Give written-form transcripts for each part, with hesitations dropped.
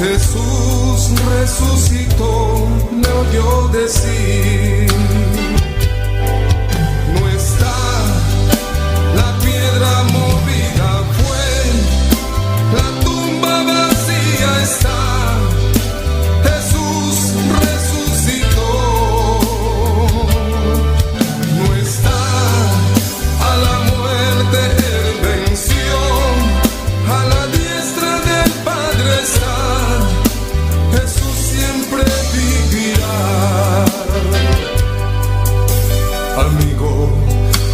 Jesús resucitó, me oyó decir. No está la piedra movida, fue la tumba vacía está. Jesús resucitó. No está a la muerte, él venció. A la diestra del Padre está. Jesús siempre vivirá. Amigo,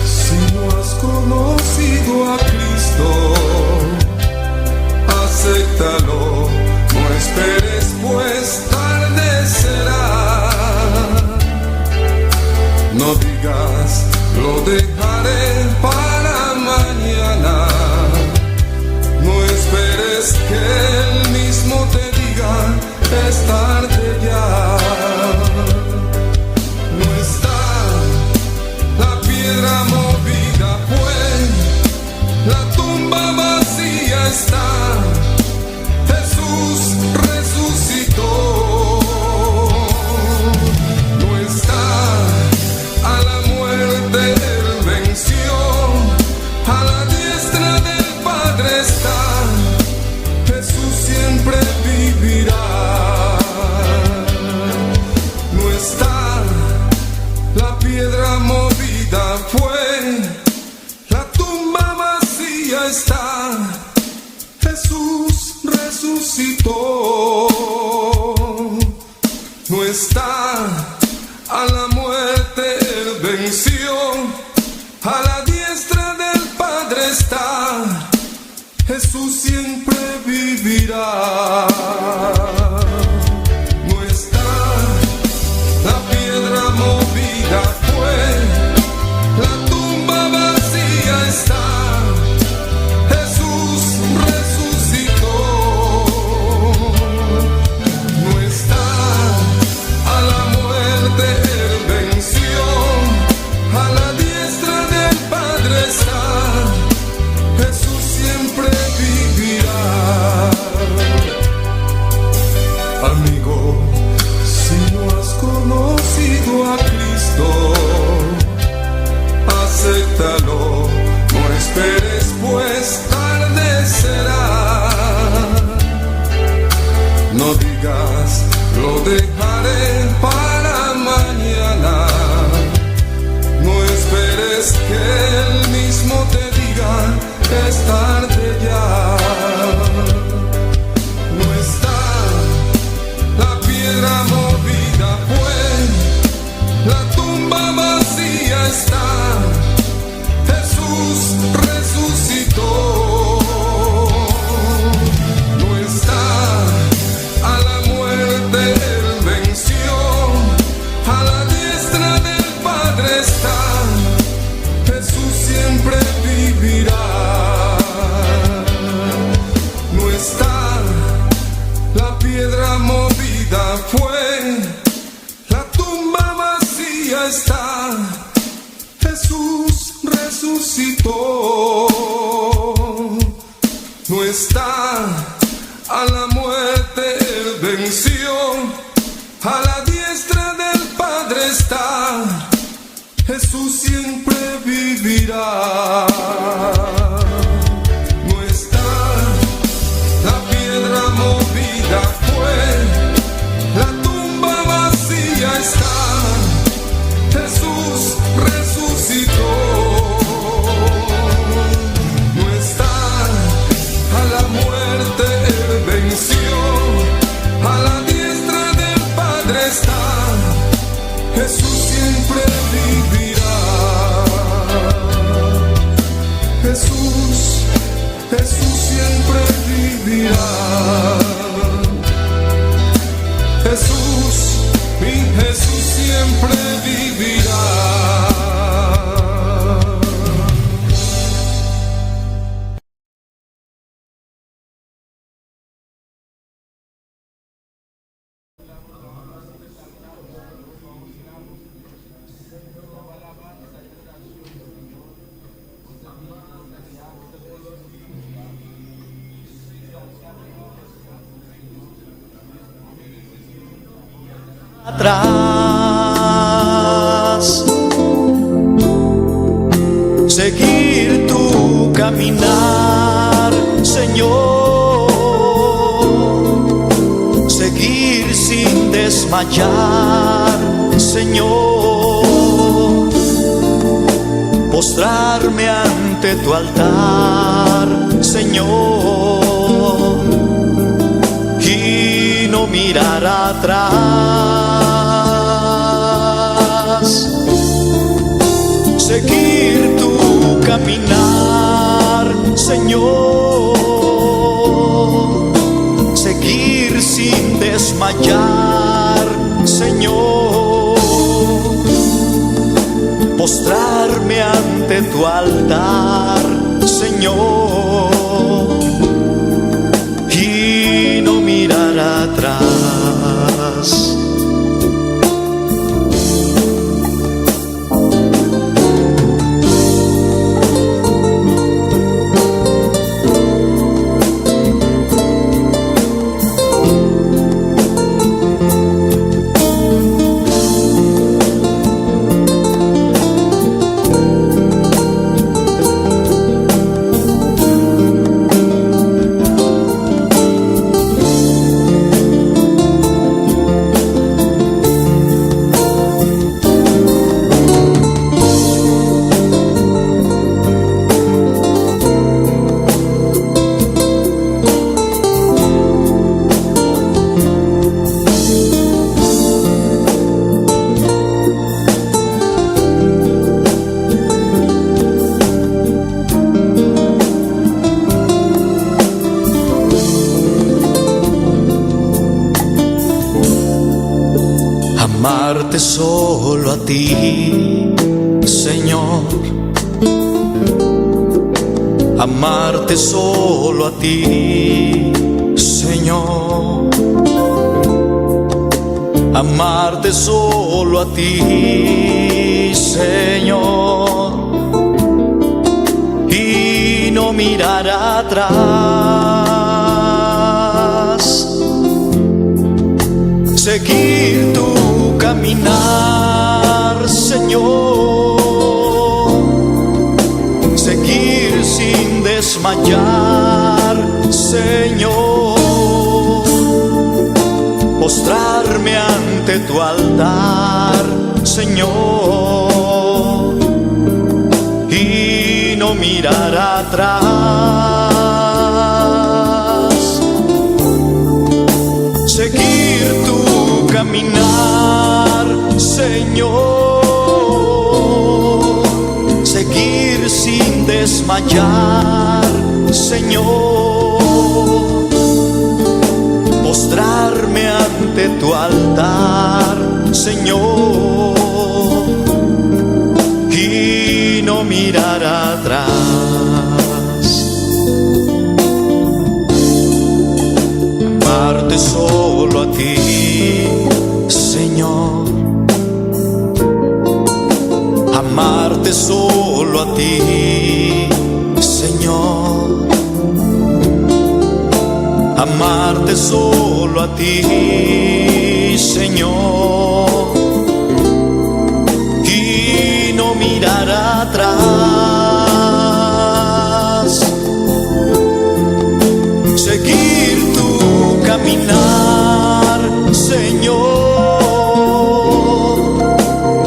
si no has conocido a Cristo, acéptalo, no esperes, pues tarde será. No digas, lo dejaré para mañana. No esperes que él mismo te diga, es tarde ya. No está la piedra movida, pues la tumba vacía está. Jesús resucitó. No está a la muerte, él venció. A la diestra del Padre está. Jesús siempre vivirá. No está la piedra movida, fue la tumba vacía está. Jesús resucitó. No está a la muerte, él venció. A la diestra del Padre está. Jesús siempre vivirá. No está la piedra movida, fue la tumba vacía está. Jesús resucitó. No está a la muerte, él venció. A la diestra del Padre está. Jesús siempre vivirá. Amigo, si no has conocido a Cristo, acéptalo, no esperes, pues tarde será. No digas, lo dejaré para mañana. No esperes que él mismo te diga, es tarde ya. No está la piedra movida, pues la tumba vacía está. Jesús resucitó. No está a la muerte, él venció. A la diestra del Padre está. Jesús siempre vivirá. No está la piedra movida, fue la tumba vacía está. Jesús resucitó. No está a la muerte, él venció. A la diestra del Padre está. Jesús siempre vivirá. No está la piedra movida, fue la tumba vacía está. Jesús resucitó. No está a la muerte, él venció. A la diestra del Padre está. Jesús siempre vivirá. Jesús atrás, seguir tu caminar, Señor, seguir sin desmayar, Señor, postrarme ante tu altar, Señor, y no mirar atrás, seguir tu caminar, Señor, seguir sin desmayar, Señor, postrarme ante tu altar, Señor, y no mirar atrás. Amarte solo a ti, Señor, amarte solo a ti, Señor, amarte solo a ti, Señor, y no mirar atrás, seguir tu caminar, Señor, seguir sin desmayar, Señor, postrarme ante tu altar, Señor, y no mirar atrás, seguir tu caminar, Señor, seguir sin desmayar, Señor, postrarme ante tu altar, Señor, y no mirar atrás. Amarte solo a ti, Señor, amarte solo a ti, Señor, amarte solo a ti, Señor, y no mirar atrás, seguir tu caminar, Señor,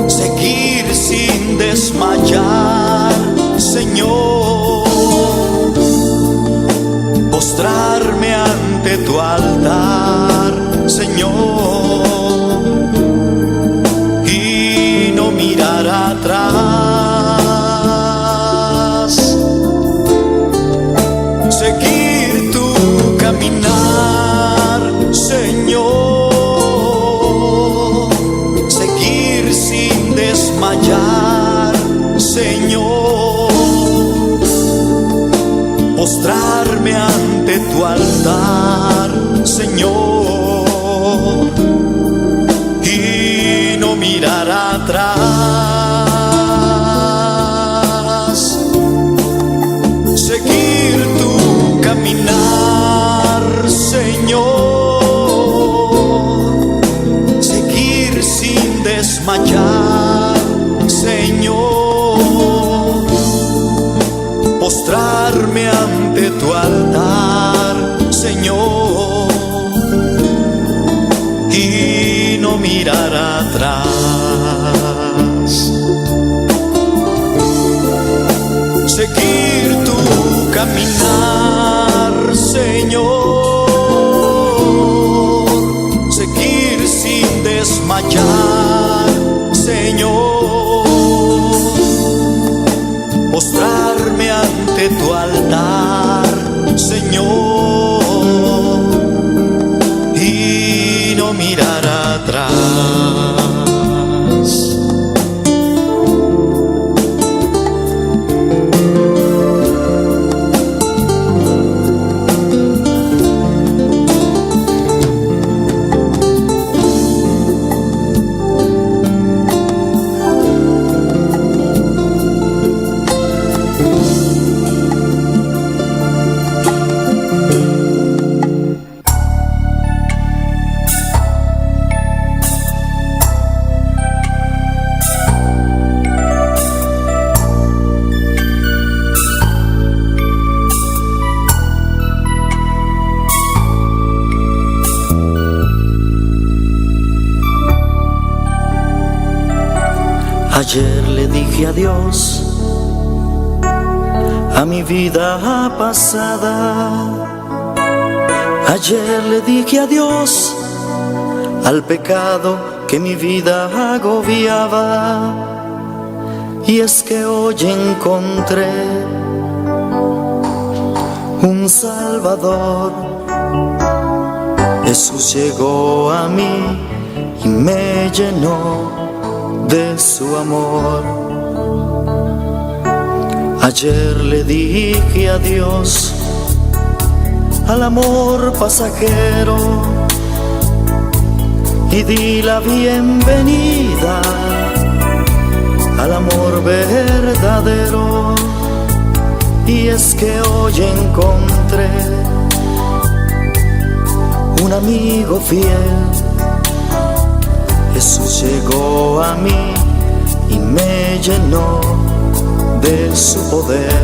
seguir sin desmayar, Señor, postrarme ante tu altar, Señor, y no mirar atrás, seguir tu caminar, Señor, seguir sin desmayar, Señor, postrarme ante tu altar, Señor, y no mirar atrás, seguir tu caminar, Señor, seguir desmayar, Señor, postrarme ante tu altar, Señor, y no mirar atrás. Seguir tu caminar, Señor, seguir sin desmayar, Señor, postrarme ante tu altar, Señor, y no mirar atrás. Ayer le dije adiós a mi vida pasada. Ayer le dije adiós al pecado que mi vida agobiaba. Y es que hoy encontré un Salvador. Jesús llegó a mí y me llenó de su amor. Ayer le dije adiós al amor pasajero y di la bienvenida al amor verdadero. Y es que hoy encontré un amigo fiel. Jesús llegó a mí y me llenó de su poder.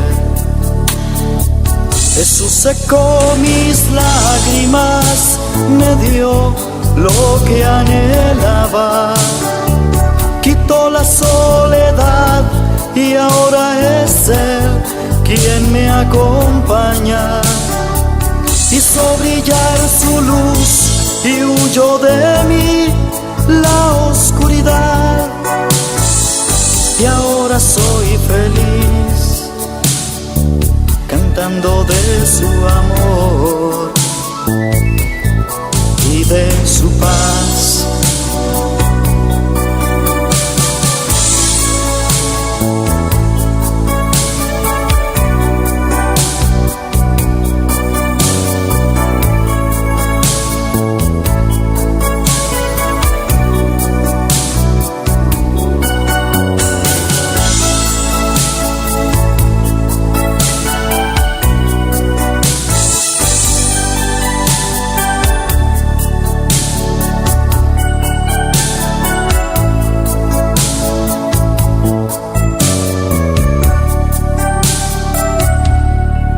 Jesús secó mis lágrimas, me dio lo que anhelaba, quitó la soledad y ahora es Él quien me acompaña. Hizo brillar su luz y huyó de mí la oscuridad, y ahora soy feliz cantando de su amor y de su paz.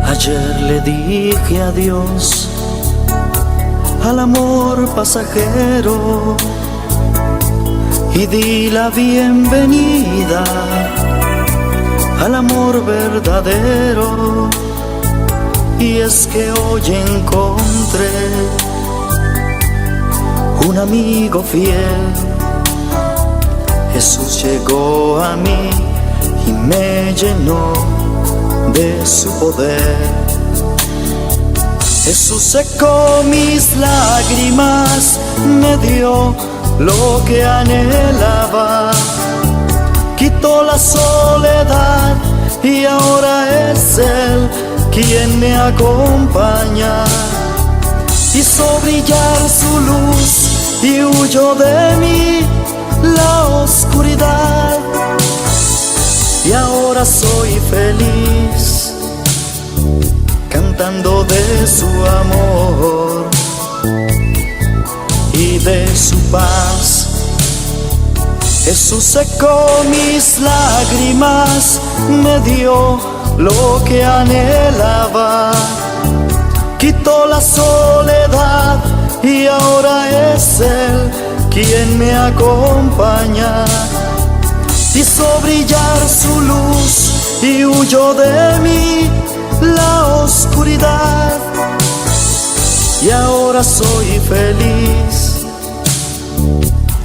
Ayer le dije adiós al amor pasajero y di la bienvenida al amor verdadero. Y es que hoy encontré un amigo fiel. Jesús llegó a mí y me llenó de su poder. Jesús secó mis lágrimas, me dio lo que anhelaba, quitó la soledad y ahora es Él quien me acompaña. Hizo brillar su luz y huyó de mí la oscuridad, y ahora soy feliz cantando de su amor y de su paz. Jesús secó mis lágrimas, me dio lo que anhelaba, quitó la soledad y ahora es Él quien me acompaña. Hizo brillar su luz y huyó de mí la oscuridad, y ahora soy feliz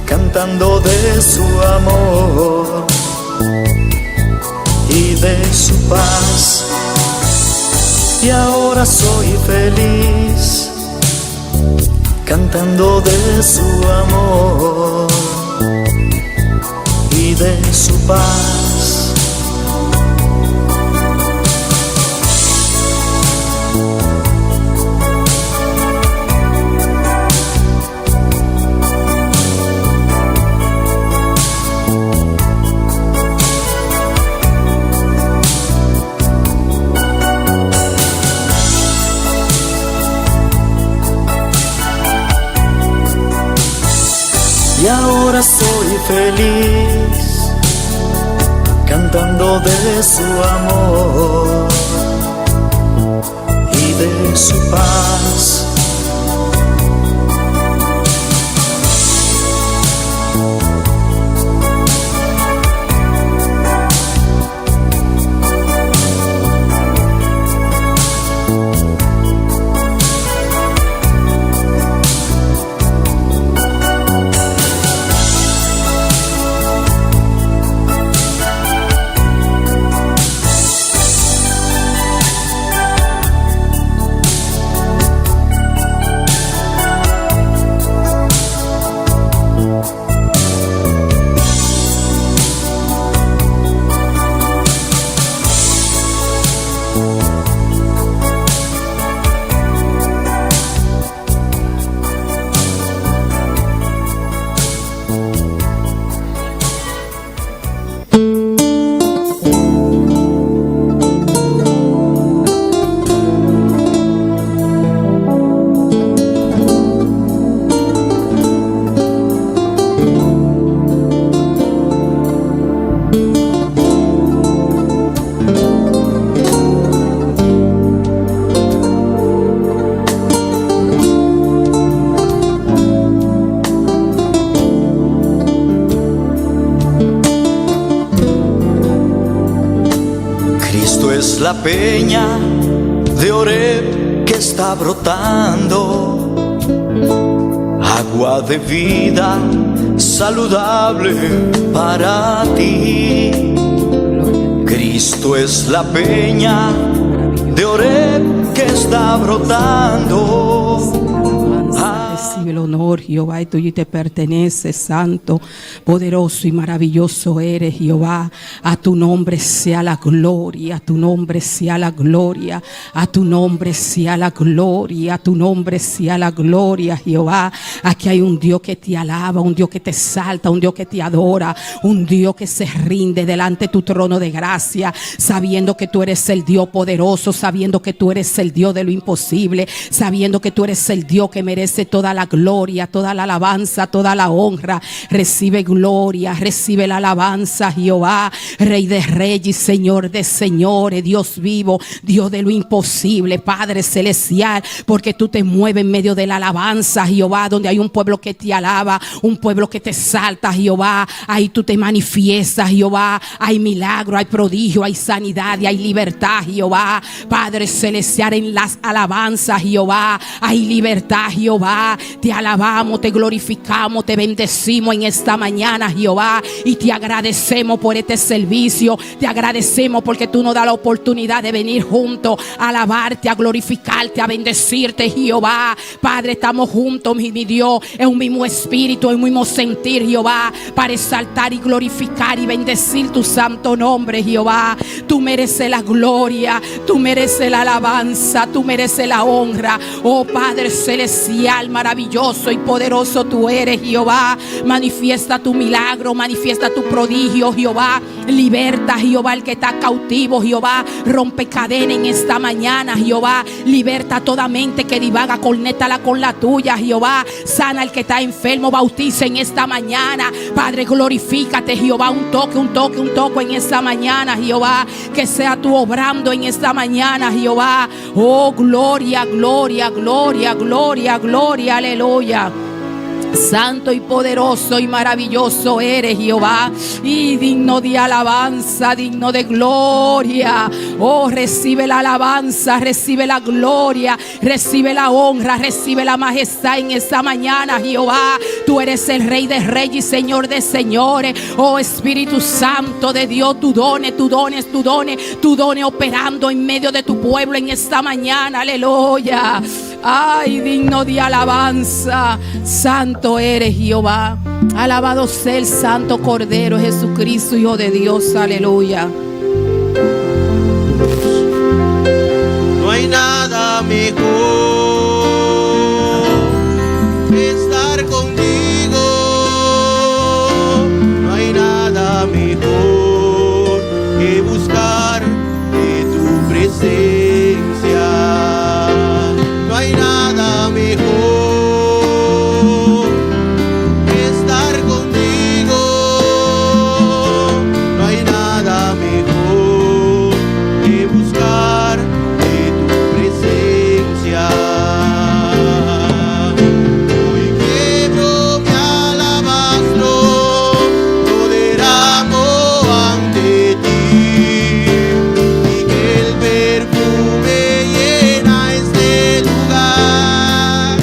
cantando de su amor y de su paz. Y ahora soy feliz cantando de su amor y de su paz. Y ahora soy feliz cantando de su amor y de su paz. La peña de Oreb que está brotando, agua de vida saludable para ti. Cristo es la peña de Oreb que está brotando. Recibe el honor, Jehová, y tuyo y te pertenece, santo, poderoso y maravilloso eres, Jehová. A tu nombre sea la gloria, a tu nombre sea la gloria, a tu nombre sea la gloria, a tu nombre sea la gloria, Jehová. Aquí hay un Dios que te alaba, un Dios que te exalta, un Dios que te adora, un Dios que se rinde delante de tu trono de gracia, sabiendo que tú eres el Dios poderoso, sabiendo que tú eres el Dios de lo imposible, sabiendo que tú eres el Dios que merece toda la gloria, toda la alabanza, toda la honra. Recibe gloria, recibe la alabanza, Jehová, Rey de reyes y Señor de señores, Dios vivo, Dios de lo imposible, Padre celestial, porque tú te mueves en medio de la alabanza, Jehová, donde hay un pueblo que te alaba, un pueblo que te exalta, Jehová. Ahí tú te manifiestas, Jehová. Hay milagro, hay prodigio, hay sanidad y hay libertad, Jehová. Padre celestial, en las alabanzas, Jehová, hay libertad, Jehová. Te alabamos, te glorificamos, te bendecimos en esta mañana, Jehová, y te agradecemos por este servicio. Te agradecemos porque tú nos das la oportunidad de venir juntos a alabarte, a glorificarte, a bendecirte, Jehová. Padre, estamos juntos, mi Dios, en un mismo espíritu, en un mismo sentir, Jehová, para exaltar y glorificar y bendecir tu santo nombre, Jehová. Tú mereces la gloria, tú mereces la alabanza, tú mereces la honra, oh Padre celestial, maravilloso y poderoso poderoso tú eres, Jehová. Manifiesta tu milagro, manifiesta tu prodigio, Jehová. Liberta, Jehová, el que está cautivo, Jehová. Rompe cadena en esta mañana, Jehová. Liberta toda mente que divaga, conéctala con la tuya, Jehová. Sana el que está enfermo, bautiza en esta mañana. Padre, glorifícate, Jehová. Un toque en esta mañana, Jehová. Que sea tú obrando en esta mañana, Jehová. Oh, gloria, gloria, gloria, gloria, gloria, aleluya. Santo y poderoso y maravilloso eres, Jehová, y digno de alabanza, digno de gloria. Oh, recibe la alabanza, recibe la gloria, recibe la honra, recibe la majestad en esta mañana, Jehová. Tú eres el Rey de Reyes y Señor de Señores. Oh, Espíritu Santo de Dios, tu dones operando en medio de tu pueblo en esta mañana, aleluya. Ay, digno de alabanza. Santo eres, Jehová. Alabado sea el Santo Cordero Jesucristo, Hijo de Dios, aleluya. No hay nada mejor que estar contigo. No hay nada mejor que buscar de tu presencia. No hay nada mejor que estar contigo. No hay nada mejor que buscar de tu presencia. Hoy quiebro mi alabastro, lo derramo ante ti, y que el perfume llena este lugar.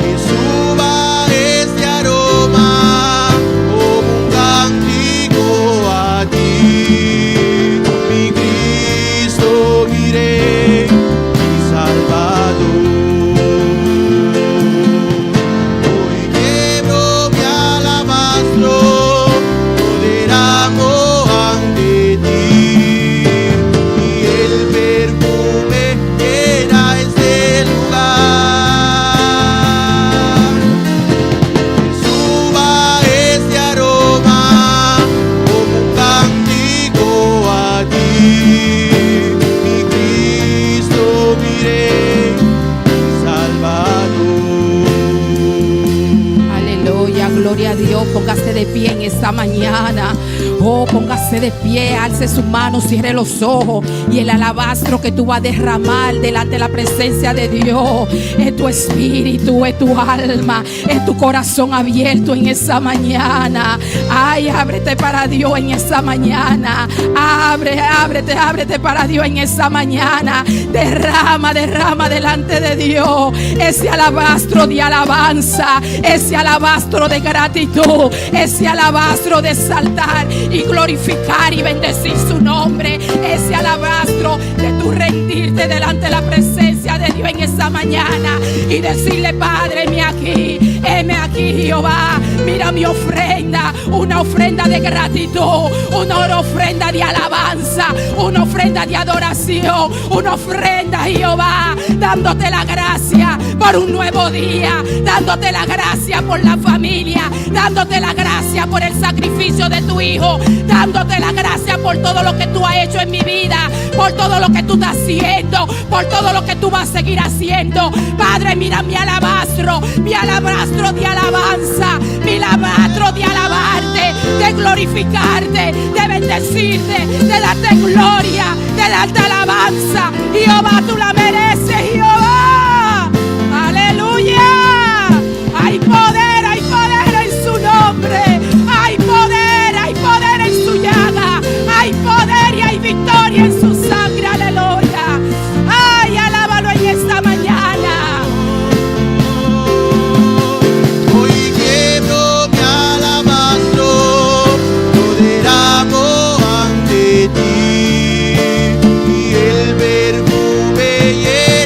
Que suba este aroma como un cántico a ti, mi Cristo, mi Rey, mi Salvador. Hoy quiebro mi alabastro, lo derramo ante ti, y el perfume llena este lugar. Que suba este aroma como un cántico a ti, mi Cristo, mi Rey, mi Salvador. Aleluya, gloria a Dios. Póngase de pie en esta mañana. Oh, póngase de pie, alce sus manos, cierre los ojos. Y el alabastro que tú vas a derramar delante de la presencia de Dios es tu espíritu, es tu alma, es tu corazón abierto en esta mañana. Ay, ábrete para Dios en esta mañana. Ábrete para Dios en esta mañana. Derrama delante de Dios ese alabastro de alabanza, ese alabastro de gratitud, ese alabastro de exaltar y glorificar y bendecir su nombre, ese alabastro de tu rendirte delante de la presencia de Dios en esta mañana y decirle: Padre, heme aquí, Jehová. Mira mi ofrenda, una ofrenda de gratitud, una ofrenda de alabanza, una ofrenda de adoración, una ofrenda, Jehová, dándote la gracia por un nuevo día, dándote la gracia por la familia, dándote la gracia por el sacrificio de tu Hijo, dándote la gracia por todo lo que tú has hecho en mi vida, por todo lo que tú estás haciendo, por todo lo que tú vas a seguir haciendo. Padre, mira mi alabastro de alabanza, mi alabastro de alabarte, de glorificarte, de bendecirte, de darte gloria, de darte alabanza. Jehová, tú la mereces, Jehová. Aleluya. Hay poder en su nombre. Hay poder en su llaga. Hay poder y hay victoria en su sangre. Aleluya. Ay, alábalo en esta mañana. Hoy quiebro mi alabastro, lo derramo ante ti, y el perfume llena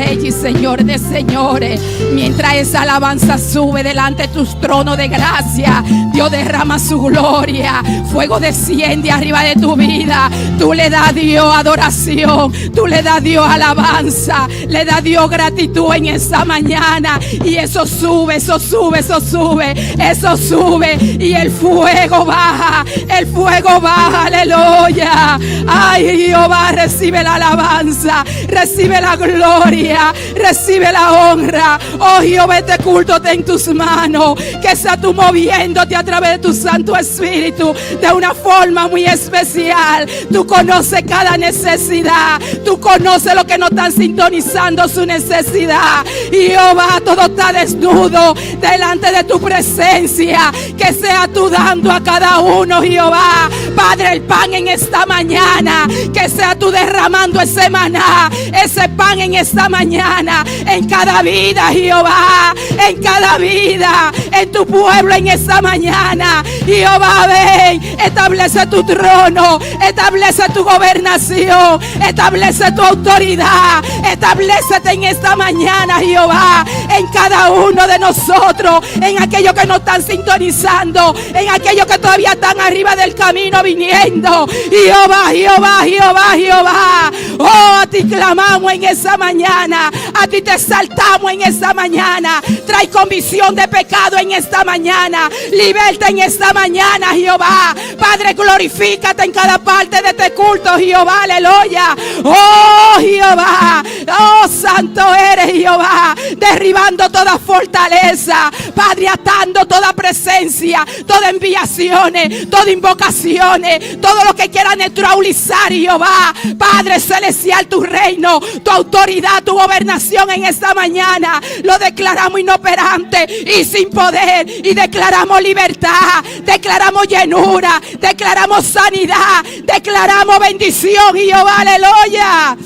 reyes y Señor de señores. Mientras esa alabanza sube delante de tus tronos de gracia, Dios derrama su gloria. Fuego desciende arriba de tu vida. Tú le das a Dios adoración, tú le das a Dios alabanza, le das a Dios gratitud en esa mañana. Y eso sube, eso sube, eso sube, eso sube. Y el fuego baja, el fuego baja, aleluya. Ay, Jehová, recibe la alabanza, recibe la gloria, recibe la honra. Oh Jehová, este culto está en tus manos. Que sea tú moviéndote a través de tu Santo Espíritu de una forma muy especial. Tú conoces cada necesidad, tú conoces lo que no están sintonizando su necesidad. Y Jehová, todo está desnudo delante de tu presencia. Que sea tú dando a cada uno, Jehová, Padre, el pan en esta mañana. Que sea tú derramando ese maná, ese pan en esta mañana, en cada vida, Jehová, en cada vida, en tu pueblo en esta mañana. Jehová, ven, establece tu trono, establece tu gobernación, establece tu autoridad, establecete en esta mañana, Jehová, en cada uno de nosotros, en aquellos que no están sintonizando, en aquellos que todavía están arriba del camino viniendo. Jehová, Jehová, Jehová, Jehová, oh, a ti clamamos en esa mañana, a ti te exaltamos en esta mañana. Trae convicción de pecado en esta mañana, liberta en esta mañana, Jehová. Padre, glorifícate en cada parte de este culto, Jehová, aleluya. Oh Jehová, oh santo eres, Jehová, derribando toda fortaleza, Padre, atando toda presencia, todas enviaciones, todas invocaciones, todo lo que quiera neutralizar, Jehová, Padre celestial, tu reino, tu autoridad, tu gobernación en esta mañana, lo declaramos inoperante y sin poder, y declaramos libertad, declaramos llenura, declaramos sanidad, declaramos bendición, Jehová, aleluya.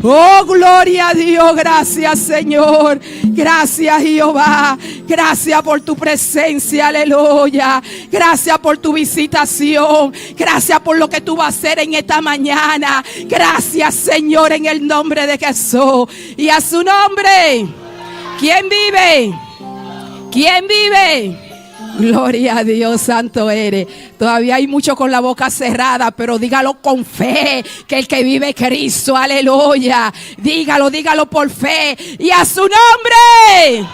Oh, gloria a Dios, gracias Señor, gracias Jehová, gracias por tu presencia, aleluya, gracias por tu visitación, gracias por lo que tú vas a hacer en esta mañana, gracias Señor, en el nombre de Jesús y a su nombre. ¿Quién vive? ¿Quién vive? Gloria a Dios, santo eres. Todavía hay mucho con la boca cerrada, pero dígalo con fe, que el que vive es Cristo, aleluya. Dígalo, dígalo por fe y a su nombre.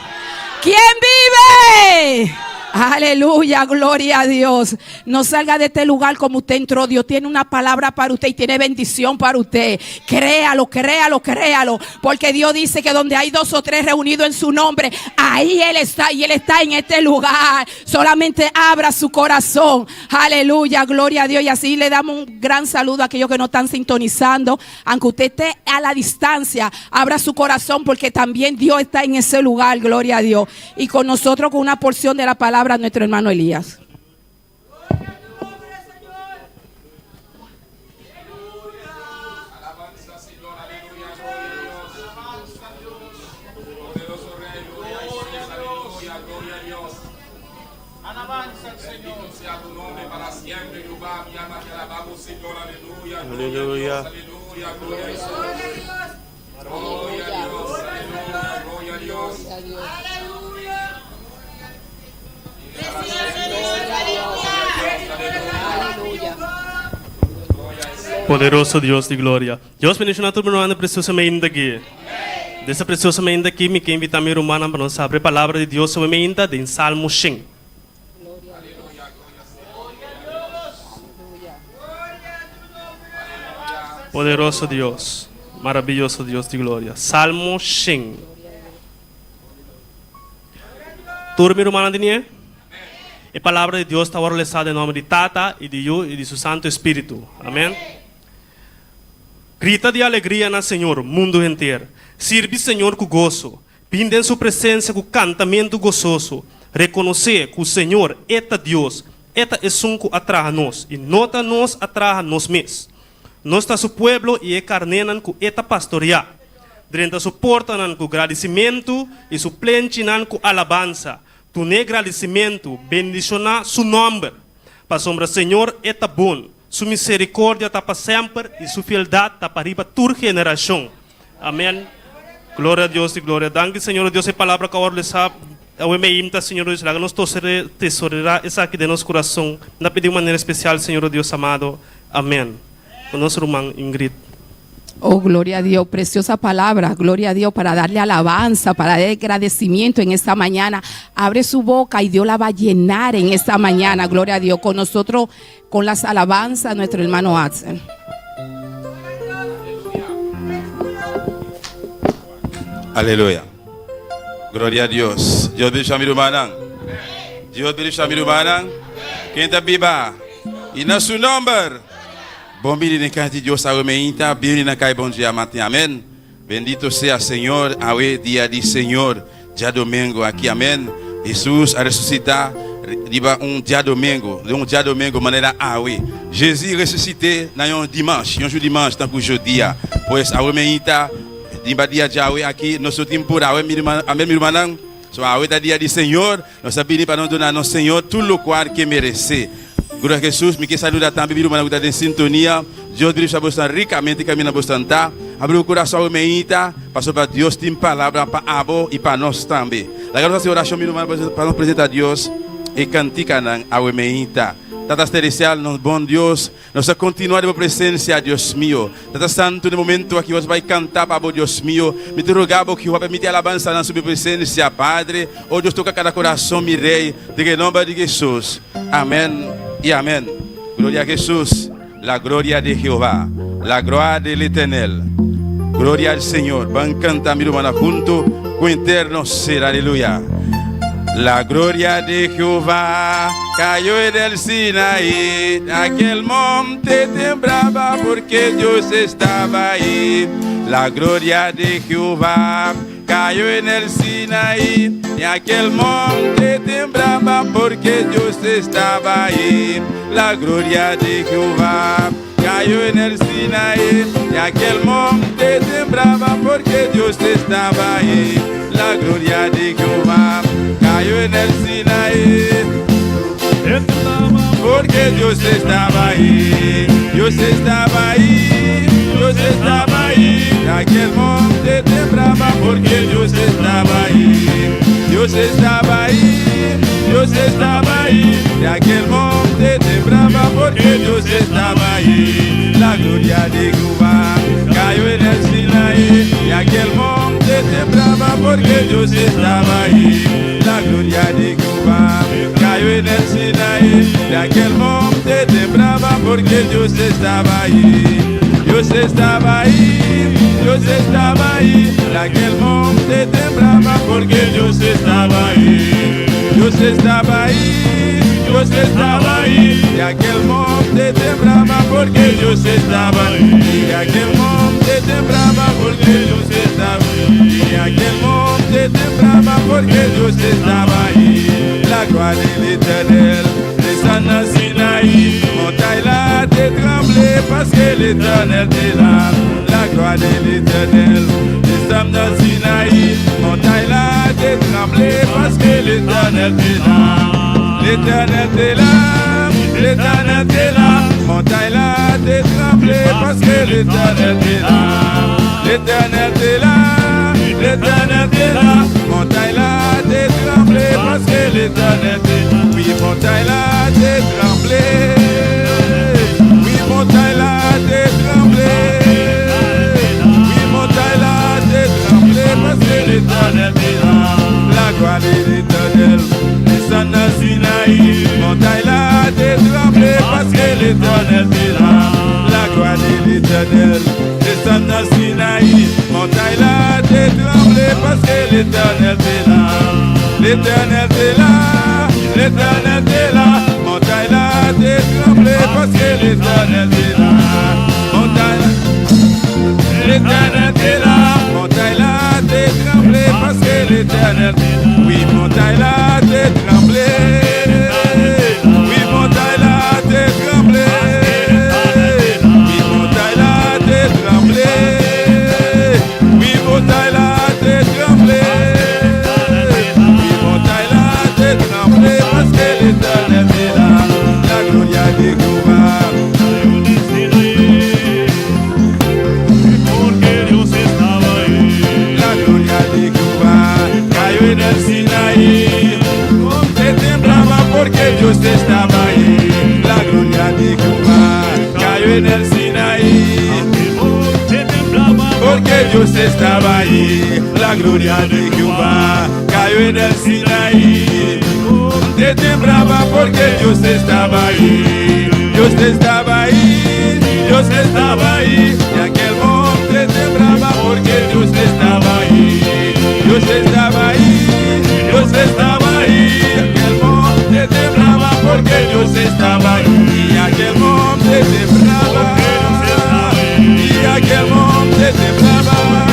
¿Quién vive? Aleluya, gloria a Dios. No salga de este lugar como usted entró. Dios tiene una palabra para usted y tiene bendición para usted. Créalo, créalo, créalo. Porque Dios dice que donde hay 2 o 3 reunidos en su nombre, ahí Él está, y Él está en este lugar. Solamente abra su corazón. Aleluya, gloria a Dios. Y así le damos un gran saludo a aquellos que no están sintonizando. Aunque usted esté a la distancia, abra su corazón, porque también Dios está en ese lugar, gloria a Dios. Y con nosotros, con una porción de la palabra, nuestro hermano Elías. Aleluya. Poderoso Deus de glória. Deus bendiga todo mundo na preciosamente aqui. Dessa preciosamente aqui, me quer invitar minha irmã para nós abrir a palavra de Deus somente em Salmo 5. Poderoso Deus, maravilhoso Deus de glória. Salmo 5. Tudo minha irmã de a palavra de Deus está ordenada em nome de Tata e de Yu e de seu Santo Espírito. Amém. Grita de alegria no Senhor, mundo inteiro. Sirve Senhor com gozo. Pinde em sua presença com cantamento gozoso. Reconhecer que o Senhor é Deus. Eta é sunco atrás nós e nota nós atrás nós mesmos. Nós está seu povo e é carnenan com eta pastorear. Durante su porta com agradecimento e su plentinan com alabança. Tu ne agradecimento, bendiciona su nome. Para sombra Senhor é bom. Su misericórdia está para sempre e su fieldade está para riba toda geração. Amém. Glória a Deus e glória. Danke, Senhor Deus, e palavra que agora lhe sabe. Hoje me imita, Senhor Deus, que nos tesourará essa aqui de nosso coração. Na pedir de maneira especial, Senhor Deus amado. Amém. Com nosso irmão Ingrid. Oh, gloria a Dios, preciosa palabra, gloria a Dios, para darle alabanza, para darle agradecimiento en esta mañana. Abre su boca y Dios la va a llenar en esta mañana, gloria a Dios. Con nosotros, con las alabanzas, nuestro hermano Axel. Aleluya. Gloria a Dios. Dios bendiga mi hermana. Dios bendiga mi hermana. Quem está viva? E na seu nome. Bom dia, na casa de Deus, amém. Bem na casa, bom dia, matin, amém. Bendito seja Senhor, hoje dia de Senhor, dia domingo aqui, amém. Jesus a ressuscitar, diba dia domingo, maneira hoje. Jesus ressuscité na um dimanche, tant que jeudi, pois amém. Diba dia de hoje aqui, nosso tempo por hoje, amém, irmão. So hoje é dia de Senhor, nós sabemos para não donar ao Senhor tudo o que que merece. Glória a Jesus, me que saluda também, meu irmão, que está em sintonia. Deus dirige a você ricamente, caminha a você. Abre o coração, meita, passou para Deus, tem palavra para abo e para nós também. Agora, nossa oração, meu irmão, para nos apresentar a Deus e cantica a meita. Tata celestial, nosso bom Deus, nós vamos continuar a presença, Deus meu. Tata santo, no momento aqui, você vai cantar para Deus meu. Me te rogava que você vai permitir alabança na sua presença, Padre. Oh, Deus, toca cada coração, meu Rei, de nome de Jesus. Amém. Y amén. Gloria a Jesús, la gloria de Jehová, la gloria del Eternel. Gloria al Señor. Van a cantar mi hermana junto con eterno ser. Aleluya. La gloria de Jehová cayó en el Sinaí. Aquel monte temblaba porque Dios estaba ahí. La gloria de Jehová cayó en el Sinaí, y aquel monte temblaba porque Dios estaba ahí. La gloria de Jehová cayó en el Sinaí, y aquel monte temblaba porque Dios estaba ahí. La gloria de Jehová cayó en el Sinaí, porque Dios estaba ahí. Dios estaba ahí, Dios estaba ahí. Aquel monte temblaba porque Dios estaba ahí. Dios estaba ahí, Dios estaba ahí. De aquel monte temblaba porque Dios estaba ahí. La gloria de Jehová cayó en el Sinaí, y aquel monte temblaba porque Dios estaba ahí. La gloria de Jehová cayó en el Sinaí, de aquel monte temblaba porque Dios estaba ahí. Dios estaba ahí, Dios estaba ahí, de aquel monte temblaba porque Dios estaba ahí. Dios estaba ahí, Dios estaba ahí, de aquel monte temblaba porque Dios estaba ahí. De aquel monte temblaba porque Dios estaba ahí. De aquel monte temblaba porque Dios estaba ahí. La gloria del Eternel descend à Sinaï. Montagne là, t'es tremblé parce que l'Éternel est là. La gloire de l'Éternel descend à Sinaï. Montagne là, t'es tremblé parce que l'Éternel est là. L'Éternel est là, l'Éternel est là. Montagne là, t'es tremblé parce que l'Éternel est là. L'Éternel est là, l'Éternel est là. Montagne là, t'es tremblé parce que l'Éternel est là. Oui, montagne là, t'es tremblé. Oui, montagne là, t'es tremblé. Oui, montagne là, t'es tremblé parce que l'Éternel est là. La gloire de l'Éternel descend à Sinaï. Montagne là, t'es tremblé parce que l'Éternel est là. La gloire de l'Éternel descend à Sinaï. Montagne là, t'es tremblé parce que l'Éternel est là. L'Éternel est là, l'Éternel est là. Montagne là, t'es tremblé parce que l'Éternel est là. Montagne là, l'Éternel est là. Montagne là, t'es tremblé parce que l'Éternel est là. Oui, montagne là, t'es tremblé. Oui, montagne là, t'es tremblé. Oui, montagne là, t'es tremblé. Oui, montagne là, t'es tremblé. Oui, montagne là, t'es tremblé parce que l'Éternel est là. La gloria de Jehová. Porque Dios estaba ahí. La Dios estaba ahí. La gloria de Jehová cayó en el Sinaí. Te temblaba porque Dios estaba ahí. Dios estaba ahí, Dios estaba ahí. Y aquel monte temblaba porque Dios estaba ahí. Dios estaba ahí, Dios estaba ahí. Y aquel monte temblaba porque Dios estaba ahí. Y aquel monte temblaba. Y aquel monte temblaba.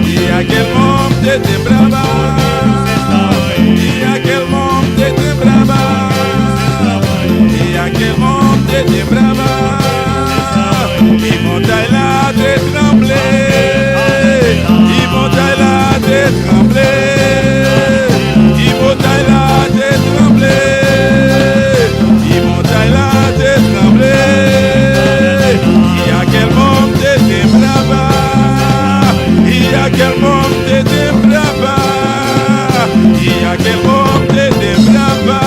Y aquel monte temblaba. Y aquel monte temblaba. Y aquel monte temblaba. Y montaña te tremblé. Y montaña te tremblé. Y montaña te tremblé. Y montaña te tremblé. Y aquel monte temblaba. Y aquel monte temblaba. Y aquel monte temblaba.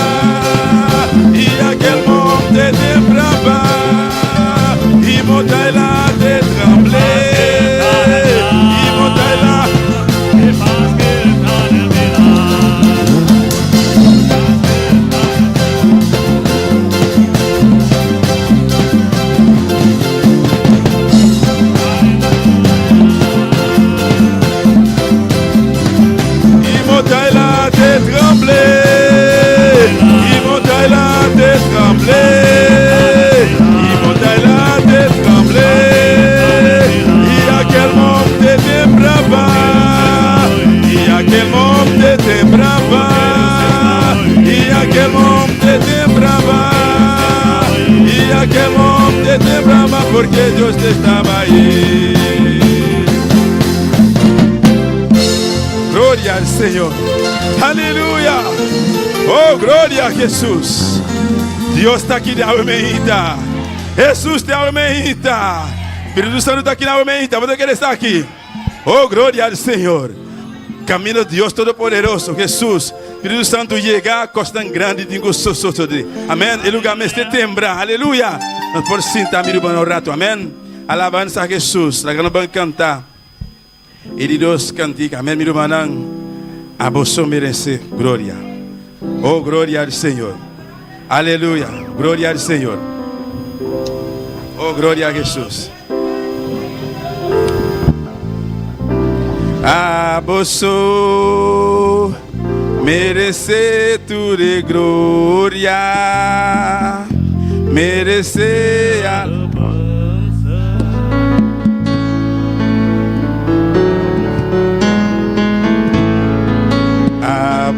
Y aquel monte temblaba. Y montaña te tremblé. Y montaña. Y montaña te tremblé. Y montaña te tremblé. Y montaña te tremblé. Y aquel monte temblaba. Y aquel monte temblaba. Y aquel monte temblaba. Y aquel monte temblaba porque Dios estaba ahí. Gloria al Señor. Aleluya. Oh, gloria a Jesús. Dios está aqui na almeida. Jesus te almeida. Espírito Santo está aqui na almeida. Você quer estar aqui? Oh, glória ao Senhor. Camino de Deus Todo-Poderoso. Jesus. Espírito Santo llega a costa grande de gostoso. Amém. El lugar me este tembra. Aleluia. Nós podemos sentar, meu irmão, um rato. Amém. Alabança a Jesus. Nós vamos cantar. E de Deus cantica. Amém, meu irmão. A você merece glória. Oh, glória ao Senhor. Aleluia. Glória ao Senhor. Oh, glória a Jesus. A você merece tu de glória. Merece a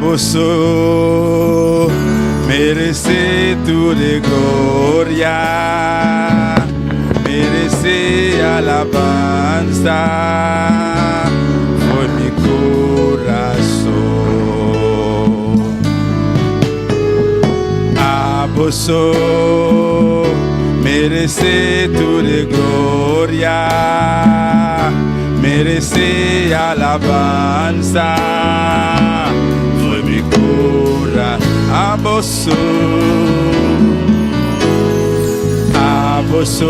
você merece tu de glória, merece alabanza, foi mi coração. A você merece tu de glória, merece alabanza. A você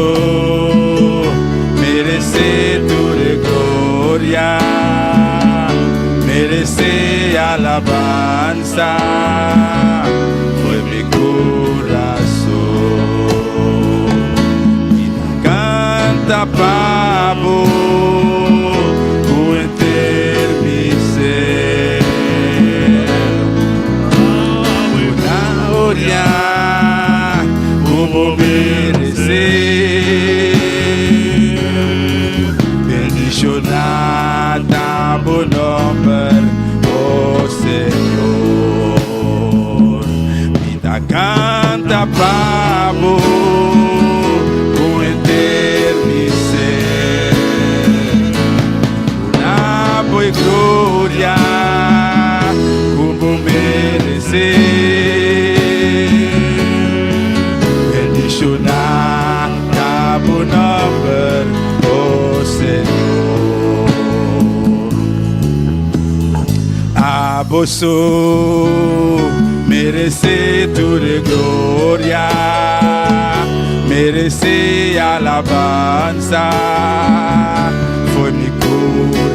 merece tu de glória, merece alabanza, foi mi coração. E canta pavo, o eterno mi ser. Como merecer, bendicionada por nome, oh Senhor. Vida canta pavo, com eterno ser, una boa glória, como merecer. Bendicionada por nome, oh Senhor. A você merece tu de glória, merece alabanza, foi mi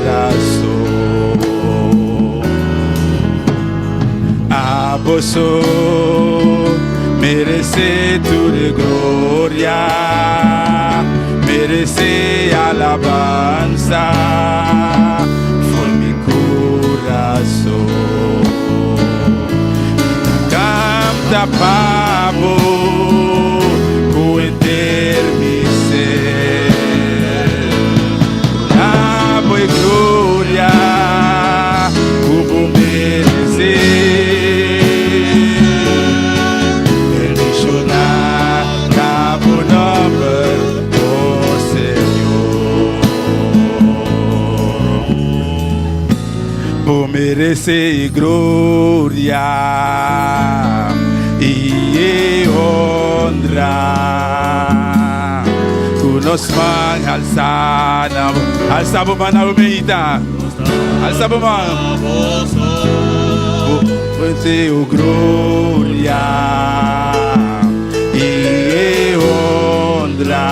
corazón. A vos merece tu gloria, merece alabanza por mi corazón. Canta pavo, cuenter mi ser, amo y gloria, como merece. El missionar, cabo nombre, oh Señor. Por merece gloria y honra. Nos van alza bomana umeita, alza bomana, fuerte o gloria y honra.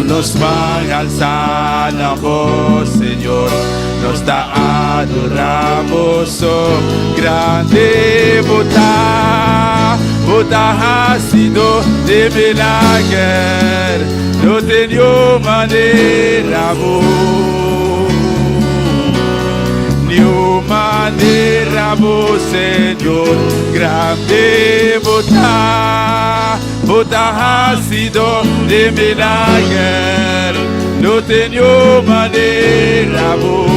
Nos van alzando, Señor, nos da adoramos, oh, grande botar. Bota ha sido de milagre, no tenía manera vos, ni manera vos, Señor, grande bota ha sido de milagre, no tenía manera vos,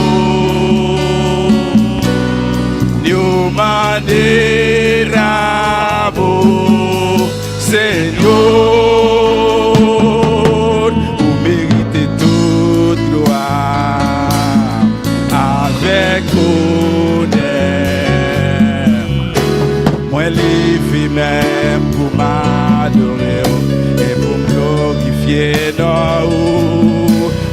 ni manera Señor, vous méritez toute gloire avec honneur. Moi, les filles même pour m'adorer et pour me glorifier, non,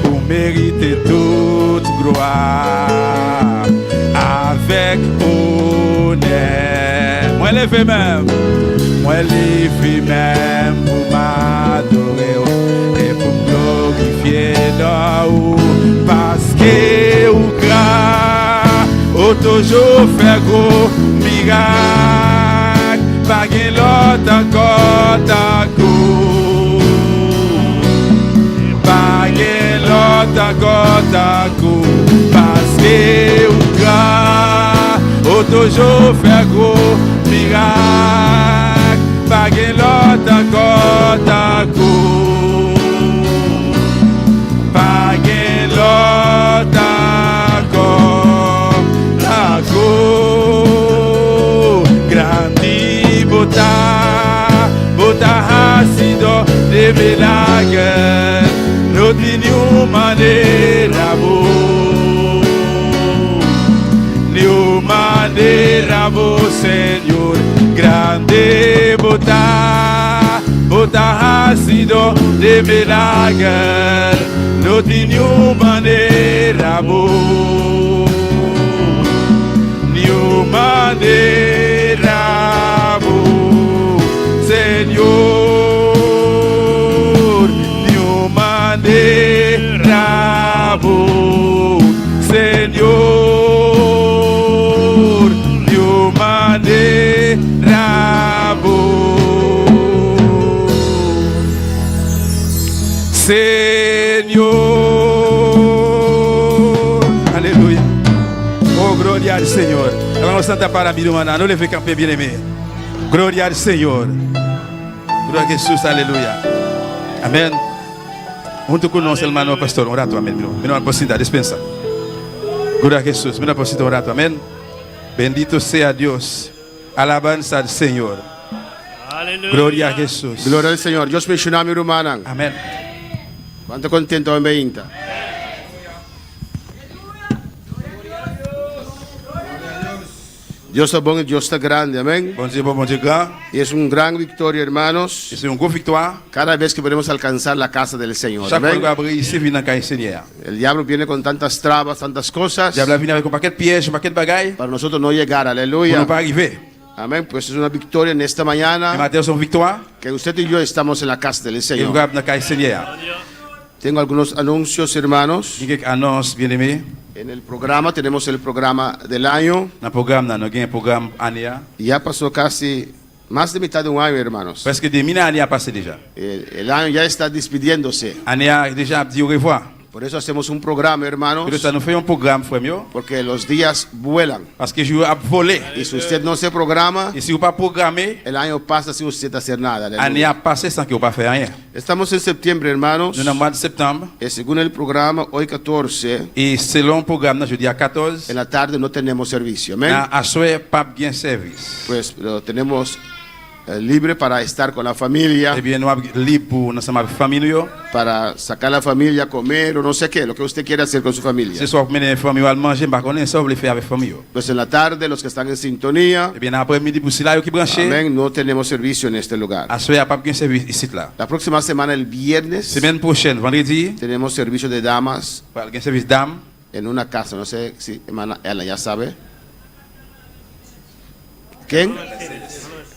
vous méritez toute gloire avec honneur. Moi, les filles même. Moi, les filles même pour m'adorer et pour me glorifier, non, parce que ou grand, ou toujours faire gros miracle, pas qu'il l'autre encore d'accord, pas qu'il l'autre encore d'accord, parce que ou grand, ou toujours faire gros miracle. Paguei lota cota cu, paguei lota cota cu, grande botar ácido de milagre, não tem nenhuma maneira boa, nenhuma maneira boa, Senhor. Grande botar ácido de milagre, não tem nenhuma maneira boa, nenhuma maneira boa, Senhor, nenhuma maneira boa, Senhor, nenhuma maneira. Senhor, aleluia. Oh, glória ao Senhor. Vamos cantar para mim, maná. Não leve campeão bem aimé. Glória ao Senhor. Glória a Jesus, aleluia. Amém. Junto conosco, hermano pastor, um rato, amém. Menor possibilidade, dispensa. Glória a Jesus, menor possibilidade, um rato, amém. Bendito seja Deus. Alabanza al Senhor. Aleluya. Gloria a Jesus. Gloria al Señor. Dios me llama rumana. Amén. ¿Cuánto contento me vinta? Dios está bueno y Dios está grande, amén. Bom dia, grand. Y es una gran victoria, hermanos, C'est une grande victoire. cada vez que podemos alcanzar la casa del Señor, Chaque fois amén. que abrir ici, vient dans le Seigneur. El diablo viene con tantas trabas, tantas cosas, Diable vient avec un paquet de pièges, un paquet de bagailles. para nosotros no llegar, Pour ne aleluya. pas arriver. Amén, pues es una victoria en esta Et mañana, matin, c'est une victoire. que usted y yo estamos en la casa del Et nous Señor. regardons dans le Seigneur. Tengo algunos anuncios, hermanos. Nous avons annonce bien aimé. En el programa tenemos el programa del año. Dans le programme, nous avons un programme année. Ya pasó casi más de mitad de un año, hermanos. Presque des mille années a passé déjà. El año ya está despidiéndose. Année a déjà dit au revoir. Por eso hacemos un programa, hermanos. Pour ça, nous faisons un programme, frère mieux. Porque los días vuelan. Parce que je a volé. Y si usted no se programa, Et si vous pas programmé, el año pasa sin usted hacer nada. Aleluya. année a passé sans que vous pas fait rien. Estamos en septiembre, hermanos. Nous sommes en mois de septembre. Según el programa, hoy 14, Et selon le programme, jeudi à 14, en la tarde no tenemos servicio. Amén. à soir, pas bien service. Pues lo tenemos libre para estar con la familia, Eh bien, nous sommes libres pour nous sommes avec la famille. para sacar la familia a comer o no sé qué, lo que usted quiera hacer con su familia. Ce soir, vous menez la famille à manger, par contre, ça, vous le faites avec la famille. Pues en la tarde, los que están en sintonía, Eh bien, après-midi, pour cela, qui branché, amén, no tenemos servicio en este lugar. à soir, pas bien service ici là. La próxima semana, el viernes, Semaine prochaine, vendredi, tenemos servicio de damas para bien service dame. en una casa, no sé si hermana Ella ya sabe. ¿Quién?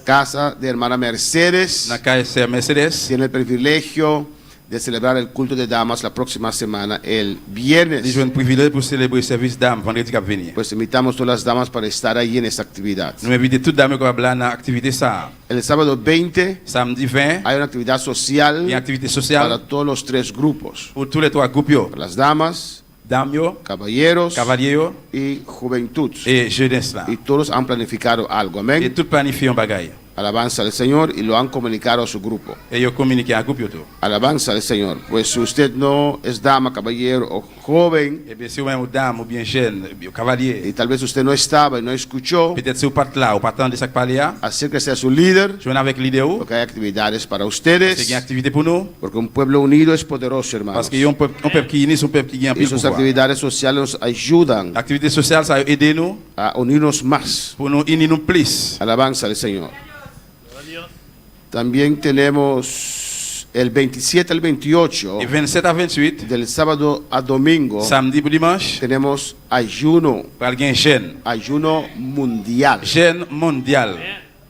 Casa de hermana Mercedes. Dans la KSR Mercedes. Tiene el privilegio de celebrar el culto de damas la próxima semana, el viernes. Ils ont un privilège pour célébrer le service dame vendredi qui va venir. Pues invitamos a todas las damas para estar ahí en esta actividad. Nous invitons toutes les dames qui vont dans l'activité ça. El sábado 20 Samedi 20, hay una actividad il y a social une activité para sociale todos los tres grupos. pour tous les trois groupes. Yo. Para las damas, Dames, yo, caballeros cavaliers yo, y juventud. et jeunesse là. Y todos han planificado algo. Et Amén. tout planifié un bagaille. Alabanza al Señor y lo han comunicado a su grupo. Et ils communiquent à un groupe yo tout. Alabanza al Señor. Pues si usted no es dama, caballero o joven, Et bien si vous êtes dame ou bien jeune, cavalier, y tal vez usted no estaba y no escuchó, peut-être si vous pas là ou pas tant de ça parler, acérquese a su líder, joignez avec l'idée ou, porque hay actividades para c'est ustedes, une activité pour nous, porque un pueblo unido es poderoso, hermanos. parce qu'il y a un peuple qui est un peuple qui gagne Y plus sus pouvoir. actividades sociales nos ayudan L'activité sociale, ça aide nous a unirnos más. pour nous unir nous plus. Alabanza al Señor. También tenemos el 27 al 28, Et 27 à 28, del sábado a domingo, samedi pour dimanche, tenemos ayuno, pour le jeune. ayuno mundial. Jeune mondial.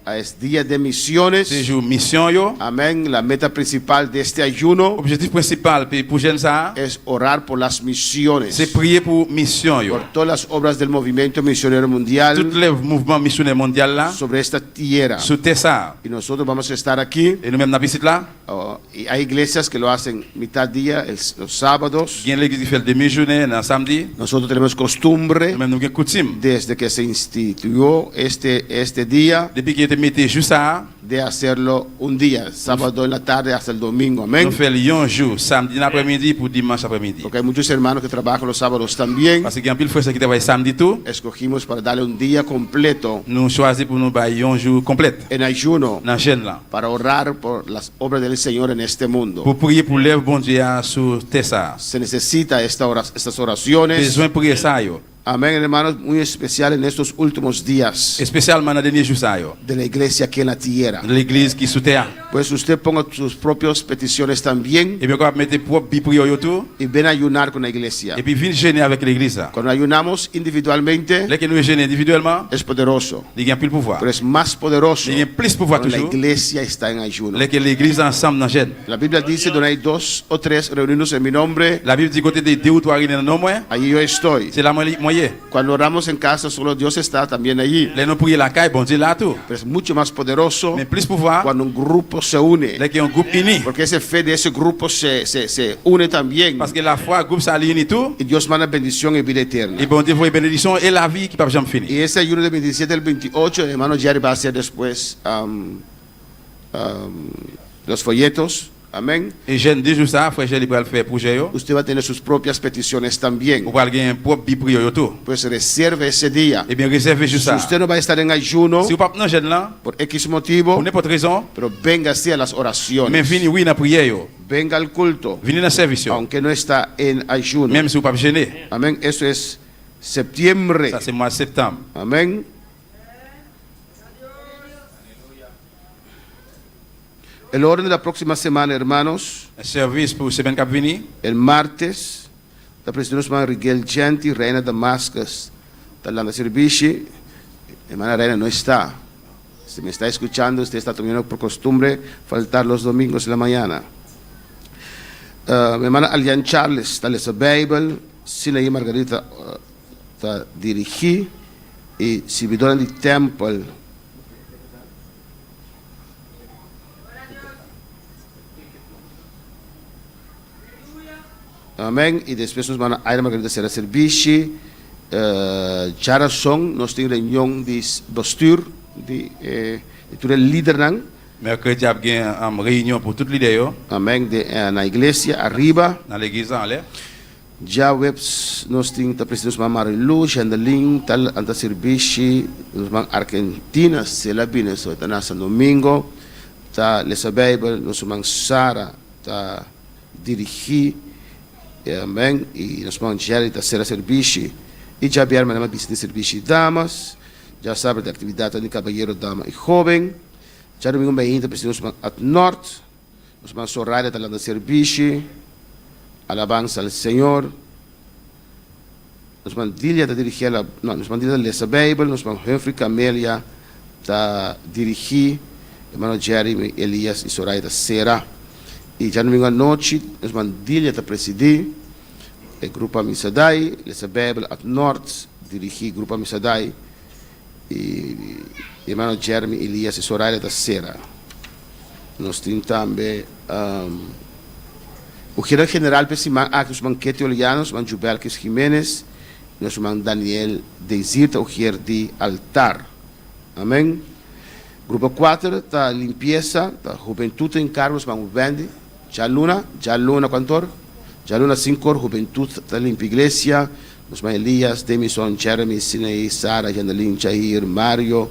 Es día de misiones. C'est jour mission yo. Amén. La meta principal de este ayuno Objectif principal pour jeune ça, es orar por las misiones, c'est prier pour mission yo. por todas las obras del movimiento misionero mundial Tous les mouvements missionnaires mondiaux là, sobre esta tierra. sous ça. Y nosotros vamos a estar aquí. Et nous-mêmes dans visite là, Y hay iglesias que lo hacen mitad día, los sábados. il y a l'église qui fait le demi-journée dans samedi. Nosotros tenemos costumbre, Nous-mêmes nous avons coutume. desde que se instituyó este día, Depuis qu'il était mis juste ça, de hacerlo un día, sábado en la tarde hasta el domingo. Amén. nous faisons un jour, samedi après-midi pour dimanche après-midi. Porque hay muchos hermanos que trabajan los sábados también. Parce qu'il y a un pile frère qui travaille samedi tout, Escogimos para darle un día completo nous choisissons pour nous bailler un jour complet en ayuno dans chaîne là. para orar por las obras del Señor en este mundo. Pour prier pour l'œuvre bon Dieu sur ça. Se necesita estas oraciones. Besoin de prier ça yo. Amén, hermanos, muy especial en estos últimos días Spécialement dans les derniers jours ça yo. de la iglesia aquí en la tierra. L'église qui sous terre. Pues usted ponga sus propias peticiones también Et bien qu'on mettre propre bi prier yo tout y ven a ayunar con la iglesia. et puis venir gêner avec l'église là. Cuando ayunamos individualmente Là que nous gêner individuellement, es poderoso, il y a plus de pouvoir. pero es más poderoso Il y a plus de pouvoir cuando la toujours. iglesia está en ayuno. Là que l'église ensemble dans gêne. La Biblia dice, donde hay 2 o 3 reunidos en mi nombre, La Bible dit côté de 2 ou 3 réunions non moins, allí yo estoy. c'est la moyen. Cuando oramos en casa, solo Dios está también allí. Là nous prier la caille, bon Dieu là tout. Pero es mucho más poderoso Mais plus pouvoir, cuando un grupo se une. là qu'il y a un groupe uni. Porque esa fe de ese grupo se une también. Parce que la foi, groupe ça uni tout. Y Dios manda bendición y vida eterna. Et bon Dieu voit bénédiction et la vie qui peut jamais finir. Y ese ayuno del 27 al 28, el hermano Jerry va a hacer después los folletos. Amén. Et jeune deux jours ça, frère Jéli va le faire projet yo. Usted va a tener sus propias peticiones también. Ou va gagner un propre bi prier yo tout. Pues reserve ese día. Et bien réserver juste Si ça. usted no va a estar en ayuno Si vous pas non jeune là, por X motivo, pour n'importe raison, pero venga así a las mais oraciones. venez oui dans prière yo. Venga al culto, Venez dans service yo. aunque no está en ayuno. Même si vous pas gêner. Amén. Eso es septiembre. Ça c'est mois de septembre. Amén. El orden de la próxima semana, hermanos, Un service pour semaine qui venir. el martes, la presidenta hermana Rigel Genti, reina Damascus, Talanda Servici. Hermana reina no está. Si me está escuchando, usted está tomando por costumbre faltar los domingos en la mañana. Mi hermana Alian Charles, tal esa Bible, Sina y Margarita ta dirigí y si vidoran di temple. Amém. E depois nós vamos a Margarita será serviço. Jara Song, nós temos reunião de bestuur, de líder nang. Mercredi, il y a une réunion pour toutes les idées. Amém. Na igreja, arriba. Dans l'église en l'air. Já webs, nós temos a presidente Marilu, Jandaling, tal anta serviço, nós vamos Argentina, Selabine, so tá nessa domingo, tá lesa Bible, nós vamos Sara, tá dirigir. Amém. E nós vamos gerir a ser serviço. E já vieram na business serviço damas, já sabe da atividade de cabalheiro, dama e jovem. Já domingo bem ainda precisamos at norte, nós vamos orar da landa serviço, alabanza ao Senhor. Nós vamos dirigir nós vamos ler a Bíblia, nós vamos Humphrey Camélia da dirigir, irmão Jeremy, Elias e Soraya da Sera. E já domingo à noite, nós vamos presidir o grupo Amisadai, essa Bíblia at norte, dirigir o grupo Amisadai, e irmão Jeremy, Elias e Soraya da Sera. Nós temos também o gerente general para os banquetes olianos, o Jubelkis Jiménez, nós chamamos Daniel Deisirta, o gerente de altar. Amém. Grupo 4, da limpeza, da juventude em Carlos, vamos vender. Jaluna cantor. Jaluna 5, juventude da limpa igreja. Nós vamos Elias, Demison, Jeremy, Sinei, Sara, Janelin, Jair, Mario,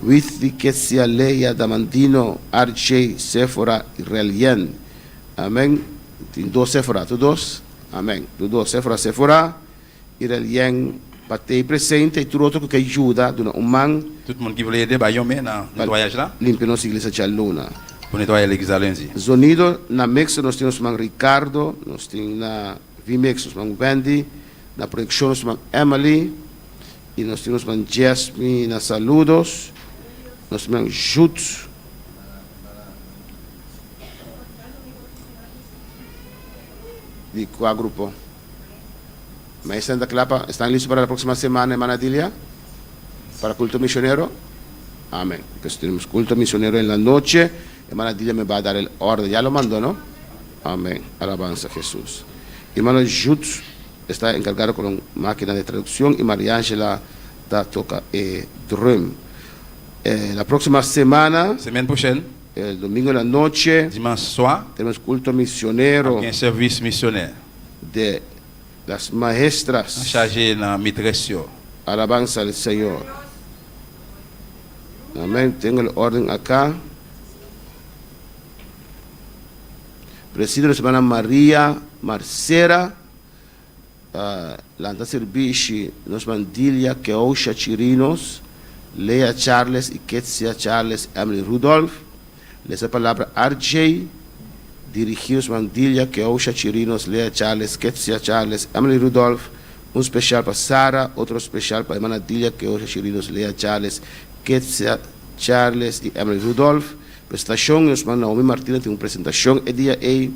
Withi, Ketsia, Leia, Damandino, RJ, Sephora e Relien. Amém. Tem 2 Sephora, todos? Amém. 2 Sephora, e Relien, batei presente, e tudo outro que ajuda, dona man. Tout le monde qui voulait aider, bah, yon met dans le nettoyage là. Limpa nossa igreja Jaluna. Pour nettoyer l'église à lundi. Sonido, na mix, nós temos o Ricardo, nós temos na VMix, nós temos Wendy, na projeção, nós temos Emily, e nós temos o Jasmine, na saludos, nós temos Jut. De qual grupo? Mas estão listos para a próxima semana, hermana Dilia? Para culto misionero? Amén. Pues tenemos culto misionero en la noche. Hermana Dilia me va a dar el orden. Ya lo mandó, ¿no? Amén. Alabanza a Jesús. Hermano Jut está encargado con la máquina de traducción y María Ángela toca drum. La próxima semana, Semaine prochaine, el domingo en la noche, dimanche soir, tenemos culto misionero il y a un service missionnaire. de las maestras. Chargé dans la maîtresse. Alabanza al Señor. Amén. Tengo el orden acá. Preside la hermana María Marcera. Lanta servici nos mandilia que Osha Chirinos, Lea Charles y Ketsia Charles, Emily Rudolph. Esa palabra RJ. Dirigidos mandilia que Osha Chirinos, Lea Charles, Ketsia Charles, Emily Rudolph. Un especial para Sara, otro especial para hermana Dilia, que Osha Chirinos, Lea Charles, Ketsia Charles y Emily Rudolph. Prestación, nos man Naomi Martínez, tiene una presentación el día A.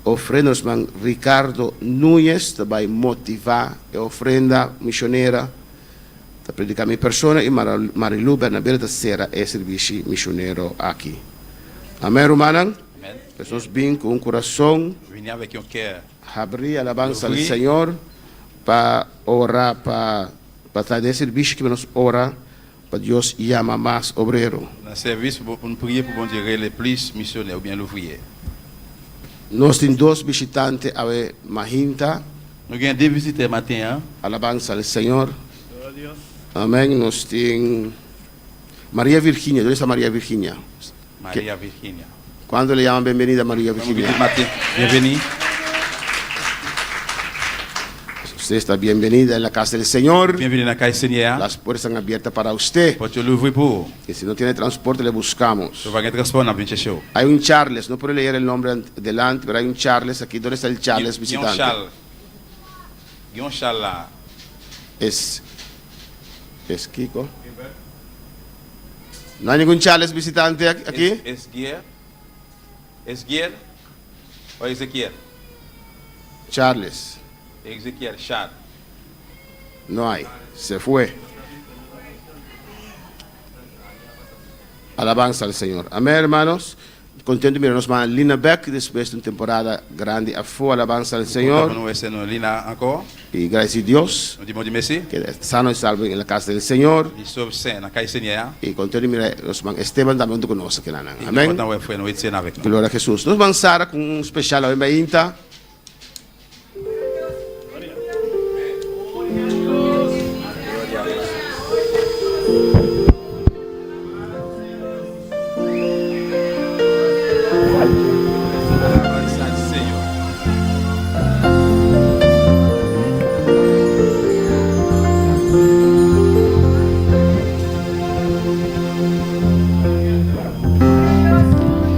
Ofrenda, nos man Ricardo Núñez, te va a motivar, ofrenda misionera, te predica mi persona, y Marilu Bernabé de Sera, es servicio misionero aquí. Amén, hermanan. Estamos bien con un corazón. Venir avec un cœur. Abrir alabanza al Señor para orar, para traer servicio que nos ora, para Dios llama más obrero. Dans le service, pour nous prier pour bon Dieu, les plus missionnaires ou bien l'ouvrier. Nos tenemos 2 visitantes a ver Mahinta, Nous avons 2 visiteurs matin. Hein? alabanza al Señor. Amén. Nos tiene María Virginia. ¿Dónde está María Virginia? Maria Virginia. ¿Cuándo le llaman bienvenida a María Virginia? Bienvenue. Usted está bienvenida en la casa del Señor. Bienvenue dans la caille Seigneur. Las puertas están abiertas para usted. Porte l'ouvrir pour. Y si no tiene transporte, le buscamos. Je vais transport dans le chercher. Hay un Charles, no puedo leer el nombre delante, pero hay un Charles aquí. ¿Dónde está el Charles visitante? Guillaume Charles là. Es Kiko. ¿No hay ningún Charles visitante aquí? Es Guerre. O Ezequiel. Charles. Ezequiel, Charles. No hay. Se fue. Alabanza al Señor. Amén, hermanos. Contento de mirarnos más Lina Beck después de una temporada grande. Fue alabanza al Señor. Lina encore. Y gracias a Dios. Nous disons du merci. Que sano y salvo en la casa del Señor. Il sauve saint na kai Seigneur. Y contento de mirarnos más Esteban también con nosotros. Amén. Amén. Content we foi no itse avec nous. Gloria a Jesús. Nos vamos a con un especial hoy en Inta. Alabanza al Señor.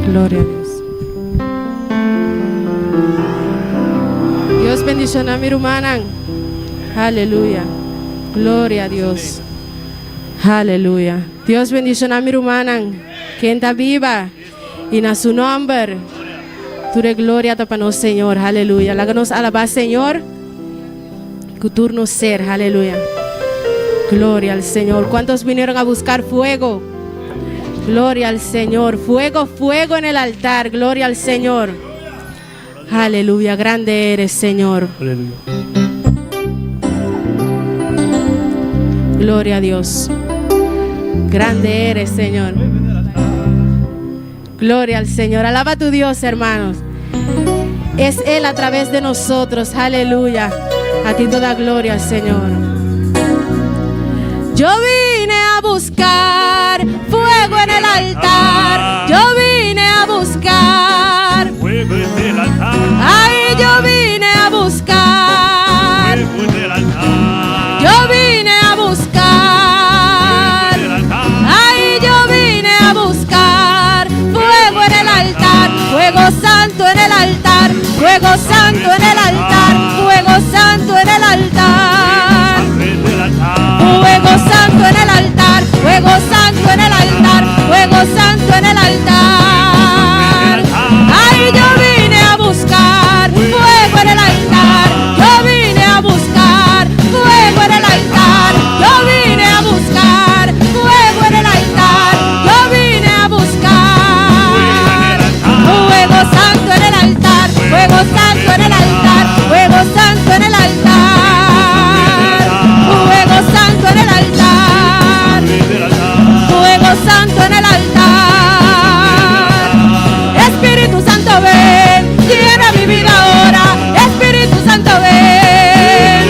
Gloria a Dios. Dios bendicionar a mi hermana. Aleluya. Gloria a Dios. Aleluya. Dios bendicionar a mi hermana. Que está viva. Y en su nombre. Tu de gloria para nosotros, Señor. Aleluya. Láganos alabar, Señor. Que turno ser. Aleluya. Gloria al Señor. ¿Cuántos vinieron a buscar fuego? Gloria al Señor. Fuego, fuego en el altar. Gloria al Señor. Aleluya. Grande eres, Señor. Gloria a Dios. Grande eres, Señor. Gloria al Señor. Alaba a tu Dios, hermanos. Es Él a través de nosotros. Aleluya. A ti toda gloria, Señor. Yo vine a buscar fuego en el altar. Yo vine a buscar Fuego en el altar. ay, yo vine a buscar. Fuego en el altar. Yo vine a buscar. En el altar. Ay, yo vine a buscar fuego en el altar. Fuego santo en el altar. Fuego santo en el altar. Fuego santo en el altar. En el altar. Fuego santo en el altar, fuego santo en el altar, fuego santo en el altar. Ay, yo vine a buscar fuego en el altar. Yo vine a buscar fuego en el altar. Yo vine a buscar fuego en el altar. Yo vine a buscar fuego santo en el altar, fuego santo en el altar, fuego santo en el altar. Fuego santo en el altar, fuego santo en el altar. Espíritu Santo ven, llena mi vida ahora. Espíritu Santo ven.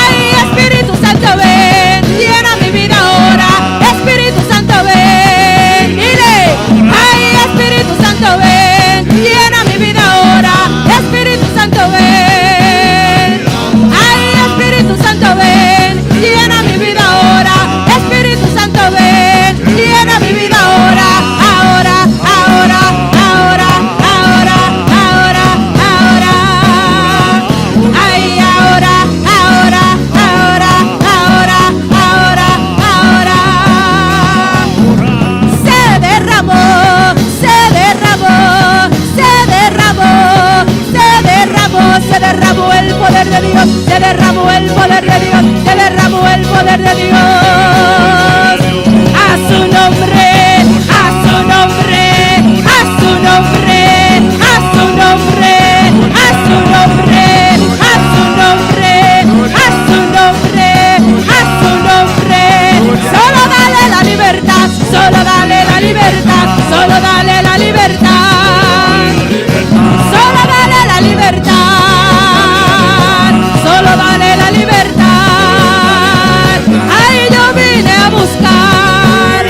Ay, Espíritu Santo ven, llena mi vida ahora. Espíritu Santo ven, dile. Ay, Espíritu Santo ven, llena mi vida ahora. Espíritu Santo ven. Ay, Espíritu Santo ven, llena mi vida ahora. Espíritu Santo ven, llena mi vida ahora. Ahora, ahora, ahora, ahora, ahora, ahora. Ay, ahora, ahora, ahora, ahora, ahora, ahora. Se derramó, se derramó, se derramó, se derramó, se derramó el poder de Dios, se derramó el poder de Dios, se derramó el poder de Dios. A su nombre, a su nombre, a su nombre, a su nombre, a su nombre, a su nombre, a su nombre, a su nombre. Solo dale la libertad, solo dale la libertad, solo dale la libertad, solo dale la libertad, solo dale la libertad. Ay, yo vine a buscar,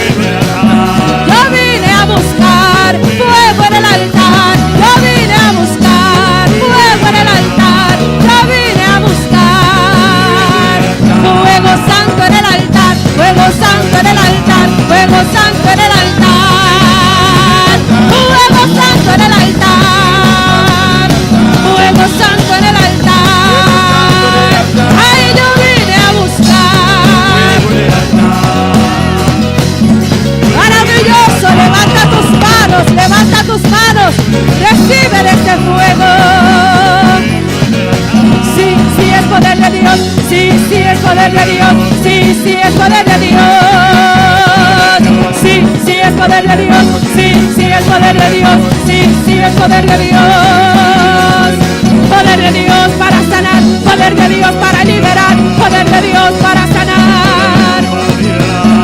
yo vine a buscar fuego en el altar, yo vine a buscar fuego en el altar, yo vine a buscar fuego santo en el altar, fuego santo en el altar, fuego santo en el altar, fuego santo en el altar, fuego santo en el altar. Ay, yo vine a buscar. Maravilloso, levanta tus manos, recibe de este fuego. poder de Dios, sí, sí es poder de Dios, sí, sí es poder de Dios, sí, sí es poder de Dios, sí, sí es poder de Dios, poder de Dios para sanar, poder de Dios para liberar, poder de Dios para sanar,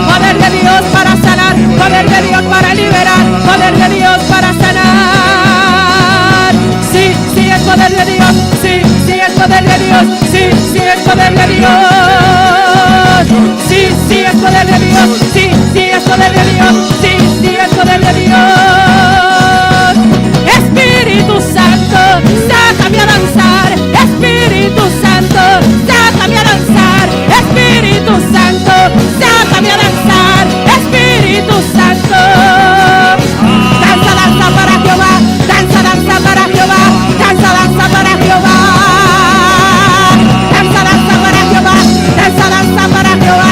poder de Dios para sanar, poder de Dios para liberar, poder de Dios para sanar, sí, sí es poder de Dios, sí, sí es poder de Dios, sí, sí es poder de Dios, sí, sí es poder de Dios, sí, sí es poder de Dios, sí, sí es poder de Dios. Espíritu Santo, sácame a danzar, Espíritu Santo, sácame a danzar, Espíritu Santo, sácame a danzar, Espíritu Santo. Danza, danza para Jehová, danza, danza para Jehová, danza, danza para Jehová, danza, danza para Jehová, danza, danza para Jehová.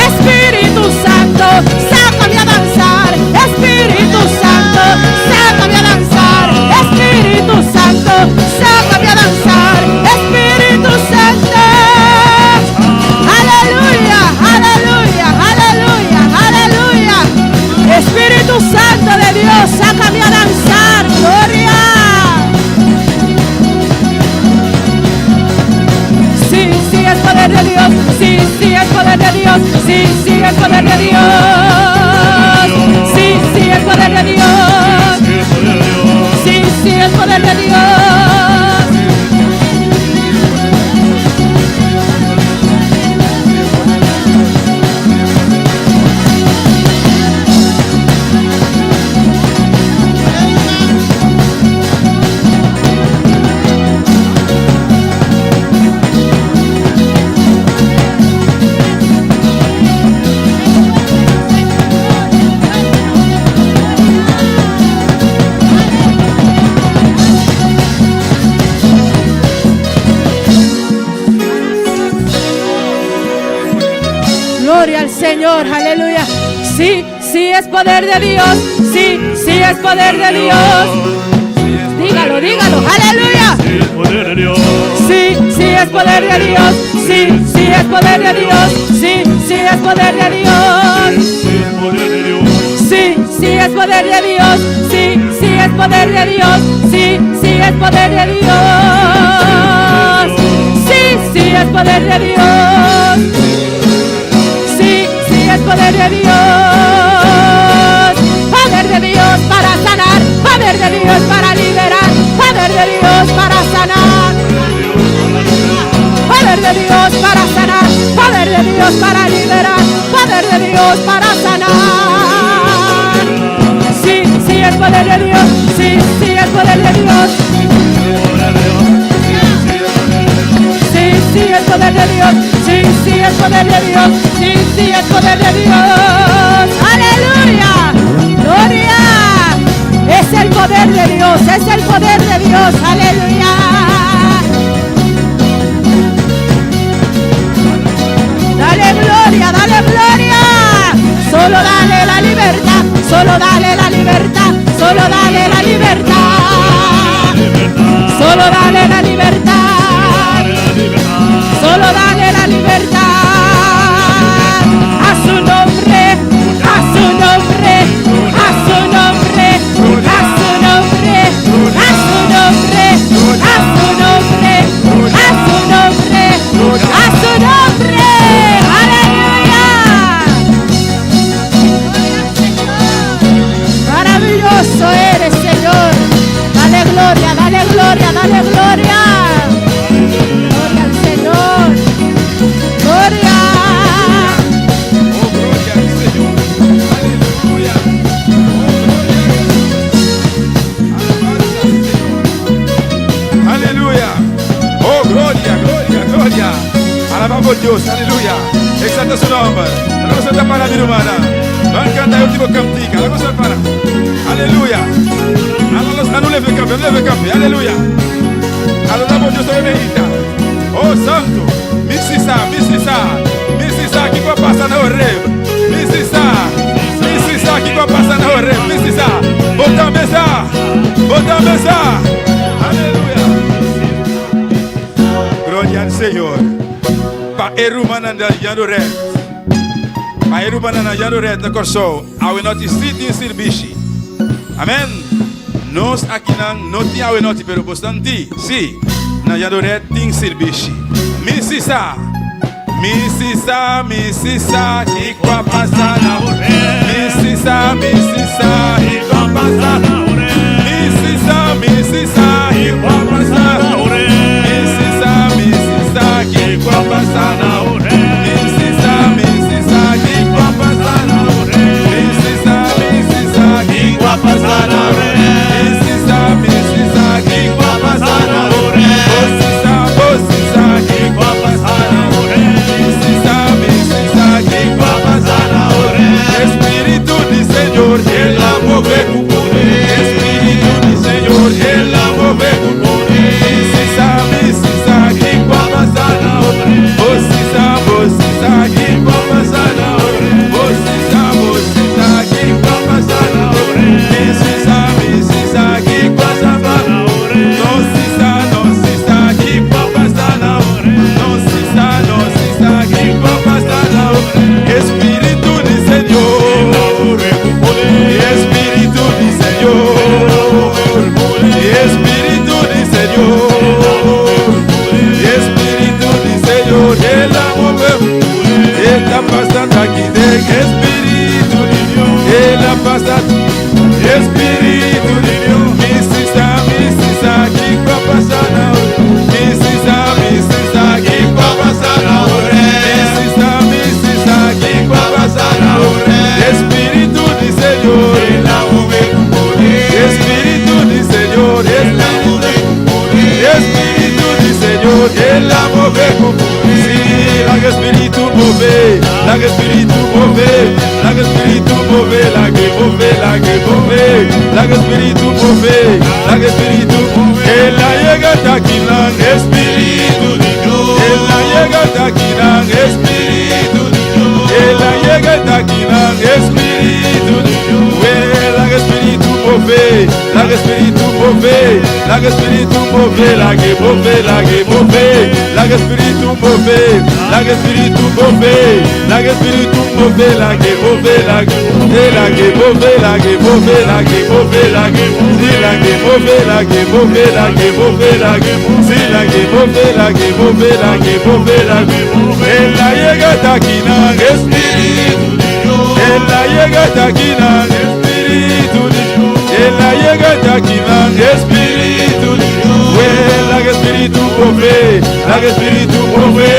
Espíritu Santo, sácame a danzar, Espíritu Santo, sácame a danzar, Espíritu Santo, sácame a danzar, Espíritu Santo. Aleluya, aleluya, aleluya, aleluya. Espíritu Santo de Dios, sácame a danzar, gloria. Sí, sí es poder de Dios, sí, sí es poder de Dios, sí, sí es poder de Dios, sí, sí es poder de Dios, sí, sí es poder de Dios. Gloria al Señor, aleluya. Sí, sí es poder de Dios, sí, sí es poder de Dios. Dígalo, dígalo, aleluya. Sí, sí es poder de Dios, sí, sí es poder de Dios, sí, sí es poder de Dios. Sí, sí es poder de Dios, sí, sí es poder de Dios, sí, sí es poder de Dios. Sí, sí es poder de Dios. Sí, sí es poder de Dios. Poder de Dios para sanar, poder de Dios para liberar, poder de Dios para sanar, poder de Dios para sanar, poder de Dios para liberar, poder de Dios para sanar. Sí, sí es poder de Dios, sí, sí es poder de Dios. Sí, sí es poder de Dios, sí, sí es poder de Dios, sí, sí es poder de Dios. Aleluya, gloria. Es el poder de Dios, es el poder de Dios, aleluya. Dale gloria, dale gloria. Solo dale la libertad, solo dale la libertad, solo dale la libertad, solo dale la libertad, solo dale la libertad. A su nombre, a su nombre, a su nombre, a su nombre, a su nombre, a su nombre, a su nombre, a su nombre. Aleluya. Maravilloso eres, Señor. Dale gloria, dale gloria, dale gloria. Gloria al Señor. Gloria. Aleluya. Oh, gloria, gloria, gloria. Alabamos a Dios, aleluya. Exalta su nombre. La cosa está para mi humana. Van a cantar el último cantica. La cosa para. Aleluya. Leve el café, aleluya. Alabamos a Dios sobre medita. Oh, santo. Misisa, que va a pasar na oreb. Misisa, que va a pasar na al Señor. Pa erumanan del Januret. Pa erumanan del Januret na corso. Awe noti siti in Sirbishi. Amen. Nos aqui não tinha awe noti pero bostanti. Si. Na Januret ting Sirbishi. Misisa. Misisa, misisa, ikwa pasana. Misisa, misisa, ikwa pasana. Misisa, misisa, ikwa pasana. Misisa, misisa, ikwa pasana. Misisa, misisa, ikwa pasana. Misisa, misisa, ikwa pasana. Misisa, misisa, ikwa pasana. Bosisa, bosisa, ikwa pasana. Espíritu del Señor, Él la mueve con poder. Espíritu del Señor, Él la mueve con poder. Misisa, misisa, que guapasana. Bosisa, bosisa, que guapasana. Bosisa, bosisa, que guapasana. Misisa, misisa, que guapasana. No sisa, que guapasana. No sisa, que guapasana. Espíritu del Señor, Espíritu del Señor, Espíritu del Señor, Espíritu del Señor, Él la mueve, Él la pasa aquí de Espíritu de Dios, Él la pasa, Espíritu de Dios, misisa, misisa, que va a pasar ahora, misisa, misisa, que va a pasar ahora, misisa, misisa, que va a pasar ahora, Espíritu del Señor, Él la mueve con poder, Espíritu del Señor, Él la mueve con poder, Espíritu del Señor, Él la mueve con poder, sí, la que Espíritu mueve, la que Espíritu mueve, la que Espíritu mueve, la que mueve, la que mueve, la que Espíritu mueve, la que Espíritu mueve, Él la llega hasta aquí, la Espíritu de Dios, Él la llega hasta aquí, la Espíritu de Dios, Él la llega hasta aquí, la Espíritu de Dios, la que Espíritu mueve, la que Espíritu mueve, la que Espíritu mueve, la que mueve, la que mueve, la que Espíritu mueve, la que Espíritu mueve, la que Espíritu mueve, la que mueve, la que mueve, la que mueve, la que mueve, la que mueve, la que mueve, la que mueve, la que mueve, la que mueve, la que mueve, la que mueve, la que mueve, la que mueve, la que mueve, en la llega hasta aquí, Espíritu de Dios, en la llega hasta aquí, Espíritu de Dios, en la llega hasta aquí, Espíritu de Dios, la que Espíritu mueve, la que Espíritu mueve,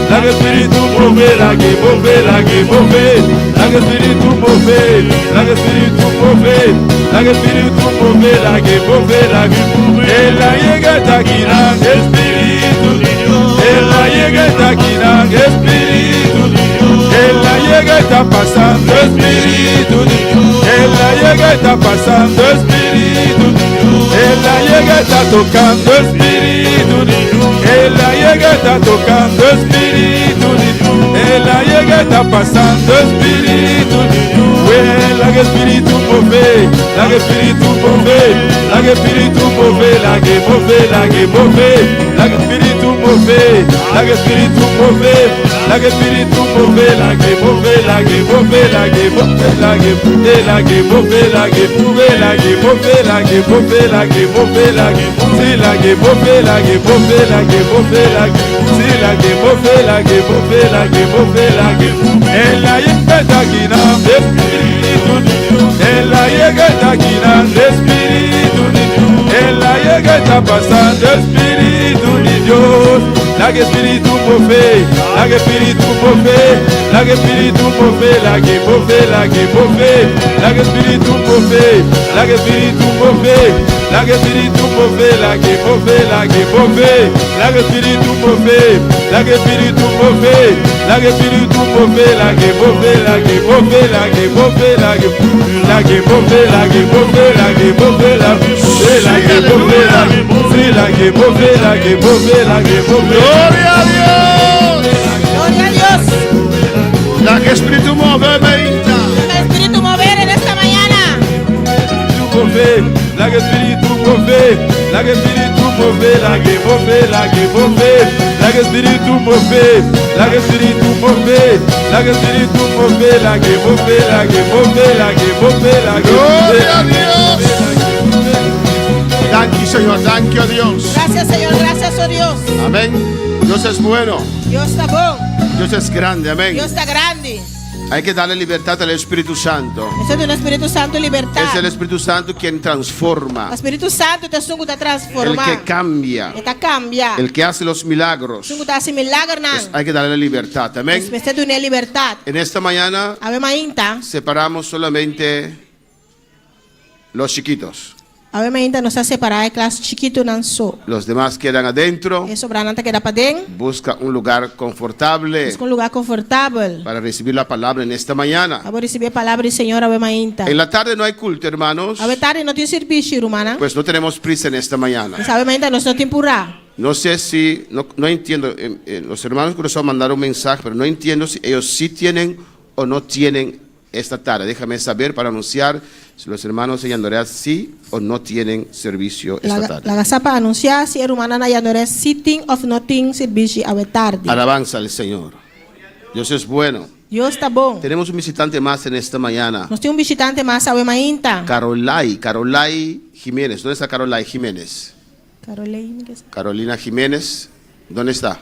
la que Espíritu mueve, la que mueve, la que mueve, la que Espíritu mueve, la que Espíritu mueve, la que Espíritu mueve, la que mueve, la que mueve, en la llega hasta aquí, Espíritu de Dios, en la llega hasta aquí, Espíritu de Dios, en la llega está pasando, Espíritu de Dios, en la llega está pasando, Espíritu de Dios, en la llega está tocando, Espíritu de Dios, en la llega está tocando, Espíritu de Dios, en la llega está pasando, Espíritu de Dios, la que Espíritu mueve, la que Espíritu mueve, la que Espíritu mueve, la que mueve, la que mueve, la que Espíritu mueve, la que Espíritu mueve, la que Espíritu mueve, la que mueve, la que mueve, la que mueve, la que mueve, la que mueve, la que mueve, la que mueve, la que mueve, la que mueve, la que mueve, la que mueve, la que mueve, la que mueve, la que sí, la que mueve, la que mueve, la que mueve, la que en la llega está aquí, Espíritu de Dios, en la llega está aquí, Espíritu de Dios, en la llega está pasando, Espíritu de Dios, la que Espíritu mueve, la que Espíritu mueve, la que Espíritu mueve, la que mueve, la que mueve, la que Espíritu mueve, la que Espíritu mueve, la que Espíritu mueve, la que mueve, la que mueve, la que Espíritu mueve, la que Espíritu mueve, la que Espíritu mueve, la que mueve, la que mueve, la que mueve, la que la que mueve, la que mueve, la que mueve, la que mueve, la que mueve, la que mueve, la que mueve, la que mueve. Gloria a Dios. Gloria a Dios. La que Espíritu mueve, Espíritu mover en esta mañana. La que Espíritu mueve, la que Espíritu mueve, mover, la que mover, la que mover, la que espíritu mover, la que espíritu mover, la que espíritu mover, la que mover, la que mover, la que mover, la que Gloria a mover. Dios. Thank you, Señor. Thank you, Dios. Gracias, Señor. Gracias, oh Dios. Amén. Dios es bueno. Dios está bueno. Dios es grande. Amén. Dios está grande. Hay que darle libertad al Espíritu Santo. Eso es del Espíritu Santo libertad. Es el Espíritu Santo quien transforma, El Espíritu Santo te sungu te el transforma. que cambia, Te cambia. el que hace los milagros. Sungu te hace milagro nan. Hay que darle libertad. Amén. Especie de una libertad. En esta mañana Ave mainta. separamos solamente los chiquitos. Ave mainta nos hace separar de clase chiquito nan so. Los demás quedan adentro. Eso brananta que da para den. Busca un lugar confortable Es un lugar confortable. para recibir la palabra en esta mañana. Ave recibir palabra del Señor ave mainta. En la tarde no hay culto, hermanos. Ave tarde no tiene servicio rumana. Pues no tenemos prisa en esta mañana. Pues ave mainta no tiempo pura. No sé si, no entiendo, los hermanos que nos han mandado un mensaje, pero no entiendo si ellos sí tienen o no tienen esta tarde. Déjame saber para anunciar si los hermanos en Yandorea sí o no tienen servicio esta La tarde. gasapa anunciar si rumana na yandore sitting of nothing servicio ave tarde. Alabanza al Señor. Dios es bueno. Dios está bon. Tenemos un visitante más en esta mañana. Nos tiene un visitante más ave mainta. Carolai Jiménez. ¿Dónde está Carolai Jiménez? Caroline, ¿qué es? Carolina Jiménez. ¿Dónde está?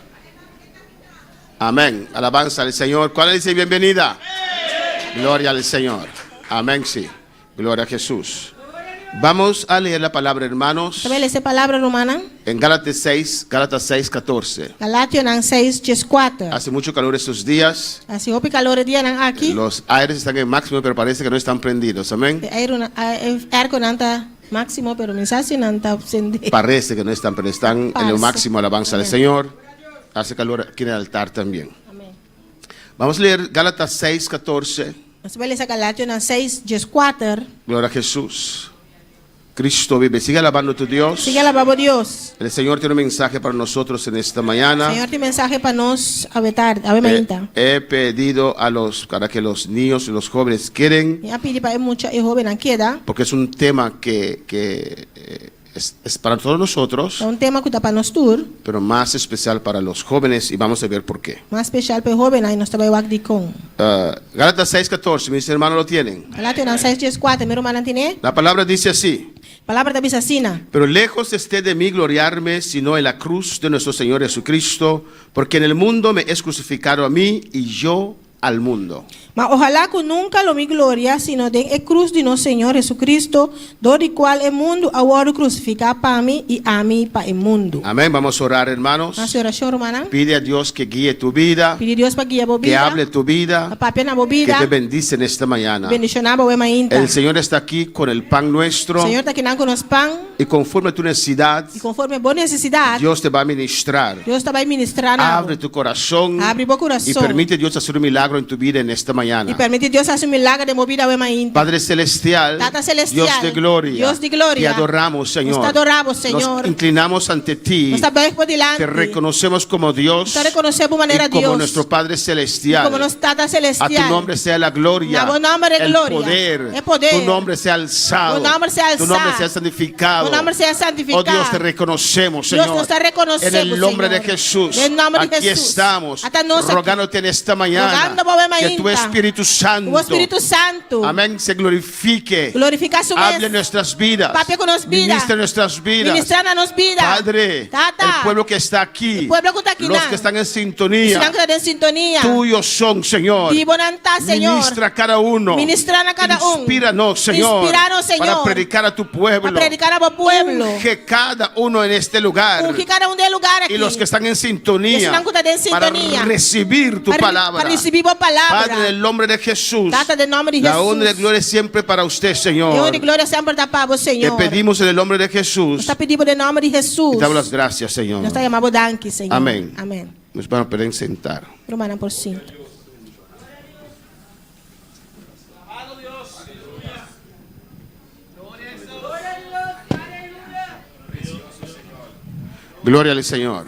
Amén. Alabanza al Señor. ¿Cuál dice bienvenida? Gloria al Señor. Amén, sí. Gloria a Jesús. Vamos a leer la palabra, hermanos, ¿Sabe esa palabra romana? en Gálatas 6, 14. Galatio nan 6:4. Hace mucho calor estos días. Así hopi calor dia nan aquí. Los aires están en máximo, pero parece que no están prendidos. Amén. Air con anta máximo, pero mensaje nanta obsende. Parece que no están, pero están en lo Parece. máximo. Alabanza al Amén. Señor. Hace calor aquí en el altar también. Vamos a leer Gálatas 6, 14. Sabe esa Galatio nan 6:4. Gloria a Jesús. Cristo vive. Sigue alabando a tu Dios. Sigue alabando Dios. El Señor tiene un mensaje para nosotros en esta mañana. Señor, tiene mensaje para nos ave tarde, ave mainta. He pedido para que los niños y los jóvenes quieren, Ya pidi para mucho y joven an queda. porque es un tema que es para todos nosotros, É um tema que está para nós tour, pero más especial para los jóvenes, y vamos a ver por qué. mais especial para joven aí nós trabalhamos aqui com. Gálatas 6:14, mis hermanos lo tienen. Galatio nan 6:4, meu irmão antine. La palabra dice así: Palavra da bisacina. pero lejos esté de mí gloriarme, sino en la cruz de nuestro Señor Jesucristo, porque en el mundo me es crucificado a mí y yo al mundo. Mas ojalá que nunca lo mi gloria, sino den a cruz de nosso Senhor Jesucristo, do qual o mundo agora crucificar para mim e a mim para o mundo. Amén. Vamos a orar, hermanos. Nossa oração romana. Pide a Dios que guíe tu vida, Pedir Deus para guiar a que vida. hable tu vida, A papia na que bobida. te bendice en esta mañana. Bendicionar o mainta. El Señor está aquí con el pan nuestro, Senhor está aqui nan com nos pão y conforme a tu necesidad, e conforme a boa necessidade, Dios te va a ministrar. Deus está vai ministrar Abre tu corazón Abre o coração. y permite a Dios hacer un milagro en tu vida en esta e mañana. permite Deus fazer um milagre de movida o mainta. Padre celestial, Tata celestial, Dios de gloria, Dios de gloria, te adoramos, Señor. nos adoramos, Señor. Nos inclinamos ante ti, Nós estamos por delante. te reconocemos como Dios Nós reconhecemos por maneira y como Deus. nuestro Padre celestial. Como nosso Tata A celestial. tu nombre sea la gloria, Na bom nome de el glória, poder, el poder. tu nombre sea alzado, Tu nombre sea tu nombre alzado. sea santificado. Tu nombre sea santificado. Oh Dios, te reconocemos, Dios, Señor. nos te reconocemos, en el nombre Señor. de Jesús. En el nombre de Aquí Jesús. estamos, Hasta nos aquí. rogándote en esta mañana Rogando por ver que tu mañana. Espíritu Santo, O Espírito Santo. amén, se glorifique. Glorificar su Hable en nuestras vidas. Papi con nos vida. Ministra en nuestras vidas. Ministrar na nos vida. Padre, Tata. el pueblo que está aquí, El pueblo que está aquí, los na. que están en Estão sintonía, em sintonia. tuyos son, Señor. E bonanta, Senhor. Ministra a cada uno. Ministrar a cada um. Inspíranos, Señor. Inspíranos, Señor. Para predicar a tu pueblo. Para predicar a tu pueblo. Que cada uno en este lugar. Que cada um de lugar aqui. Y los que están en sintonía. Los que están en Para sintonía. recibir tu palabra. Para recibir a palavra. Padre, en el nombre de Jesús. Trata del nome de La Jesus. honra y gloria siempre para usted, E Señor. honra e glória sempre dá para o Te Senhor. pedimos en el nombre de Jesús. Está pedindo em nome de Jesus. Y te damos las gracias, Señor. Nós está chamando danke, Senhor. Amén. Amém. Nos van a poder sentar. Romana por 5. Gloria al Señor.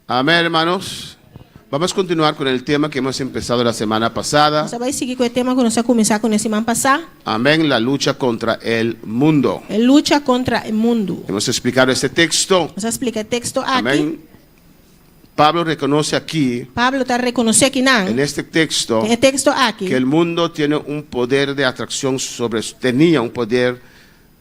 Amén, hermanos. Vamos a continuar con el tema que hemos empezado la semana pasada. Nós vai seguir com o tema que nós vamos começar com a semana passada. Amén, la lucha contra el mundo. É luta contra o mundo. Hemos explicado este texto. Nós explica o texto aqui. Amén. Pablo reconoce aquí, Pablo está reconhecendo aqui não. en este texto, É texto aqui. que el mundo tiene un poder de atracción tenía un poder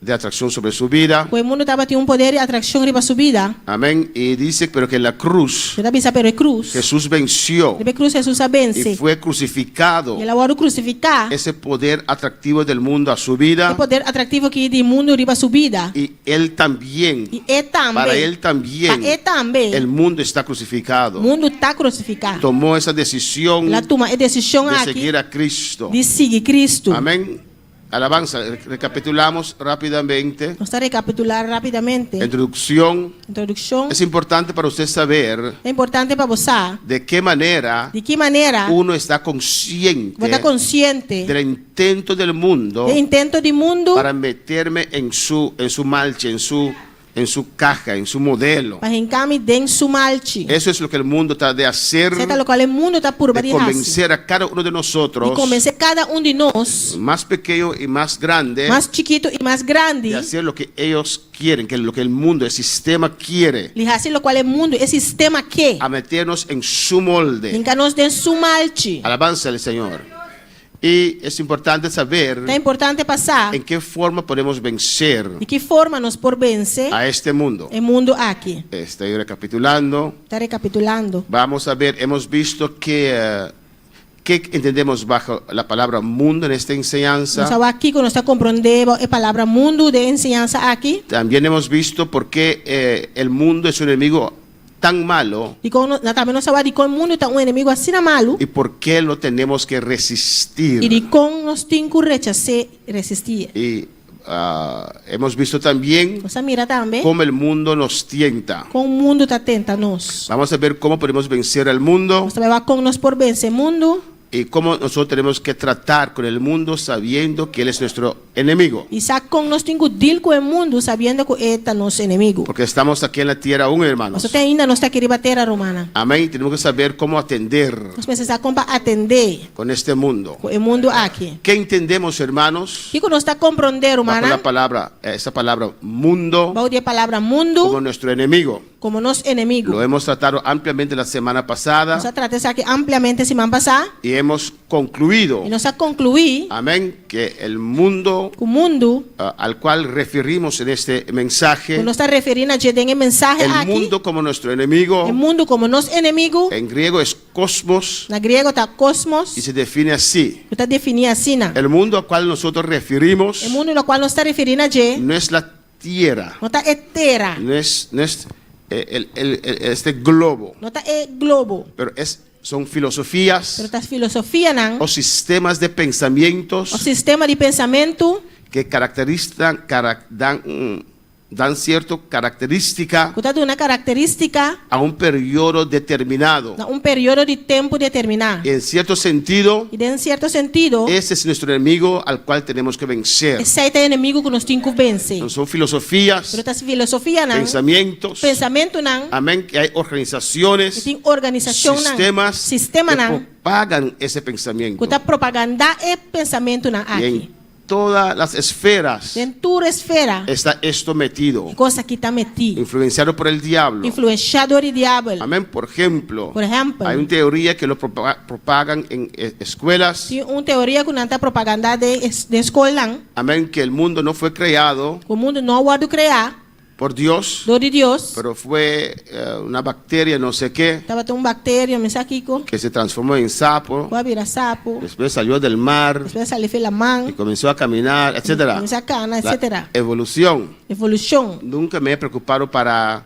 de atracción sobre su vida. O mundo estava tendo poder de atração para sua vida. Amén. Y dice, pero que en la cruz Você está pero cruz. Jesús venció Ele cruz Jesus a y vence. fue crucificado. E ela vai crucificar. Ese poder atractivo del mundo a su vida. O poder atrativo que do mundo para sua vida. Y él también, E é também. para él también, Para ele também. el mundo está O crucificado. mundo está crucificado. Tomó esa decisión Ela toma a decisão de aqui seguir a Cristo. de seguir Cristo. Amén. Alabanza. Recapitulamos rápidamente. Vamos a recapitular rapidamente. Introducción. Introdução. Es importante para usted saber É importante para você de qué manera de que maneira uno está consciente você está consciente del intento del mundo do intento do mundo para meterme en su marcha, en su caja, en su modelo. para encame dentro su malte. Eso es lo que el mundo trata de hacer, Certo lo qual o mundo está por de variar. convencer a cada uno de E nosotros, convencer cada de nós, más pequeño y más grande, mais chiquito e mais grande, de hacer lo que ellos quieren, que lo que el mundo, el sistema quiere, lhe hace lo qual o mundo, esse sistema que a meternos en su molde. encanos dentro su malte. Alabanza al Señor. Y es importante saber É importante passar en qué forma podemos vencer de que forma nós por vencer a este mundo. o mundo aqui. Estoy recapitulando. Está recapitulando. Vamos a ver, hemos visto que ¿qué entendemos bajo la palabra mundo en esta Nós enseñanza? estamos aqui quando nós está compreendendo a palavra mundo de ensinança aqui. También hemos visto por qué el mundo es un enemigo tan malo E também nós sabemos de como o mundo está inimigo assim na malo. y por qué lo tenemos que resistir. E de como nós temos que rechazar, resistir. Y hemos visto también Você mira também cómo el mundo nos tienta. como o mundo está tentando nós. Vamos a ver cómo podemos vencer al mundo Você vai como nós por vencer o mundo. y cómo nosotros tenemos que tratar con el mundo sabiendo que él es nuestro enemigo. E sabe como nós temos que deal com o mundo sabendo que ele é nosso inimigo. Porque estamos aquí en la tierra aún, hermanos. Você ainda não está querendo bater a romana. Amén. Tenemos que saber cómo atender Nós precisamos como atender con este mundo. o mundo aqui. ¿Qué entendemos, hermanos? E quando nós está compreendendo, Bajo romana, la palabra, esa palabra mundo vai a palavra como mundo nuestro enemigo. como nosso inimigo. Lo hemos tratado ampliamente la semana Nós pasada tratamos isso aqui ampliamente semana passada y hemos concluido, e nós a concluir amén, que el mundo que o mundo, al cual referimos en este mensaje, quando nós está referindo a gente mensagem el aqui, mundo como nuestro enemigo, o mundo como nosso inimigo, en griego es cosmos na grego está cosmos, y se define así. está definido assim, não. El mundo al cual nosotros referimos O mundo no qual nós está referindo a gente, no es la tierra, não está terra, no es este globo, não está globo, pero son pero filosofías está filosofia, não. o sistemas de pensamientos O sistema de pensamento que caracterizan, dan cierta característica que está uma característica a un periodo determinado. em período de tempo determinado. En cierto sentido, E em certo sentido, ese es nuestro enemigo al cual tenemos que vencer. esse é o inimigo que nós temos que vencer. No son filosofías, Pero essa filosofia não, pensamientos, pensamento não, amén, que hay que organizaciones, tem organização não, sistema que não, propagan ese pensamiento. que está propaganda e pensamento não Y aqui. en todas las esferas Dentro da esfera, está esto metido, coisa que está metida, influenciado por el diablo. influenciado de diabo. Amén. Por ejemplo, Por exemplo, hay una teoría que lo propagan en escuelas. tem uma teoria que não está propaganda de escola, Amén. Que el mundo no fue creado o mundo não pode criar, por Dios, do de Deus. pero fue una bacteria, no sé qué, Estava tendo bactéria, mensaquico, que se transformó en sapo. vai virar sapo, Después salió del mar depois ele fez a y mão, comenzó a caminar, etcétera. começa a cana, La etc. evolución. Evolução. Nunca me he preocupado para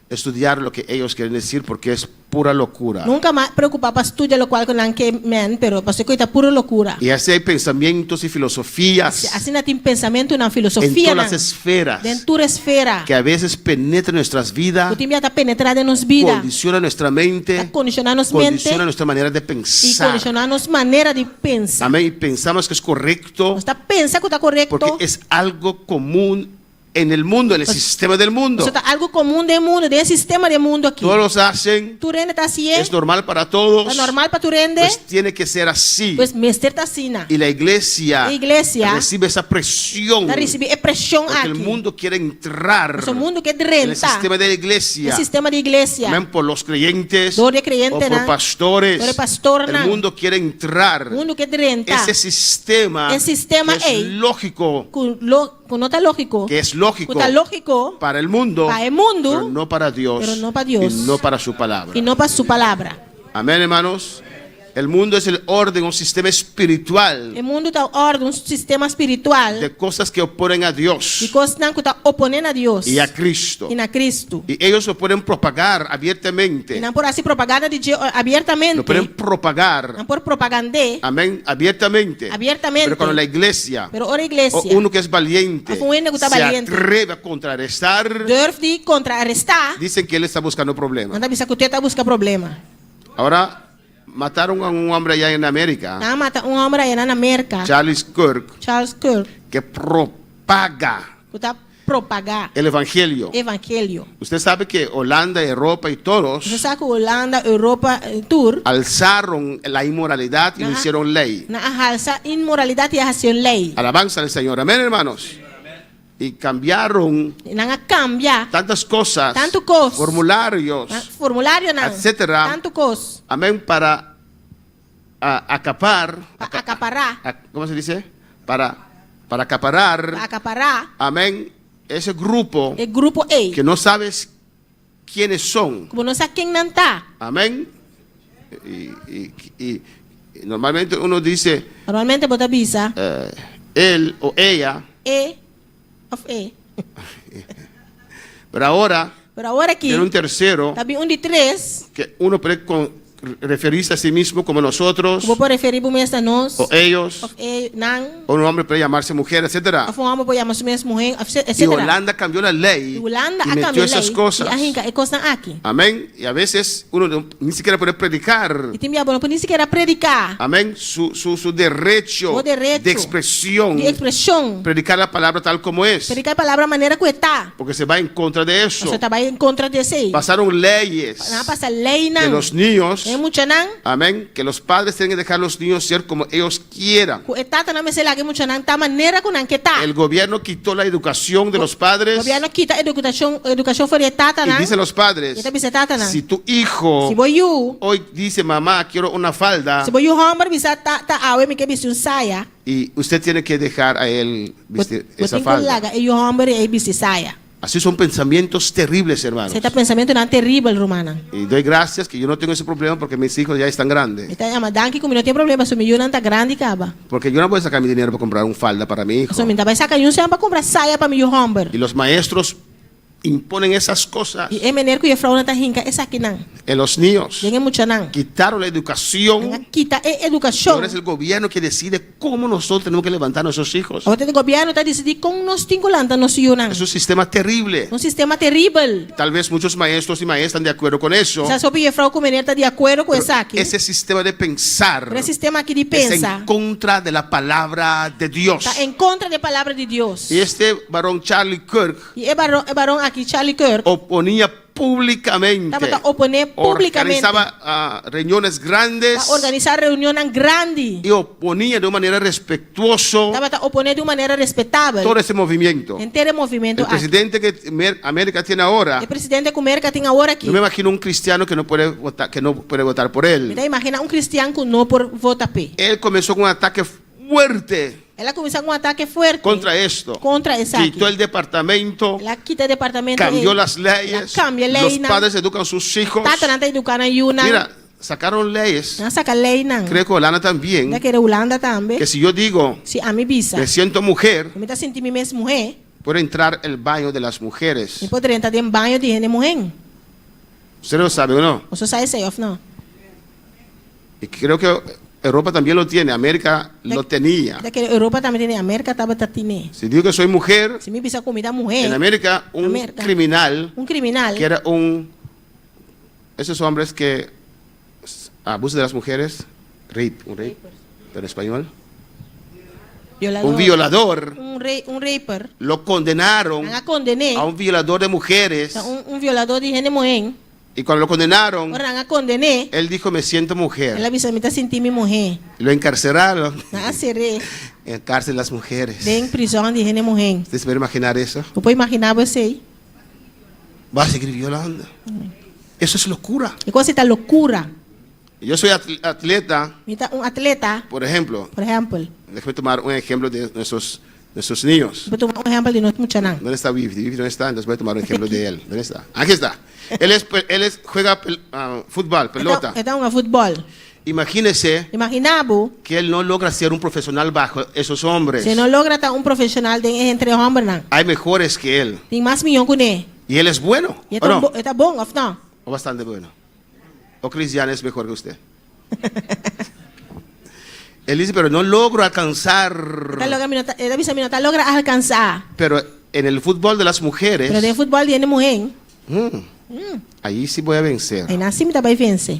estudiar lo que ellos quieren decir porque es pura locura. Nunca mais preocupar para estudar o qual que não quer men, pero para ser coisa pura loucura. Y así hay pensamientos y filosofías Assim não tem pensamento, não en filosofia, todas las não. esferas Dentro da esfera, que a veces penetran nuestras vidas, o time está penetrado em nos vida, condiciona nuestra mente, está condicionando nos mente condiciona nuestra manera de e pensar. condicionando nos maneira de pensar. Amén. Y pensamos que es correcto Nós está pensa que está correto, porque es algo común en el mundo, en el sistema del mundo. Isso tá algo comum do mundo, do sistema do mundo aqui. Todos hacen, Tu rende tá assim, es normal para todos, é normal para tu rende, pues tiene que ser así. pois mestre tá assim. Y la iglesia A igreja recibe esa presión, tá recebendo pressão porque aqui. el mundo quiere entrar O mundo quer en el rentar sistema de la no iglesia. sistema de igreja. Amén, por los creyentes Dor de o creyente, por ¿no? pastores. Dor de pastor, El ¿no? mundo quiere entrar. O mundo quer rentar. Ese sistema, El sistema que es es lógico, Com não tá lógico. que es lógico Com tá lógico para el mundo, para el mundo, pero no para Dios, pero no para Dios. y no para su palabra. e não para sua palavra. Amén, hermanos. El mundo es el orden, un sistema espiritual O mundo tá ordem, sistema espiritual de cosas que oponen a de Dios coisas que tá oponendo a Deus y a Cristo. e na Cristo. Y ellos lo pueden propagar abiertamente. E não por assim propaganda de abertamente. Lo pueden propagar, Não por propaganda amén, abiertamente. Abiertamente. Pero cuando la iglesia pero ora igreja o uno que es valiente O uno que está se valiente. atreve a contrarrestar, durf de contrarrestar, dicen que él está buscando problemas. anda bisa que você tá busca problema. Ahora, mataron a un hombre allá en América, Tá mata homem aí na América, Charles Kirk, Charles Kirk, que propaga que tá propagar el evangelio. evangelho. Usted sabe que Holanda, Europa y todos Você sabe que Holanda, Europa, tour alzaron la inmoralidad y lo Ajá. hicieron ley. na ahalsa inmoralidade e ação lei. Alabanza al Señor. Amén, hermanos. Y cambiaron Nanga cambia tantas cosas, Tanto cos. formularios, formulário não. Etcétera. Tanto cos amén, para para acaparar, ¿cómo se dice? Para acaparar, para acaparar amén, ese grupo o grupo A. que no sabes quiénes son, Como não sabe quem não tá. amén. Y normalmente uno dice Normalmente bota visa él o ella, A of A. pero ahora Pero agora aqui, tiene un tercero tabi de três, que uno puede referirse a sí mismo como nosotros vou por referir para mesmo nós, o ellos, of A, não, o un hombre puede llamarse mujer, etcétera. of homem pode chamar mesmo mulher, Y etc. Holanda cambió la ley Holanda y a metió cambiar esas cosas. e a gente é coisa aqui. Amén. Y a veces uno ni siquiera puede predicar. E tem minha não nem sequer predicar, Amén. Su derecho O derecho de expresión. de expressão, Predicar la palabra tal como es. predicar a palavra maneira que está. Porque se va en contra de eso. Você trabalha em contra desse aí. Pasaron leyes Não passa lei que não. los niños, É muito não. amén, que los padres tienen que dejar a los niños ser como ellos quieran. O etata não me sei lá que muito não tá maneira que não que tá. El gobierno quitó la educación de los O padres governo quita educação fora etata y não. dicen los padres, E também se tata não. si tu hijo Se voi you, hoy dice, mamá, quiero una falda, se voi you homem bisa tá awe me que bisu saia. y usted tiene que dejar a él vestir esa falda. Laga e o homem e bisu saia. Así son pensamientos terribles, hermanos. Você tá pensamento não terrível, romana. Y doy gracias que yo no tengo ese problema porque mis hijos ya están grandes. Então, ama danke como não tem problema, se meu não tá grande caba. Porque yo no voy a sacar mi dinero para comprar un falda para mi hijo. So me vai sacar um para comprar saia para meu homem. Y los maestros imponen esas cosas E é maneira que o frau não tá rinca, essa aqui não. en los niños. Ninguém muito não. Quitaron la educación. Quita e Y educação. ahora es el gobierno que decide cómo nosotros tenemos que levantar a nuestros hijos. O governo está decidindo como nós tinculanta nos não. Es un sistema terrible. Sistema terrível. Tal vez muchos maestros y maestras están de acuerdo con eso. Já soube o frau como está de acordo com essa aqui. Ese sistema de pensar Esse sistema aqui de es pensa en contra de la palabra de Dios. está em contra da palavra de Deus. Y este varón Charlie Kirk E é barão aqui, Charlie Kirk, oponía públicamente, estava oponer publicamente organizaba reuniones grandes para organizar reunião grande. y oponía de una manera respetuosa Estava oponer de uma maneira respeitável. todo ese movimiento. Inteiro movimento El aqui. presidente que América tiene ahora, O presidente que América tem agora aqui. no me imagino un cristiano que no puede votar por él. Então imagina cristiano que não por votar P. Él comenzó con un ataque fuerte Ela começou com ataque forte contra esto. contra essa aqui. Quitó el departamento, Ela quita o departamento. cambió ela las leyes. cambia Los lei padres educan a sus hijos. Tata não está educando a Yuna. Mira, sacaron leyes, Não saca lei não. creo que Holanda también, Da que era Holanda também. que si yo digo Se a mim bisa. me siento mujer, Eu me tá sentindo mesmo mulher. puede entrar el baño de las mujeres. E poderia entrar dentro banho de gente mulher. ¿Usted lo sabe o no? Ou só sai off não. Y creo que Europa también lo tiene, América lo tenía. Da que Europa também tem, América estava tatine. Si digo que soy mujer, Se me bisa comida en mulher. América un América. criminal, Criminal. que era esos hombres que abusan de las mujeres, un rape, pero en español, violador. un violador, Un raper. lo condenaron Nga condené. a un violador de mujeres. Un violador de gente mujer. Y cuando lo condenaron, Ora nga condené. él dijo, me siento Ela mujer. bisa mita sentir mi mujer. Lo encarceraron Nga seré. en cárcel de las mujeres. Den prisão de gente mujer. ¿Ustedes pueden imaginar eso? Eu posso imaginar você. Va a seguir violando. Eso es locura. E quando você tá loucura, Yo soy atleta, mita atleta, por ejemplo. por exemplo, Déjame tomar un ejemplo de nuestros niños. vou tomar exemplo de nosso muchanan. ¿Dónde está Vivi? Vivi, ¿dónde está? Entonces voy a tomar un ejemplo de él. ¿Dónde está? Aquí está. Juega fútbol, pelota. Então, um futebol. Imagínese Imaginabo, que él no logra ser un profesional bajo esos hombres. se não logra estar profissional entre homens, não. Hay mejores que él. Tem mais milhão que ele. Y él es bueno. E ¿O no? tá bom, ou não? O bastante bueno. O Cristiano es mejor que usted. Él dice, pero no logro alcanzar. Ele bisa não logra alcançar. Pero en el fútbol de las mujeres, Pero de futebol de mulher, ahí sí voy a vencer. aí nasce tá vai vencer.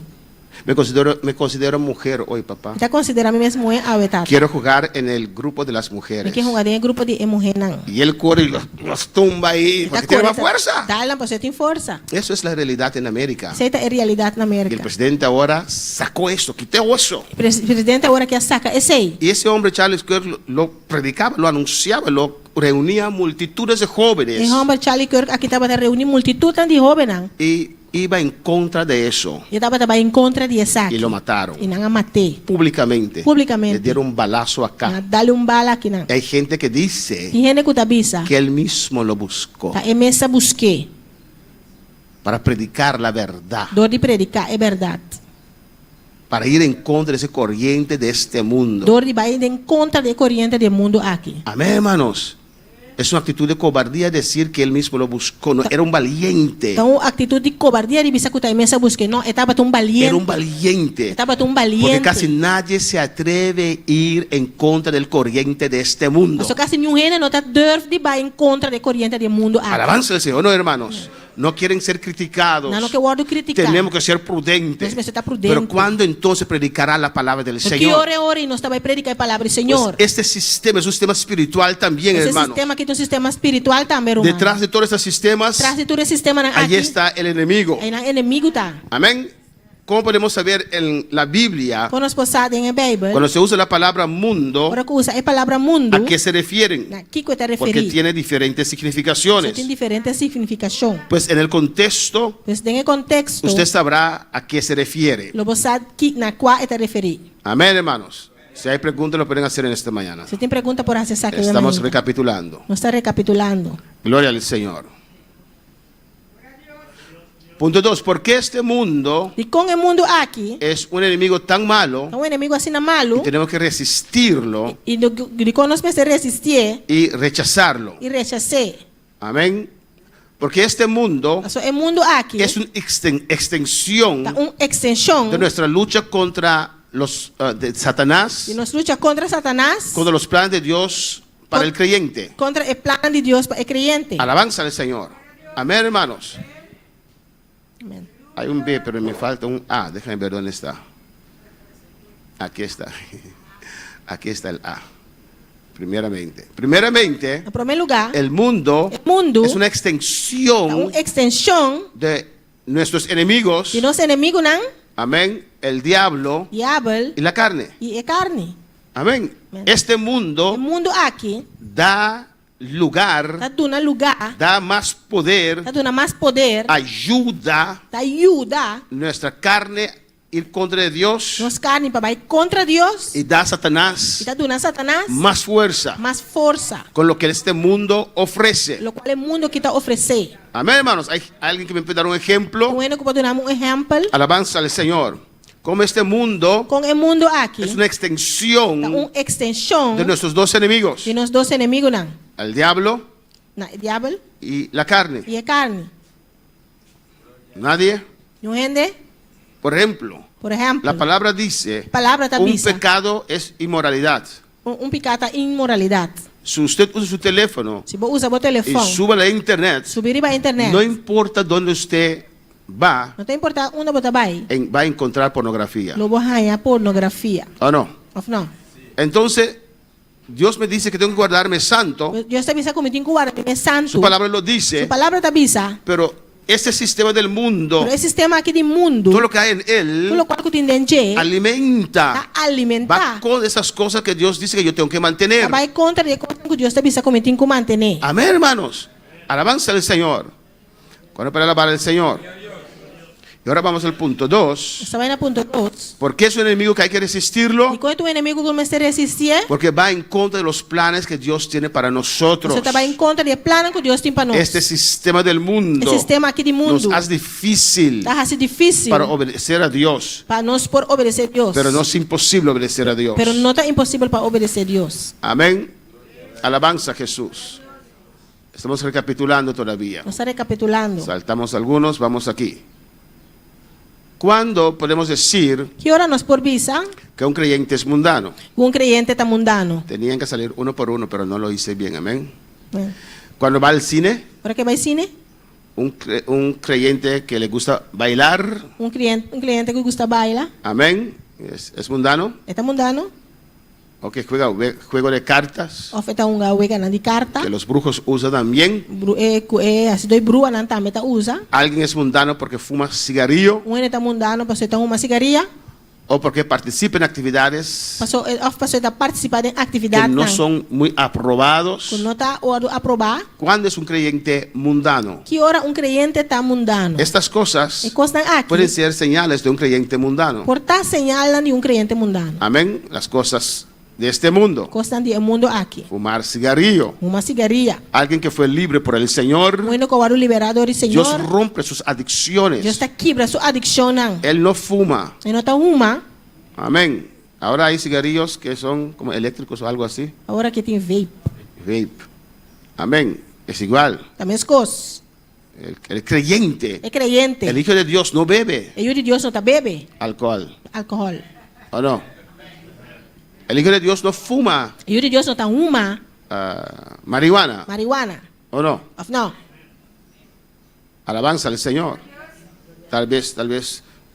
Me considero mujer hoy, papá. Tá considerando mesmo mulher a vetata. Quiero jugar en el grupo de las Me mujeres. que jogar em grupo de mulher não. Y él corre y los tumba ahí porque tiene más fuerza. Dá lá, você tem força. Eso es la realidad en América. Essa é a realidade na Y el América. presidente ahora sacó esto, quitó eso. O presidente agora quer sacar esse aí. Y ese hombre, Charles Kirk, lo predicaba, lo anunciaba, lo reunía multitudes de jóvenes. E Robert Charlie Kirk aqui estava a reunir multitud de jovens não. Y iba en contra de eso. E estava em contra de essa. Y lo mataron E não a matei. públicamente. Públicamente. Le dieron un balazo acá. Dá-lhe bala aqui não. Hay gente que dice E gente que tá bisa. que él mismo lo buscó Tá emessa busquei. para predicar la verdad, Dor de predicar é verdade. para ir en contra de ese corriente de este mundo. Dor de vai em contra de corrente do mundo aqui. Amén, hermanos. Es una actitud de cobardía decir que él mismo lo buscó. No, era un valiente. Então, atitude de cobardia de bisa que tá emessa busquei. Não, estava tão valiente. Era un valiente. Estava tão Porque valiente. casi nadie se atreve a ir en contra del corriente de este mundo. Só que nenhum reino não tá durf de vai em contra de corrente do mundo aqui. Alabanza al Señor, no, hermanos. No quieren ser criticados. Não que eu guardo criticar. Tenemos que ser prudentes. Mas você tá prudente. Pero ¿cuándo entonces predicará la palabra del Porque Señor? ora e nós estava a predicar a palavra do Pues Senhor. este sistema es un sistema espiritual también, Esse hermanos. sistema aqui tem um sistema espiritual também, irmão. Detrás de todos estos sistemas, Traz de todo esse sistema allí aqui. está el enemigo. Aí o inimigo tá. Amén. ¿Cómo podemos saber en la Biblia, Quando nós passamos em Bíblia, cuando se usa la palabra mundo, agora que usa a palavra mundo, a qué se refieren? aqui que está Porque referido. tiene diferentes significaciones. Tem diferentes significações. Pues en el contexto, Pues tem contexto. usted sabrá a qué se refiere. Lo você sabe que na qual está referido. Amén, hermanos. Si hay preguntas, lo pueden hacer en esta mañana. Se tem pergunta por acessar aqui. Estamos recapitulando. Nós está recapitulando. Gloria al Señor. Punto 2. ¿Por qué este mundo E com o mundo aqui, es un enemigo tan malo é um inimigo assim na malo. y tenemos que resistirlo E de quando nós precisamos resistir y rechazarlo? e rechazar. Amén. Porque este mundo Só o mundo aqui es una extensión tá extensão de nuestra lucha contra los de Satanás, de nossa luta contra Satanás, contra los planes de Dios para el creyente. contra o plano de Deus para o crente. Alabanza al Señor. Amén, hermanos. Amém. Hay un B, pero me falta un A. Déjame ver dónde está. Aquí está. Aquí está el A. Primeramente. Primeramente, Em primeiro lugar, el mundo o mundo es una é extensión uma extensão de nuestros enemigos. de nosso inimigo, não? Amén. El diablo Diabo y la carne. e a carne. Amén. Este O mundo mundo aqui da lugar, está dando lugar, da más poder, está dando mais poder, ayuda está ajuda nuestra carne ir contra Dios nossa carne para ir contra Deus y da a e Satanás está dando a Satanás más fuerza mais força, con lo que este mundo ofrece. o qual o mundo que está oferecendo. Amén, hermanos. Hay alguien que me puede dar un ejemplo. Bueno, que pode dar um exemplo Alabanza al Señor. Como este mundo com o mundo aqui, es una está extensión uma extensão de nuestros dos enemigos, de nós dois inimigos, não? el diablo O diabo y la carne. e a carne. Nadie. Não rende? Por ejemplo, Por exemplo, la palabra dice, a palavra está un bisa, pecado es inmoralidad. pecado imoralidade. Si usted usa su teléfono Se você usa o y telefone, sube a la internet, subir para a internet, no importa dónde usted va, não tem importância onde você vai, va a encontrar pornografía. não vai arranhar pornografia. ¿O no? Ou não? Entonces, Dios me dice que tengo que guardarme santo. Dios te avisa como tem que guardar, é santo. Su palabra lo dice. Sua palavra te avisa. Pero este sistema del mundo, Pero esse sistema aqui do mundo, todo lo que hay en él, tudo o qual que tem dentro, alimenta, tá alimentar. va con esas cosas que Dios dice que yo tengo que mantener. Vai contra de coisas que Deus te avisa como tem que manter. Amén, hermanos. Alabanza al Señor. ¿Cuándo para alabar al Señor? Y ahora vamos al punto 2. Essa vai na ponto 2. ¿Por qué es un enemigo que hay que E resistirlo? quando o inimigo começa a resistir, Porque va en contra de los planes que Dios tiene para nosotros. você vai em contra do plano que Deus tem para nós. Este sistema del mundo Esse sistema aqui do nos mundo hace difícil tá assim difícil para obedecer a Dios. para nós por obedecer a Deus. Pero no es imposible obedecer a Dios. Pero não tá impossível para obedecer a Deus. Amén. Alabanza a Jesús. Estamos recapitulando todavía. Nós está recapitulando. Saltamos algunos, vamos aquí. ¿Cuándo podemos decir Que hora nós por visa, que un creyente es mundano? creyente está mundano. Tenían que salir uno por uno, pero no lo hice bien. Amén. Cuando va al cine, Para que vai cine, un creyente que le gusta bailar. cliente que gusta bailar, Amén. Es mundano. está mundano. O que juega juego de cartas. Of está wega na de carta. Que los brujos usan también. Assim dois brua nan também tá usa. Alguien es mundano porque fuma cigarrillo. Está mundano para você tá uma cigaria. O porque participa en actividades Para você tá participar de que atividade no son muy aprobados. que não tá aprovar. ¿Cuándo es un creyente mundano? Que hora creyente está mundano. Estas cosas E constam aqui. pueden ser señales de un creyente mundano. Por tá señal de creyente mundano. Amén. Las cosas de este mundo. Constam de mundo aqui. Fumar cigarrillo. Uma cigaria. Alguien que fue libre por el Señor. Bueno, que o liberador e Dios Senhor. rompe sus adicciones. Deus está quebra sua adicção. Él no fuma. E não tá uma. Amén. Ahora hay cigarrillos que son como eléctricos o algo así. Agora que tem vape. Vape. Amén. Es igual. Também as coisas. El creyente, É creyente. el Hijo de Dios no bebe E o de Deus não tá bebe alcohol. álcool. ¿O no? El Hijo de Dios no fuma E o de Deus não tá uma marihuana. marihuana. ¿O no? Of não. Alabanza al Señor. Tal vez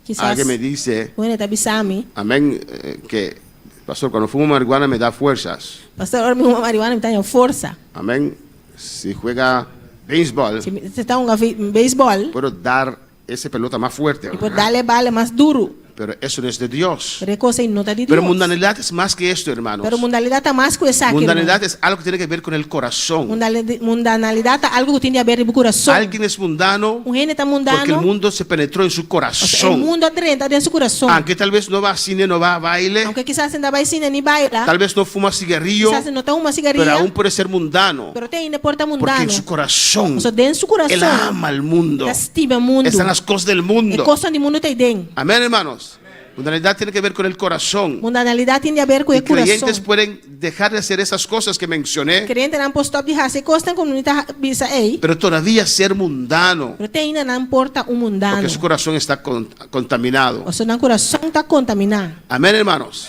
Quizás. alguien me dice, Bueno, tá bisami. amén, que, pastor, cuando fumo marihuana me da fuerzas. Pastor, ahora mismo marihuana me tem força. Amén. Si juega béisbol, Se você tá beisebol, puedo dar esa pelota más fuerte. e por darle bala mais duro. Pero eso no es de Dios. Pero é coisa não tá de Deus. Pero mundanalidad es más que esto, hermanos. Pero mundanalidade tá mais com essa aqui. Mundanalidad es algo que tiene que ver con el corazón. Mundanalidade tá algo que tem a ver com o coração. Alguien es mundano Gente tá porque el mundano. mundo se penetró en su O corazón. mundo está dentro do coração. Aunque tal vez no va a cine, no va a baile, Aunque quizás ainda vai cine nem baila. tal vez no fuma cigarrillo, Quizás não tá uma cigaria. pero aún puede ser mundano. Pero tem ainda porta Porque mundano. en su corazón, O sea, dentro do coração. él ama al mundo. Estima o mundo. Están las cosas del É mundo. coisa do mundo tem dentro. Amén, hermanos. Mundanalidad tiene que ver con el corazón. Mundanalidade tem a ver com Y o coração. creyentes pueden dejar de hacer esas cosas que mencioné, Crente não pode stop de raça. Costa como não tá bisa ei. pero todavía ser mundano, Pero tem ainda não porta mundano. porque su corazón está contaminado. O seu coração está contaminado. Amén, hermanos.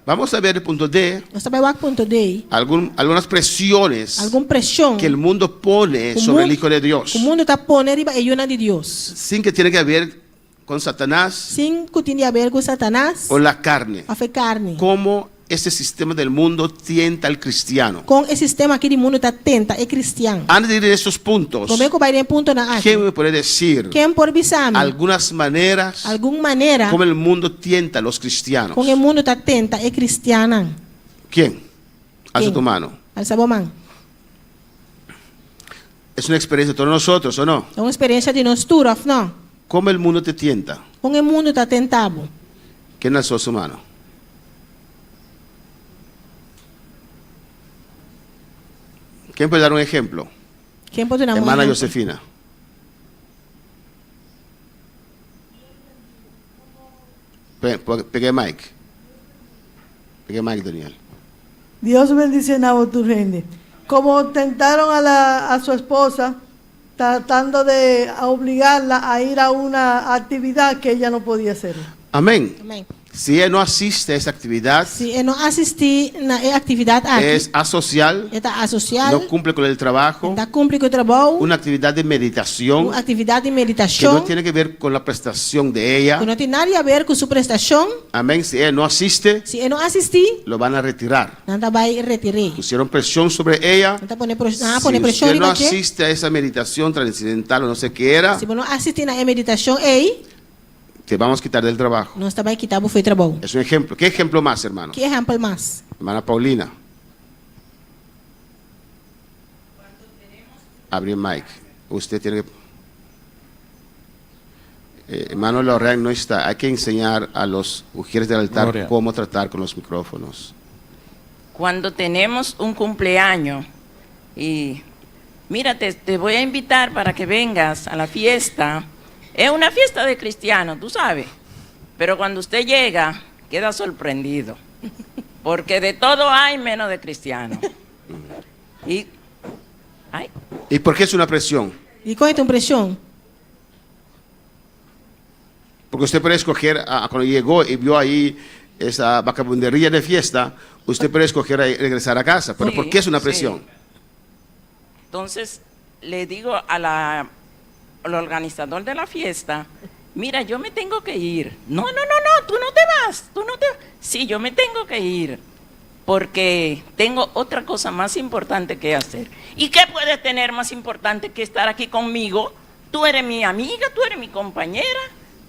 Vamos a ver el punto D, Nós vai ao ponto D. algunas presiones Alguma pressão. que el mundo pone sobre el Hijo de Dios, O mundo está pondo riba e una de Deus. sin que tiene que ver con Satanás Sim, que tem a ver com Satanás. o la carne. A fe carne. Cómo este sistema del mundo tienta al cristiano. Com esse sistema aqui do mundo está tenta é cristiano. Antes de ir a estos puntos, Como é que vai em ponto na aqui? ¿quién me puede decir Quem por bisame? algunas maneras Alguma maneira. cómo el mundo tienta a los cristianos? Com o mundo está tenta é cristiana. ¿Quién? Alza ¿Quién? tu mano. Al sabomán. Es una experiencia de todos nosotros, ¿o no? É uma experiência de nós tudo, não? ¿Cómo el mundo te tienta? Com o mundo está tentado. ¿Quién alzó su mano? ¿Quién puede dar un ejemplo? Quem pode dar Hermana Josefina. Pegué Mike. Pegué Mike, Daniel. Dios bendice a Boturrende. Como tentaron a su esposa, tratando de obligarla a ir a una actividad que ella no podía hacer. Amén. Amém. Si ella no asiste a esa actividad, Se ele não assistir na atividade aqui, es asocial, está asociado, no cumple con el trabajo, está cumpre com o trabalho, una actividad de meditación uma atividade de que meditação, no tiene que ver con la prestación de ella. que não tem nada a ver com sua prestação. Amén. Si ella no asiste, Se ele não assistir, lo van a retirar. não vai retirar. Pusieron presión sobre ella. Não está poner pressão Si usted no riba asiste a esa meditación trascendental o no sé qué era, se você não assistir na meditação aí, te vamos a quitar del trabajo. não está vai quitar o trabalho. Es un ejemplo. ¿Qué ejemplo más, hermano? Que exemplo mais? Hermana Paulina. Abre el mic. Usted tiene que... hermano Lorraine no está. Hay que enseñar a los mujeres del altar Gloria. cómo tratar con los micrófonos. Cuando tenemos un cumpleaños y mira, te voy a invitar para que vengas a la fiesta. Es una fiesta de cristianos, tú sabes. Pero cuando usted llega, queda sorprendido. Porque de todo hay menos de cristianos. Y, ay, ¿Y por qué es una presión? E qual é a tua impressão? Porque usted puede escoger, cuando llegó y vio ahí esa vagabundería de fiesta, usted puede escoger regresar a casa. Pero Sí, ¿por qué es una sí. presión? entonces le digo al organizador de la fiesta, mira, yo me tengo que ir. No, tú no te vas, Sí, yo me tengo que ir, porque tengo otra cosa más importante que hacer. ¿Y qué puedes tener más importante que estar aquí conmigo? Tú eres mi amiga, tú eres mi compañera.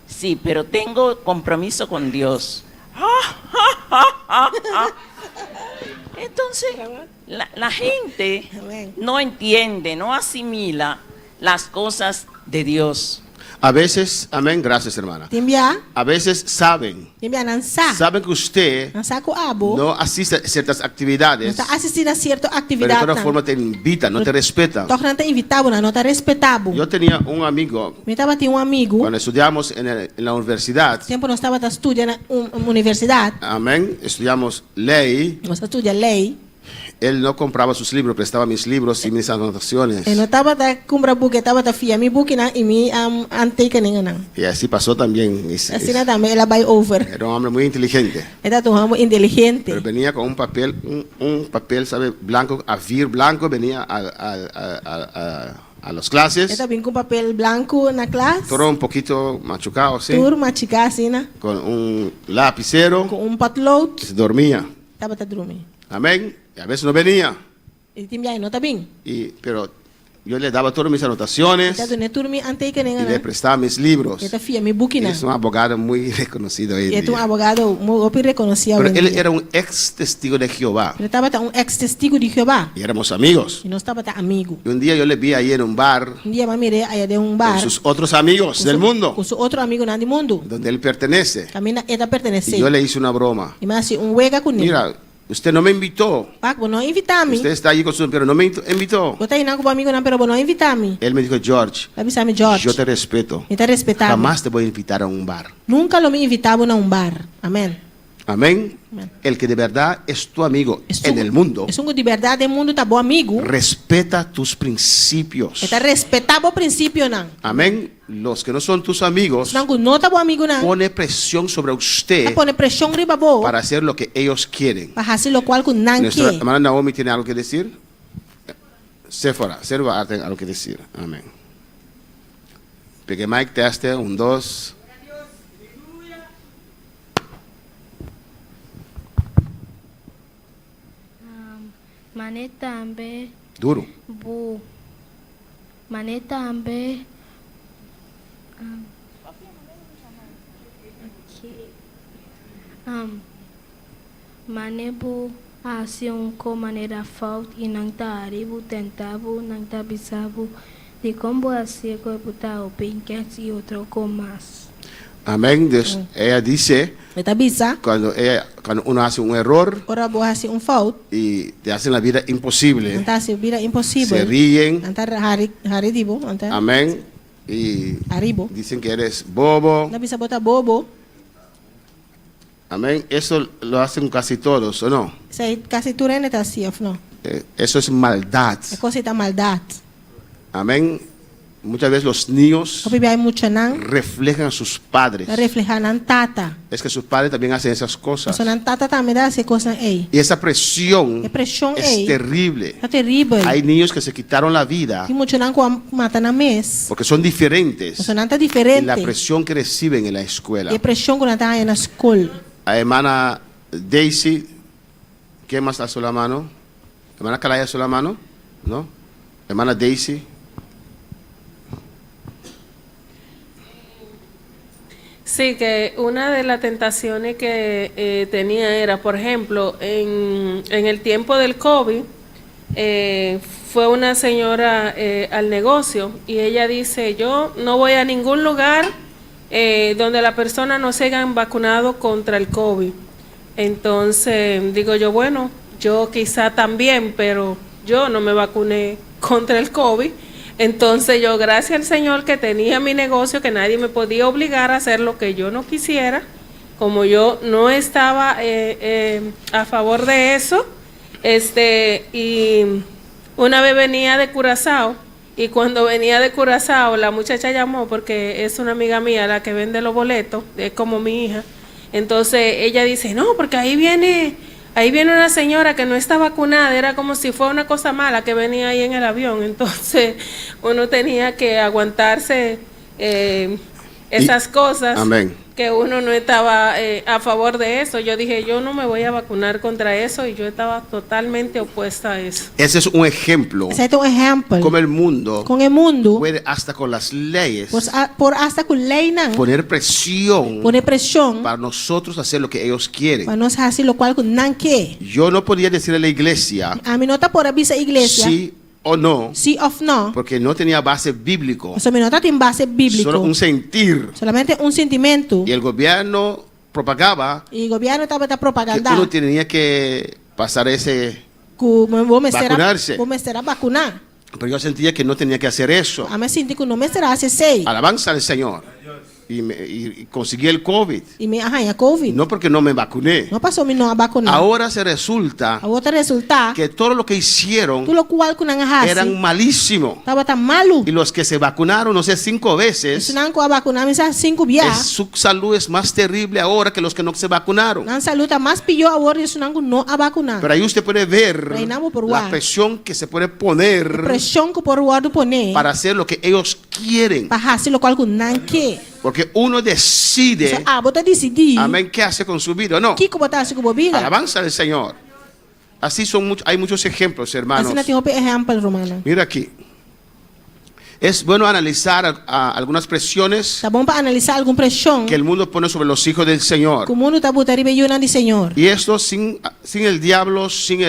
Sí, pero tengo compromiso con Dios. Entonces, la gente no entiende, no asimila las cosas de Dios. A veces, amén, gracias hermana. Timbia, A veces saben nansa, que usted nansa ko abo, no asiste a ciertas não actividades, está assistindo a certa pero de atividade. todas formas te invitan, no te respetan. Toca não te invitava, não te respeitava. Yo tenía un amigo, Me estava tinha amigo, cuando estudiamos en la universidad, tempo nós estava estudando na universidade, amén, estudiamos ley, nós estudia lei, él no compraba sus libros, prestaba mis libros y mis anotaciones. e não estava da compra book, estava da fia mi book na e mi anteka ninga não. Y así pasó también. Assim nada também ela vai over. Era un hombre muy inteligente, Era um homem inteligente. pero venía con un papel, ¿sabe? Blanco, vir blanco, venía a las clases, Ela vem com papel branco na classe, todo un poquito machucado, ¿sí? turma chica assim, né? Con un lapicero, Com patload, se dormía. estava a dormir. Amén. Y a veces no venía. E timbia não tá bem. Pero yo le daba todas mis anotaciones Está dando turma anteka ninga y le não. prestaba mis libros. Esta fia mi book na. Es un abogado muy reconocido hoy en E é um día. advogado muito reconhecido. Pero él era un ex testigo de Jehová Ele estava ex testigo de Jeová. y éramos amigos. E nós estava amigo. Y un día yo le vi ahí en un bar Dia eu mirei aí de con bar. sus otros amigos del mundo, Com seu outro amigo na do mundo. donde él pertenece. Camina eta Y pertenece. yo le hice una broma. E mas wega com ele. Mira, usted no me invitó. Paco, não invitami. Usted está allí con su... Pero no me invitó. Eu tá indo com amigo não, pero não invitami. Él me dijo, George, Avisame George. yo te respeto. Me tá respeitado. Jamás te voy a invitar a un bar. Nunca lo me invitava a um bar. Amém. Amén. Amén. El que de verdad es tu amigo en el mundo, É um de verdade, o mundo tá bom amigo. respeta tus principios. Está respeitava o princípio não. Amén. Los que no son tus amigos, Não tá bom amigo não. pone presión sobre Tá usted pone pressão riba boa. para hacer lo que ellos quieren. Para fazer o qual com não Nuestra que. hermana Naomi tiene algo que decir. Sephora tiene algo que decir. Amén. Pegue Mike, teste, 1, 2. Mane também Duro. bu Mane também Mane bu ação com maneira falta e não tá aribo tentavo não tá bisavo de como assim que botar o pinquete e outro com mais. Amén. Ella dice, Está bisa. cuando uno hace un error Ora boa assim fault. y te hacen la vida imposible, Anta se vira impossível. se ríen. Anta hari dibo, anta. Amén. Y Arribo. dicen que eres bobo. Na bisa bota bobo. Amén. Eso lo hacen casi todos, ¿o no? Sai casi turene tá assim, não. Eso es maldad. É coisa da maldade. Amén. Muchas veces los niños Opibi ay mucha nang reflejan a sus padres. reflejan tata. Es que sus padres también hacen esas cosas. So nan tata también hace cosas ay. Y esa presión E presión es ay. terrible. É terrível. Hay niños que se quitaron la vida E mucha nang ko mata na mes. porque son diferentes So nan ta en diferente. la presión que reciben en la escuela. E presión ko nata na school. A hermana Daisy, ¿quién más alzó la mano? Hermana Calaya alzó la mano, ¿no? Hermana Daisy. Sí, que una de las tentaciones que tenía era, por ejemplo, en el tiempo del COVID, fue una señora al negocio y ella dice, yo no voy a ningún lugar donde las personas no se hayan vacunado contra el COVID. Entonces, digo yo, bueno, yo quizá también, pero yo no me vacuné contra el COVID. Entonces yo, gracias al Señor que tenía mi negocio, que nadie me podía obligar a hacer lo que yo no quisiera, como yo no estaba a favor de eso, y una vez venía de Curazao, y cuando venía de Curazao, la muchacha llamó, porque es una amiga mía la que vende los boletos, es como mi hija, entonces ella dice, no, porque ahí viene una señora que no está vacunada, era como si fuera una cosa mala que venía ahí en el avión, entonces uno tenía que aguantarse esas cosas. Amén. Que uno no estaba a favor de eso. Yo dije, yo no me voy a vacunar contra eso y yo estaba totalmente opuesta a eso. Ese es un ejemplo. Ese é um exemplo. Como el mundo Com o mundo, puede hasta con las leyes por hasta com lei não. poner presión Poner pressão para nosotros hacer lo que ellos quieren. para nós fazer o qual não quer. Yo no podía decirle a la iglesia A mim não tá por abrir a igreja. sí o no, Sí ou não. porque no tenía base bíblico, Só não tá tem base bíblico. solo un sentir. Solamente um sentimento. Y el gobierno propagaba E o governo estava que propaganda. uno tenía que pasar ese, Vacunarse. Vou a vacunar. pero yo sentía que no tenía que hacer eso. A me senti que não me será a sei. Alabanza al Señor. Y conseguí el COVID. E me arranha COVID. No porque no me vacuné. Não passou me não a vacunar. Ahora se resulta A outra resultar que todo lo que hicieron tudo qual que não arrase. eran malísimos. Tava tan malo. Y los que se vacunaron, no sé, 5 veces, Se não a vacunar, me 5 dias. su salud es más terrible ahora que los que no se vacunaron. Não saluta mais pior agora isso não a vacunar. Pero ahí usted puede ver Reinamos por la guard. presión que se puede poner Pressão que por o guardo poner. para hacer lo que ellos quieren. Para fazer o qual que não quer. Porque uno decide, Bota decidir. amén, qué hace con su vida o no. Que botar assim com vida. Alabanza del Señor. Así hay muchos ejemplos, hermanos. Assim não tem outro exemplo, Romana. Mira aquí. Es bueno analizar algunas presiones Tá bom para analisar alguma pressão que el mundo pone sobre los hijos del Señor. que o mundo tá botando bem de Senhor. Y esto sin el diablo, sin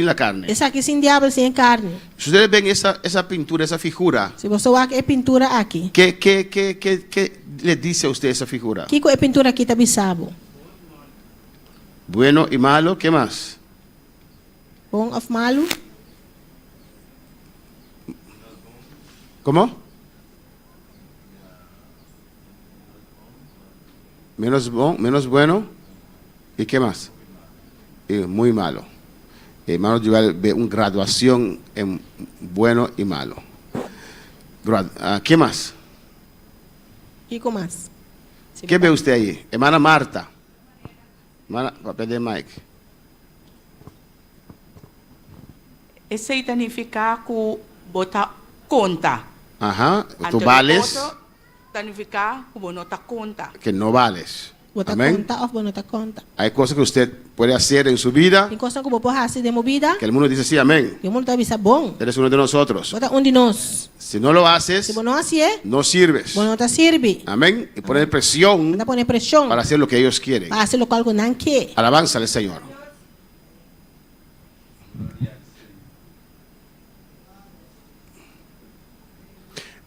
la carne. Essa aqui sem diabo, sem carne. Si ustedes ven esa pintura, esa figura, Se você olhar é pintura aqui. ¿qué le dice a usted esa figura? Que é pintura aqui tá bisabo. Bueno y malo, ¿qué más? Bom of malo. ¿Cómo? Menos bueno. ¿Y qué más? Y muy malo. Hermanos, yo veo una graduación en bueno y malo. ¿Qué más? E com mais? ¿Qué ve usted ahí? Hermana Marta. Hermana, papel de Mike. Esse significa que botar conta. Ajá, tú Ante vales o outro, significa que não tá conta. que no vales. Botar Amén. conta ou botar conta. Hay cosas que usted puede hacer en su vida Tem coisa que eu vou fazer de movida. que el mundo dice sí, amén. E o mundo tá bisabo bom. Eres uno de nosotros. Bota de nós. Si no lo Se haces, você não fazer, no sirves. não tá serve. Amén. Y poner presión Tá poner pressão para hacer lo que ellos quieren. para fazer o qual que não quer. Alabanza al Señor.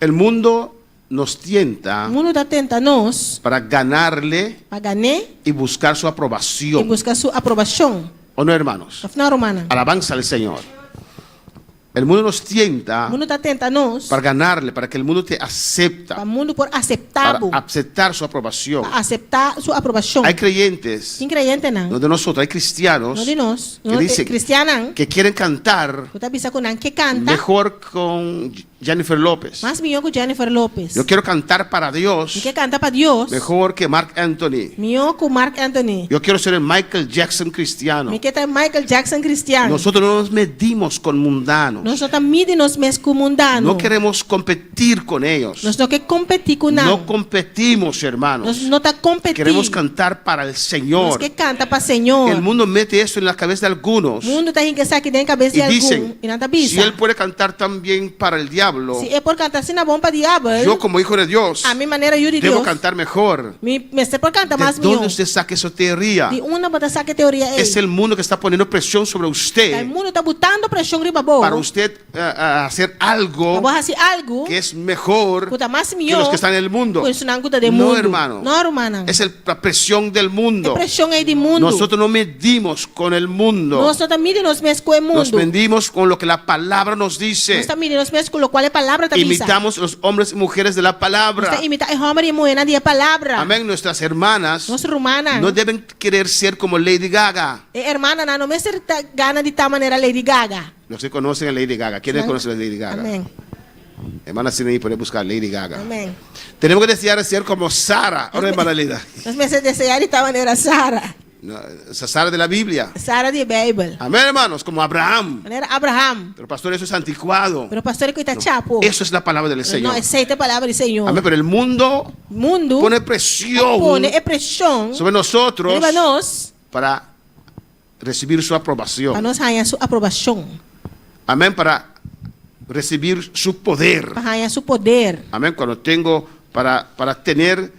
El mundo nos tienta O mundo tá tentando nós para ganarle para ganhar y buscar su e aprobación. buscar sua aprovação. ¿O no, hermanos? Afinal, Romana. Alabanza al Señor. El mundo nos O tienta mundo tá tentando nós para ganarle, para que el mundo te para acepta, o mundo por para aceitar, aceptar su aprobación. para aceitar sua aprovação. Hay creyentes, Sem crente não. no de nosotros, hay cristianos Não de nós. que Não dicen cristiana. que quieren cantar Você bisa com não que canta mejor con Jennifer López. Mais melhor que Jennifer Lopez. Yo quiero cantar para Dios Que canta para Deus. mejor que Mark Anthony. Melhor que Mark Anthony. Yo quiero ser el Michael Jackson cristiano. Me que tá Michael Jackson cristiano. Nosotros no nos medimos con mundanos. Nós não medimos mes com mundano. No queremos competir con ellos. Nós não quer competir com No nada. competimos, hermanos. Nós não tá competindo. Queremos cantar para el Nós Señor. que canta para Senhor. El mundo mete eso en la cabeza de algunos O mundo tá enriquecendo aqui dentro da cabeça y de dicen, algum. E nada bisa. si él puede cantar también para el diablo, Se é por cantar assim na bom para diabo. yo como hijo de Dios A minha maneira eu de debo Deus. cantar mejor. Me ser por cantar mais ¿De dónde melhor. usted saca esa teoría? De uma bota saca teoria é. Es el mundo que está poniendo presión sobre O usted mundo tá botando pressão riba boa. para usted hacer algo Vamos fazer algo que es mejor que tá mais que melhor. los que están en el mundo. Com isso não cuida de No, mundo. hermano. Não, hermana. Es la presión del É mundo. pressão aí de mundo. Nosotros no medimos con el mundo. Nós não estamos medindo os meses com o Nos mundo. medimos con lo que la palabra nos Nós dice. estamos medindo os meses com o qual a palavra está bisa. Imitamos los hombres y mujeres de la Nós palabra. estamos imitando a homem e mulher na dia palavra. Amén. Nuestras hermanas Nossa romana. no deben querer ser como Lady Gaga. Hermana, não me ser gana de tal maneira Lady Gaga. Los que conocen a Lady Gaga. ¿Quiénes conocen a Lady Gaga? Amém. Hermana Sinaí puede buscar Lady Gaga. Amém. Tenemos que desear ser como Sara. Ahora, hermana Lida. Nós me desejar de tal maneira Sara. No, esa Sara de la Biblia. Sara de Bíblia. Amén, hermanos. Como Abraham. Maneira Abraham. Pero pastor, eso es anticuado. Pero pastor que está chapo. Eso es la palabra del Señor. Não aceita a palavra do Senhor. Amén. Pero el mundo pone presión Pone pressão sobre nosotros sobre nós para recibir su aprobación. para nós ganhar sua aprovação. Amén. Para recibir su poder. Para ganhar seu poder. Amén. Cuando tengo para tener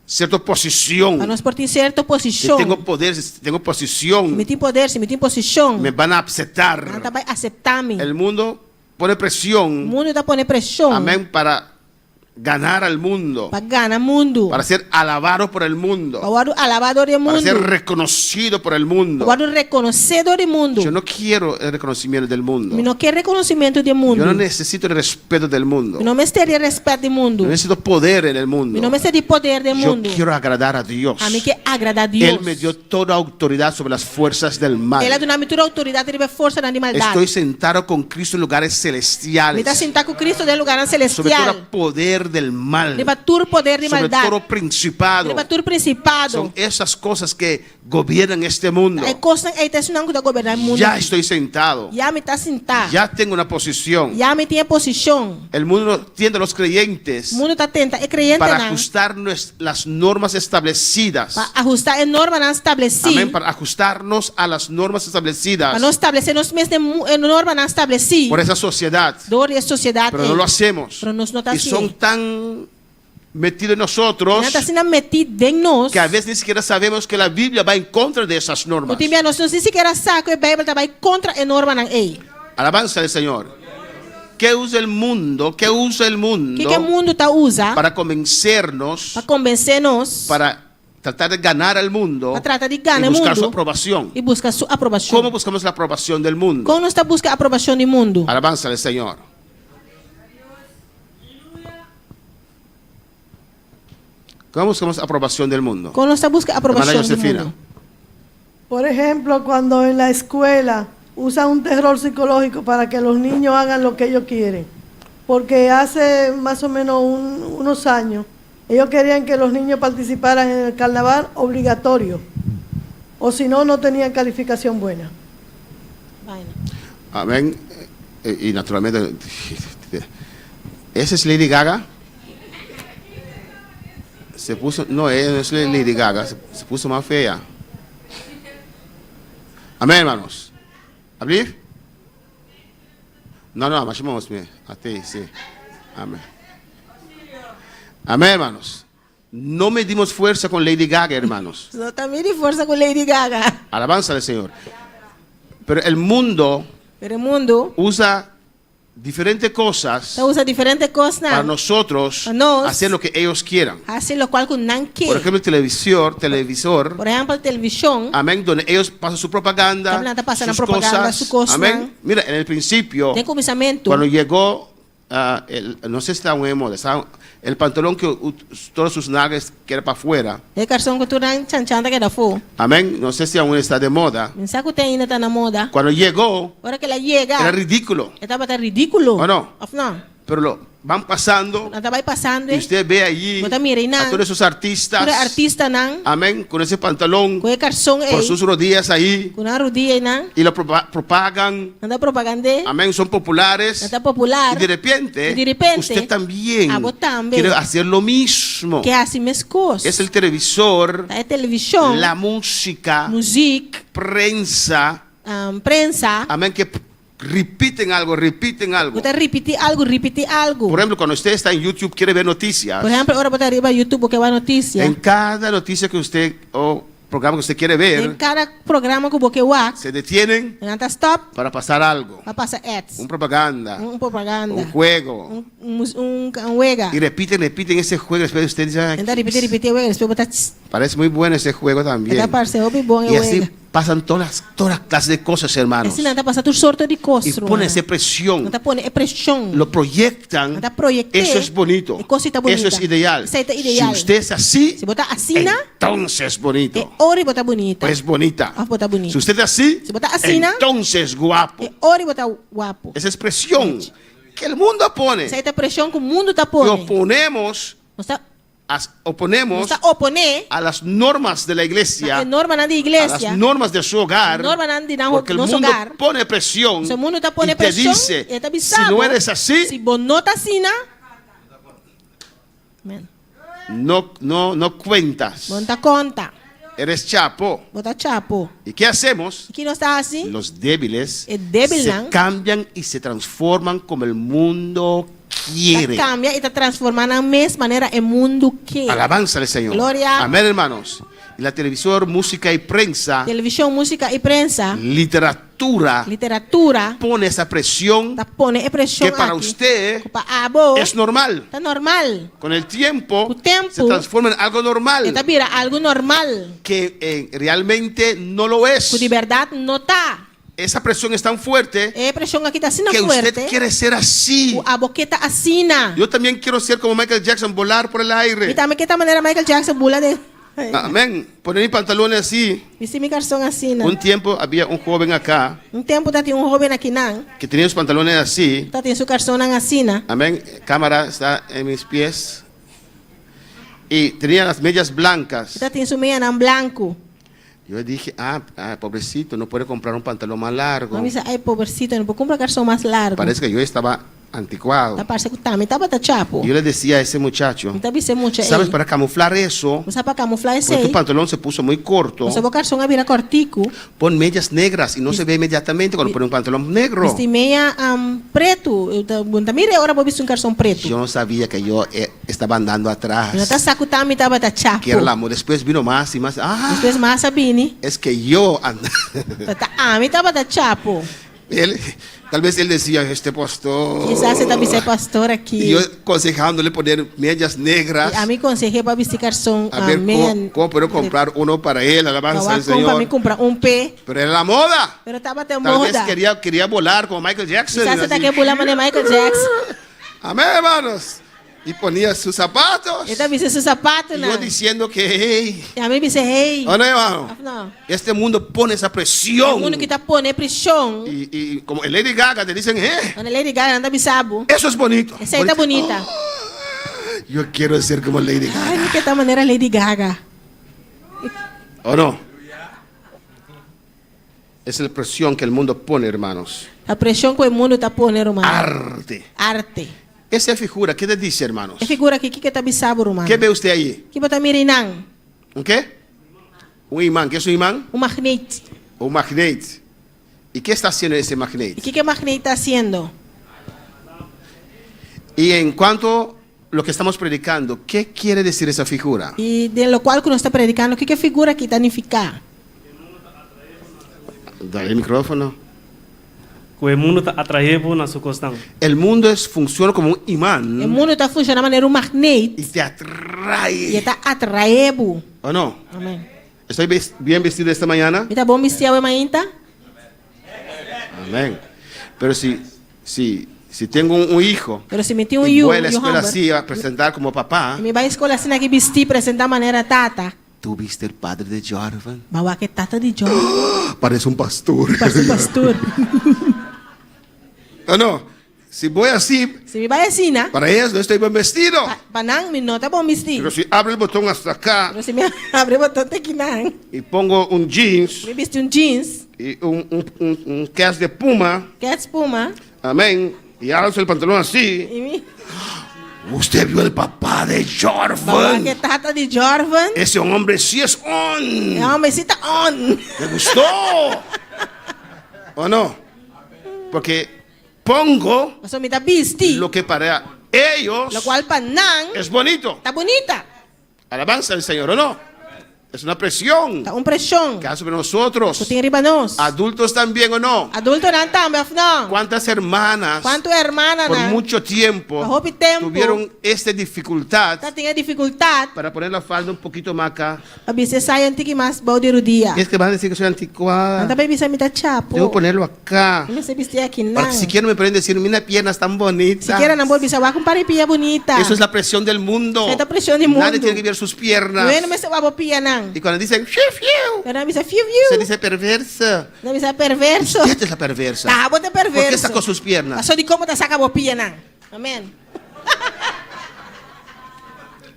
cierta posición. Para nós por ter certa Si posição. tengo poder, si tengo posición, Se me tem poder, se me tem posição. me van a aceptar. Não vai aceitar-me. El mundo pone O presión. mundo está pondo pressão. Amén. Para ganar al mundo. Para ganhar mundo. Para ser alabado por el mundo. Para alabado do Para mundo. ser reconocido por el mundo. Para reconhecido do mundo. Yo no quiero el reconocimiento del mundo. Eu não quero reconhecimento do Yo mundo. no necesito el respeto del mundo. Eu não me teria respeito do mundo. Yo necesito poder en el mundo. Eu não me teria poder do Yo mundo. quiero agradar a Dios. A mim que agradar a Deus. Él me dio toda autoridad sobre las fuerzas del mal. Ele deu toda autoridade e força na maldade. Estoy sentado con Cristo en lugares Ele celestiales. está sentado com Cristo no lugar Sobre celestial. todo poder del mal. Leva todo poder de Sobre maldade. todo principado. Leva todo principado. Son esas cosas que gobiernan este mundo. Aí coisa aí está ensinando que governar o mundo. Ya estoy sentado. Já me está sentado. Ya tengo una posición. Já me tem posição. El mundo tiende a los creyentes O mundo está tenta é crente para não. ajustar las normas establecidas. Para ajustar a norma não estabeleci. Amén. Para ajustarnos a las normas establecidas Para não estabelecer nos mesmos norma não estabeleci. por esa sociedad. Dor e sociedade. Pero no lo hacemos. Pero nós não está Y assim. son tan metidos en nosotros Não está sendo metido em nós. que a veces ni siquiera sabemos que la Biblia va en contra de esas O normas. time nós não sequer sabe que a Bíblia vai contra a norma não é. Alabanza al Señor. ¿Qué usa el mundo? ¿Qué usa el mundo Que o mundo está usa para convencernos, para convencer-nos, para tratar de ganar al mundo para tratar de y ganhar o buscar su mundo aprobación? e buscar sua aprovação. ¿Cómo buscamos la aprobación del mundo? Como nós está buscando a aprovação do mundo? Alabanza al Señor. ¿Cómo buscamos aprobación del mundo? Como nós está buscando a Hermana aprovação do Josefina. mundo? Por ejemplo, cuando en la escuela usan un terror psicológico para que los niños hagan lo que ellos quieren. Porque hace más o menos unos años, ellos querían que los niños participaran en el carnaval obligatorio. O si no, no tenían calificación buena. Amén. Y naturalmente, ¿esa es Lady Gaga? Se puso, no, ella no es Lady Gaga, se puso más fea. Amén, hermanos. ¿Abrir? No, machimos, a ti, sí. Amén. Amén, hermanos. No medimos fuerza con Lady Gaga, hermanos. Não está de força com Lady Gaga. Alabanza al Señor. Pero el mundo Pero o mundo usa diferentes cosas usa diferentes coisas para nosotros Para nós. hacer lo que ellos quieran. assim lo qual que não quer. Por ejemplo, el televisor, Por exemplo, a televisão. amén, donde ellos pasan su propaganda, Também está passando sus propaganda, cosas, su coisa. amén. Mira, en el principio, Tem começamento. cuando llegó, no sé si estaba muy de moda, el pantalón que todas sus nalgas que era para afuera, É carção que tu não chanchanda que da fo. amén, no sé si aún está de moda. Mensaje que tem ainda está na moda. Cuando llegó, Ahora que ela chega, era ridículo, estava tá ridículo. ¿o no? Of não. pero lo van pasando Nanta vai passando. y usted ve allí Bota mira a nan. todos esos artistas, Pura artista nan. amén, con ese pantalón Com calção por aí. sus rodillas ahí Com a rodilha nan. y lo propagan, Nanta propaganda. amén, son populares. Nanta popular. Y de repente, Y de repente, usted también a vos también. quiere hacer lo mismo. Que é assim mesmo coisas. Es el televisor, É televisão. la música, Música. prensa, Prensa. amén, que repiten algo. Bota repetir algo. Por ejemplo, cuando usted está en YouTube, quiere ver noticias. Por exemplo, agora botar arriba YouTube porque vai notícia. En cada noticia que usted o programa que usted quiere Em ver, cada programa que você wax, se detienen nanta stop, para pasar algo, vai passar ads. propaganda, Propaganda. un juego. Juega. Y repiten ese juego. Después usted dice, "Ay, Nanta repetir, juega. Depois botar parece muy bueno ese juego también. nanta parece hobby bom Y é así juega. pasan todas las clases de cosas, hermanos. Assim nanta passa tudo sorte de Y coisas. pone esa presión. Nanta põe pressão. Lo proyectan. Nanta proyectar. Eso es bonito. Cosita bonita. Eso es ideal. Isso aí tá Si ideal. usted es así, Se botar assim, entonces bonito. é hora de botar bonita. Pues bonita. Ah, botar bonita. Si usted es así, Se botar assim, entonces guapo. é hora de botar guapo. Esa expresión que el mundo pone. Isso aí tá pressão que o mundo tá Que pondo. oponemos Nós tá oponer a las normas de la iglesia, a norma na a igreja. las normas de su hogar, Norma na de porque el nosso mundo hogar. pone presión Se o mundo tá y pondo te pressão, dice, ele tá si bisabo. no eres así, Se você não tá assim, no cuentas, não tá conta. eres chapo. Bota chapo. ¿Y qué hacemos? Que não está assim? Los débiles É débil, se não? cambian y se transforman como el mundo quiere. Cambia e está transformando da mesma maneira o mundo quer. Alabanza al Señor. Gloria. Amén, hermanos. Y la televisor, música y prensa, Televisão, música e prensa. literatura, pone esa presión Pone pressão que para aqui. usted Abo, es normal. tá normal. Con el tiempo, tempo, se transforma en algo normal Está vira algo normal. que realmente no lo es. Que de verdade não tá. Esa presión es tan fuerte É pressão aqui tá assim que forte. usted quiere ser así. A boqueta assina. Yo también quiero ser como Michael Jackson, volar por el E aire. também que esta maneira Michael Jackson bula de. Amén. Poner mis pantalones así. Vesti mi calção assina. Un tiempo había un joven acá Tempo tá tinha jovem aqui não. que tenía los pantalones así. Tá tinha seu calção não assina. Amén. Cámara está en mis pies. Y tenía las medias blancas. Tá tinha seu meia não branco. Yo dije, pobrecito, no puede comprar un pantalón más largo. Não disse, ai pobrecito, não pode comprar calção mais largo. Parece que yo estaba anticuado. Tá parece que também tava tá chapo. Y yo le decía a ese muchacho, Tá visse muito aí. ¿sabes? Para camuflar eso, Você para camuflar esse pues tu aí. pantalón se puso muy corto. Você vai calção a vira cortico. Pon medias negras y no se ve inmediatamente cuando pone un pantalón negro. Vesti meia preto. Mire, agora vou vestir calção preto. Yo no sabía que yo estaba andando atrás. Não tá saco também tava tá chapo. Que era el amor. Después vino más y más. Depois mais sabine. Es que yo me tava tá chapo. Tal vez él decía, este pastor. Quizás você também ser pastor aqui. Y yo aconsejándole poner medias negras. A mim consejei para vestir calção A ver cómo puedo comprar uno para él, alabanza al para Señor. mim comprar pé. Pero era la moda. Pero tava até Tal moda. vez quería volar como Michael Jackson. Quizás você así. tá querendo pular mané Michael Jackson. Amén, hermanos. Y ponía sus zapatos. Ele tá vestindo seu sapato, Y né? yo diciendo que, hey. E a mim disse, hey. ¿O no, hermano? Não. Este mundo pone esa O presión. mundo que tá pondo pressão. Y como el Lady Gaga te dicen, Quando Lady Gaga anda bisabo. eso es bonito. Essa aí tá bonita. Yo quiero ser como Lady Gaga. Ai, que tal maneira Lady Gaga. ¿O no? Es la presión que el mundo pone, hermanos. A pressão que o mundo tá pondo, irmão. Arte. Esa figura, ¿qué te dice, hermanos? É figura aqui que tá bisabo, irmão. ¿Qué ve usted ahí? Que bota mirinang. ¿Un qué? Un imán. ¿Qué es un imán? Um magnete. Un magnet. ¿Y qué está haciendo ese magnet? E que magnete tá haciendo? Y en cuanto a lo que estamos predicando, ¿qué quiere decir esa figura? E de lo qual que nós está predicando, o que figura que tá nificar? Dale el micrófono. Que o mundo está atraído na sua questão. El mundo funciona como un imán. O mundo tá funcionando de maneira um magnete. Y te atrae. E tá atraebo. ¿O no? Amém. ¿Estoy bien vestido esta mañana? E tá bom vestir a mainta? Amén. Pero si tengo un hijo Pero se meti um y yu, voy a la escuela así a presentar como papá, me vai à escola assim aqui vestir, apresentar maneira tata. ¿tú viste el padre de Jordan? Bawa que tata de John. Parece un pastor. Parece pastor. ¿O no? Si voy así, Si mi vecina, para ellas no estoy bien vestido. panang mi nota bom vestido. Pero si abro el botón hasta acá Pero si me abre botón de quinan, y pongo un jeans me viste un jeans, y un cast de puma, que es espuma, amén, y alzo el pantalón así, y mi usted vio el papá de babá Jorvan. que tata de Jorvan, Ese hombre sí es on. é uma cita on. ¿Me gustó? ¿O no? Porque pongo Você me tá vesti, lo que para ellos lo cual panang es bonito. tá bonita, Alabanza al Señor, ¿o no? Es una presión tá pressão. que hace sobre nosotros. Tem riba nós. Adultos también, ¿o no? Adulto não também, não. ¿Cuántas hermanas Quanto hermana por na? mucho tiempo Por muito tempo. tuvieron esta dificultad Tá tinha dificuldade. para poner la falda un poquito más acá? A bisa sai antiki mas baudiru dia. Es que van a decir que soy anticuada. Anda bem bisa me tá chapo. Debo ponerlo acá. Me se vestir aqui não. Para que siquiera me pueden decir, mira piernas tan bonitas. Siquiera não vou bisa wa com paripia bonita. Eso es la presión del mundo. Esta presión del mundo. Nadie tiene que ver sus piernas. Não me se wa pia não. Y cuando dicen, fiu, fiu, Pero não bisa fiu se fiu. dice perversa. Não bisa perverso. Usted es la perversa. Tá, bote ¿Por qué perverso. sacó sus piernas? Só de como tá saca pia não. Amém.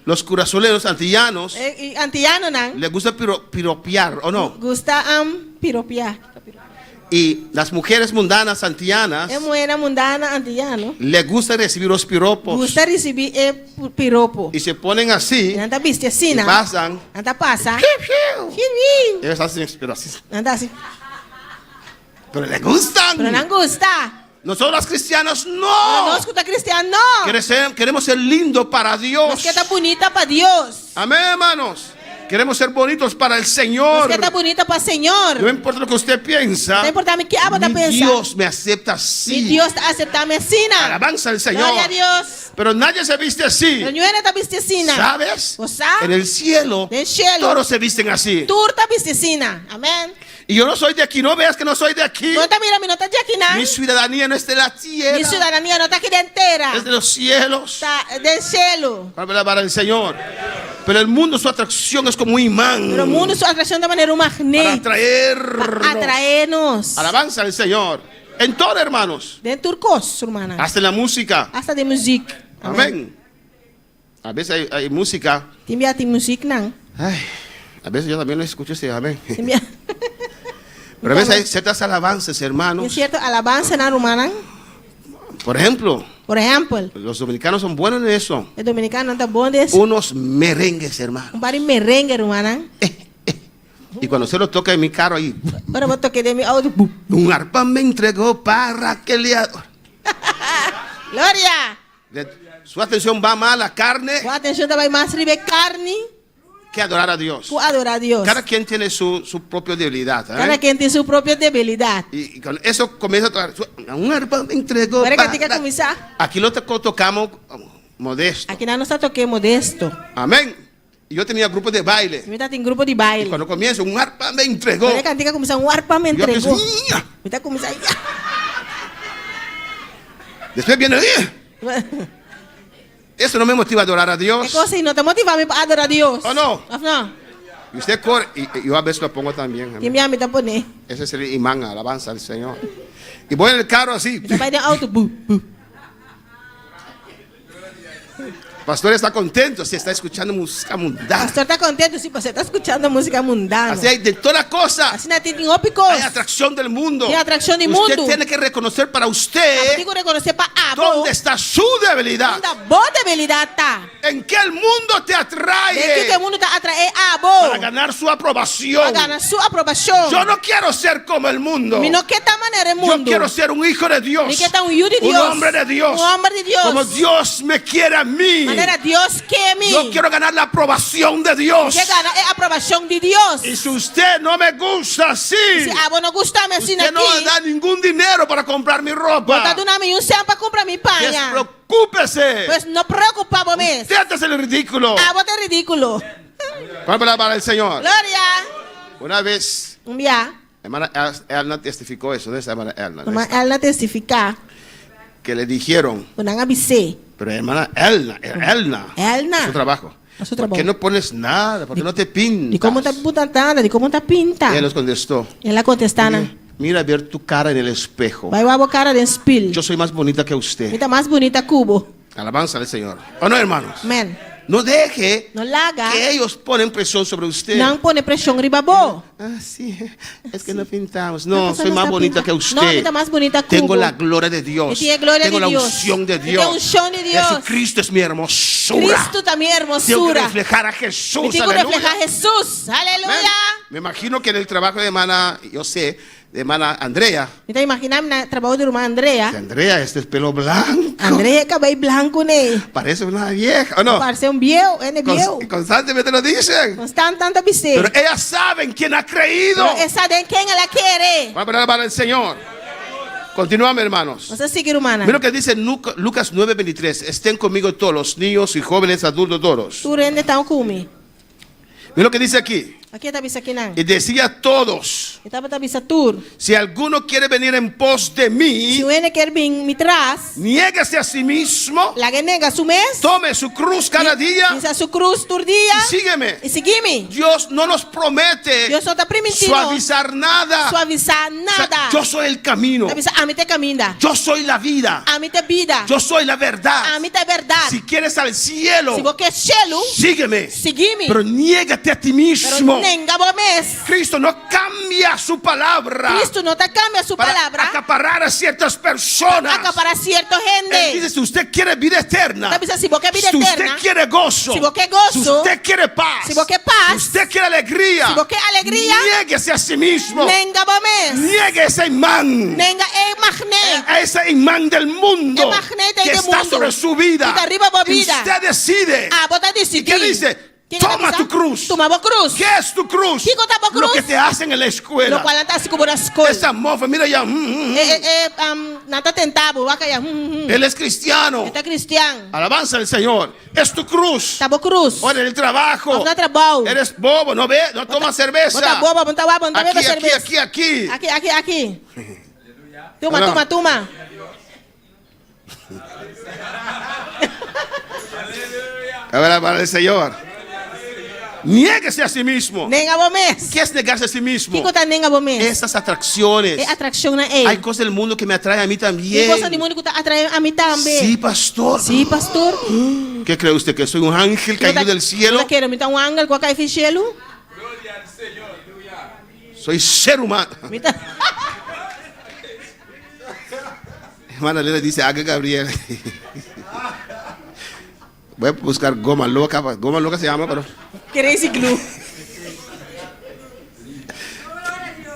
Los curazoleros antillanos E antiano não. les gusta piropear, ¿o no? Gusta piropiar. Y las mujeres mundanas antillanas É moeda mundana antiano. les gusta recibir los piropos. Gusta receber piropo. Y se ponen así, Anda viste assim, y não? pasan. Anda passa. Fiu, fiu. Fiu fiu. Ellos hacen, pero así. Anda assim. Pero les gustan. Pero não gusta. Nosotros los cristianos Pero no. nós que tá cristiano, não. Queremos ser lindos para Dios. Nós que tá bonita para Deus. Amén, hermanos. Queremos ser bonitos para el Nós Señor. que tá bonita para Senhor. No importa lo que usted piensa. Não importa o que a tá Mi pensando. Dios me acepta Mi así. Deus tá aceitando assim, não. Alabanza al Señor. Glória a Deus. Pero nadie se viste así. Pero não tá vestindo assim, não. ¿Sabes? Você sabe? En el cielo, Del cielo. todos se visten así. Tu tá vestindo assim, não. Amém. Y yo no soy de aquí. No veas que no soy de aquí. Tu tá mira, não tá de aqui, não. Mi ciudadanía no es de la Mi tierra. cidadania não tá aqui inteira. Es de los cielos. Tá del cielo. Para el Señor. Pero el mundo, su atracción es como un imán. Pero o mundo sua atração de maneira Para magnética. atraernos. Atraer-nos. Alabanza al Señor. En todo, hermanos. Dentro do curso, hermana. Hasta en la música. Hasta de música. Amén. A veces hay música. Tem música, não. Ay, a veces yo también lo escucho ese amén. Tem Pero a veces hay ciertas alabanzas, Tem hermanos. certa alabança na romana. Por ejemplo, Por exemplo, los dominicanos son buenos en eso. o dominicano tá bom desse. Unos merengues, hermano. Pare merengue, romana. Y cuando se lo toca en mi carro ahí, Para eu toquei de mi auto. un arpa me entregó para que le adore. Glória! Su atención va más a la carne Com atenção vai mais receber carne que adorar a Dios. que adorar a Deus. Cada quien tiene su propia debilidad. Cada quem tem sua própria debilidade. Y con eso comienza a tocar. Un arpa me entregó Para que tem que para... começar. Aquí lo tocamos modesto. Aqui nós está toquei modesto. Amén. Y yo tenía grupos de baile. Me tá tem grupo de Y baile. cuando comienza, un arpa me entregó. Para que começar arpa me Yo entregou. empiezo, "Ia". Me tá começar. Después viene, "Ia". Eso no me motiva a adorar a É Dios. coisa e não te motiva para adorar a Deus. ¿O no? Não. Y usted corre, y yo a veces lo pongo también. Que me tá poner. Ese es el imán, alabanza al Señor. Y voy en el carro así. Vai de auto. Bu. Pastor está contento si está escuchando música mundana. Pastor tá contente se você tá escutando música mundana. Así hay de toda cosa. Assim não tem ópicos. Hay atracción del mundo. Tem atração do Usted mundo. tiene que reconocer para usted Tem que reconhecer para dónde está su debilidad. da boa debilidade tá. En qué el mundo te De atrae que o mundo tá atrair a boa. para ganar su aprobación. Para ganhar sua aprovação. Yo no quiero ser como el mundo. Me não quer tá maneira Yo mundo. quiero ser un hijo de Dios. Me quer tá hijo de Un Deus. hombre de Dios. hombre de Deus. Como Dios me quiere a mí. Maneira Deus quer mim. Yo quiero ganar la aprobación de Dios. Quer ganhar a aprovação de Deus. Y si usted no me gusta así, Se a não gostar me assim usted no aqui. da ningún dinero para comprar mi Tá ropa. dando um cento para comprar minha panha. Despreocúpese. Pues não preocupava mesmo. Usted es el ridículo. Bote ridículo. ¿Cuál palabra para el Señor? Glória. Una vez, Dia, hermana Elna testificó eso, ¿no? Esa hermana Elna, ¿no? ela testificar. Que le dijeron, Não ABC. pero hermana Elna, su trabajo. Su ¿Por qué no pones nada? ¿Por qué no te pintas? De como tá botando, de como tá pinta. Y él nos contestó, Ela contestando. Mira a ver tu cara en el espejo. Vai a cara de espelho. Yo soy más bonita que usted. Está mais bonita cubo. Alabanza al Señor. ¿O no, hermanos? Amen. No deje No laga. que ellos ponen presión sobre usted. Não pone pressão riba bo. Ah, sí, es que no pintamos. No, Essa soy não más está bonita pinta- que Não, usted. está mais bonita cubo. Tengo la gloria de Dios. Tiene gloria Tengo de la Dios. unción de Tiene Dios. unción de Dios. Jesucristo es mi hermosura. Cristo também é Tengo que hermosura. reflejar a Me Jesús. tengo que Aleluya. reflejar a Jesús. Aleluya. Me imagino que en el trabajo de hermana, yo sé, de hermana Andrea. Então imaginar no trabalho da irmã Andrea. Andrea, este es pelo blanco. Andrea cabelo branco né. Parece una vieja, ¿o no? Parece viejo, é viejo. Constantemente lo dicen. Constante tanto bise. Pero ellas saben quién ha creído. Ela sabe quem ela quer. Vamos a poner para el Señor. Continuamos, hermanos. Você seguir humana. Mira lo que dice Lucas 9:23. Estén conmigo todos los niños y jóvenes, adultos, todos. Tu rende tão comigo. Mira lo que dice aquí. Aqui está bisa aqui não. Y decía a todos, Estava tá bisa tur. si alguno quiere venir en pos de Se mí, o ene quer vir me traz. niéguese a sí mismo, La que nega su mes. tome su cruz cada día Pisa su cruz tur dia. y sígueme. E seguime. Dios no nos promete Deus só está permitindo suavizar nada. suavizar O sea, nada. yo soy el camino. Tá bisa a mim te caminha. Yo soy la vida. A mim te vida. Yo soy la verdad. A mim te verdade. Si quieres al cielo, Se você quer cielo, sígueme. seguime. Pero niégate a ti Pero mismo. nenga bo mes. Cristo no cambia su palabra Cristo não te cambia su para palabra. acaparar a ciertas personas. Acá para cierta Él gente. dice, si usted quiere vida eterna, Tá bisa se você quer vida si usted eterna. quiere gozo, Se você quer gozo. si usted quiere paz, Se você quer paz. si usted quiere alegría, Se você quer alegria. niéguese a sí mismo. Nenga bo mes. Niegue ese imán. Nenga é magnet. A ese imán del mundo El magneto que del está mundo. sobre su vida. Que está arriba por Y vida. usted decide. Ah, bota ¿Y decidir. qué dice? ¿Quién Toma avisa? tu cruz. Toma vos cruz. ¿Qué es tu cruz? ¿Qué cosa por Lo cruz? que te hacen en la Lo escuela. qual está así como na escola. Esa mofa, mira ya. Nata tentavo, vaca ya. Él es cristiano. Está cristiano. Alabanza al Señor. Es tu cruz. Tá bo cruz. Ahora en el trabajo. Bota trabalho. Eres bobo, no ve, no toma cerveza. Bota boba, bota boba, bota Aquí, bebe aquí, cerveja. aquí. Aqui. Toma, Olha. toma, toma. A ver, para el Señor. Niéguese a sí mismo. Nenga bo mes. ¿Qué es negarse a sí mismo? Que cosa nenga bo mes? Esas atracciones. É atração na ele. Hay cosas del mundo que me atraen a mí Tem también. coisa de mundo que tá atraindo a mim também. Sí, pastor. Sim, pastor. ¿Qué cree usted? ¿Que soy un ángel caído del cielo? Eu quero me dar ángel com a cai cielo. Soy ser humano. Me tá. Hermana Lena dice, haga Gabriel. Voy a buscar goma loca. Goma loca se llama, pero... Crazy glue.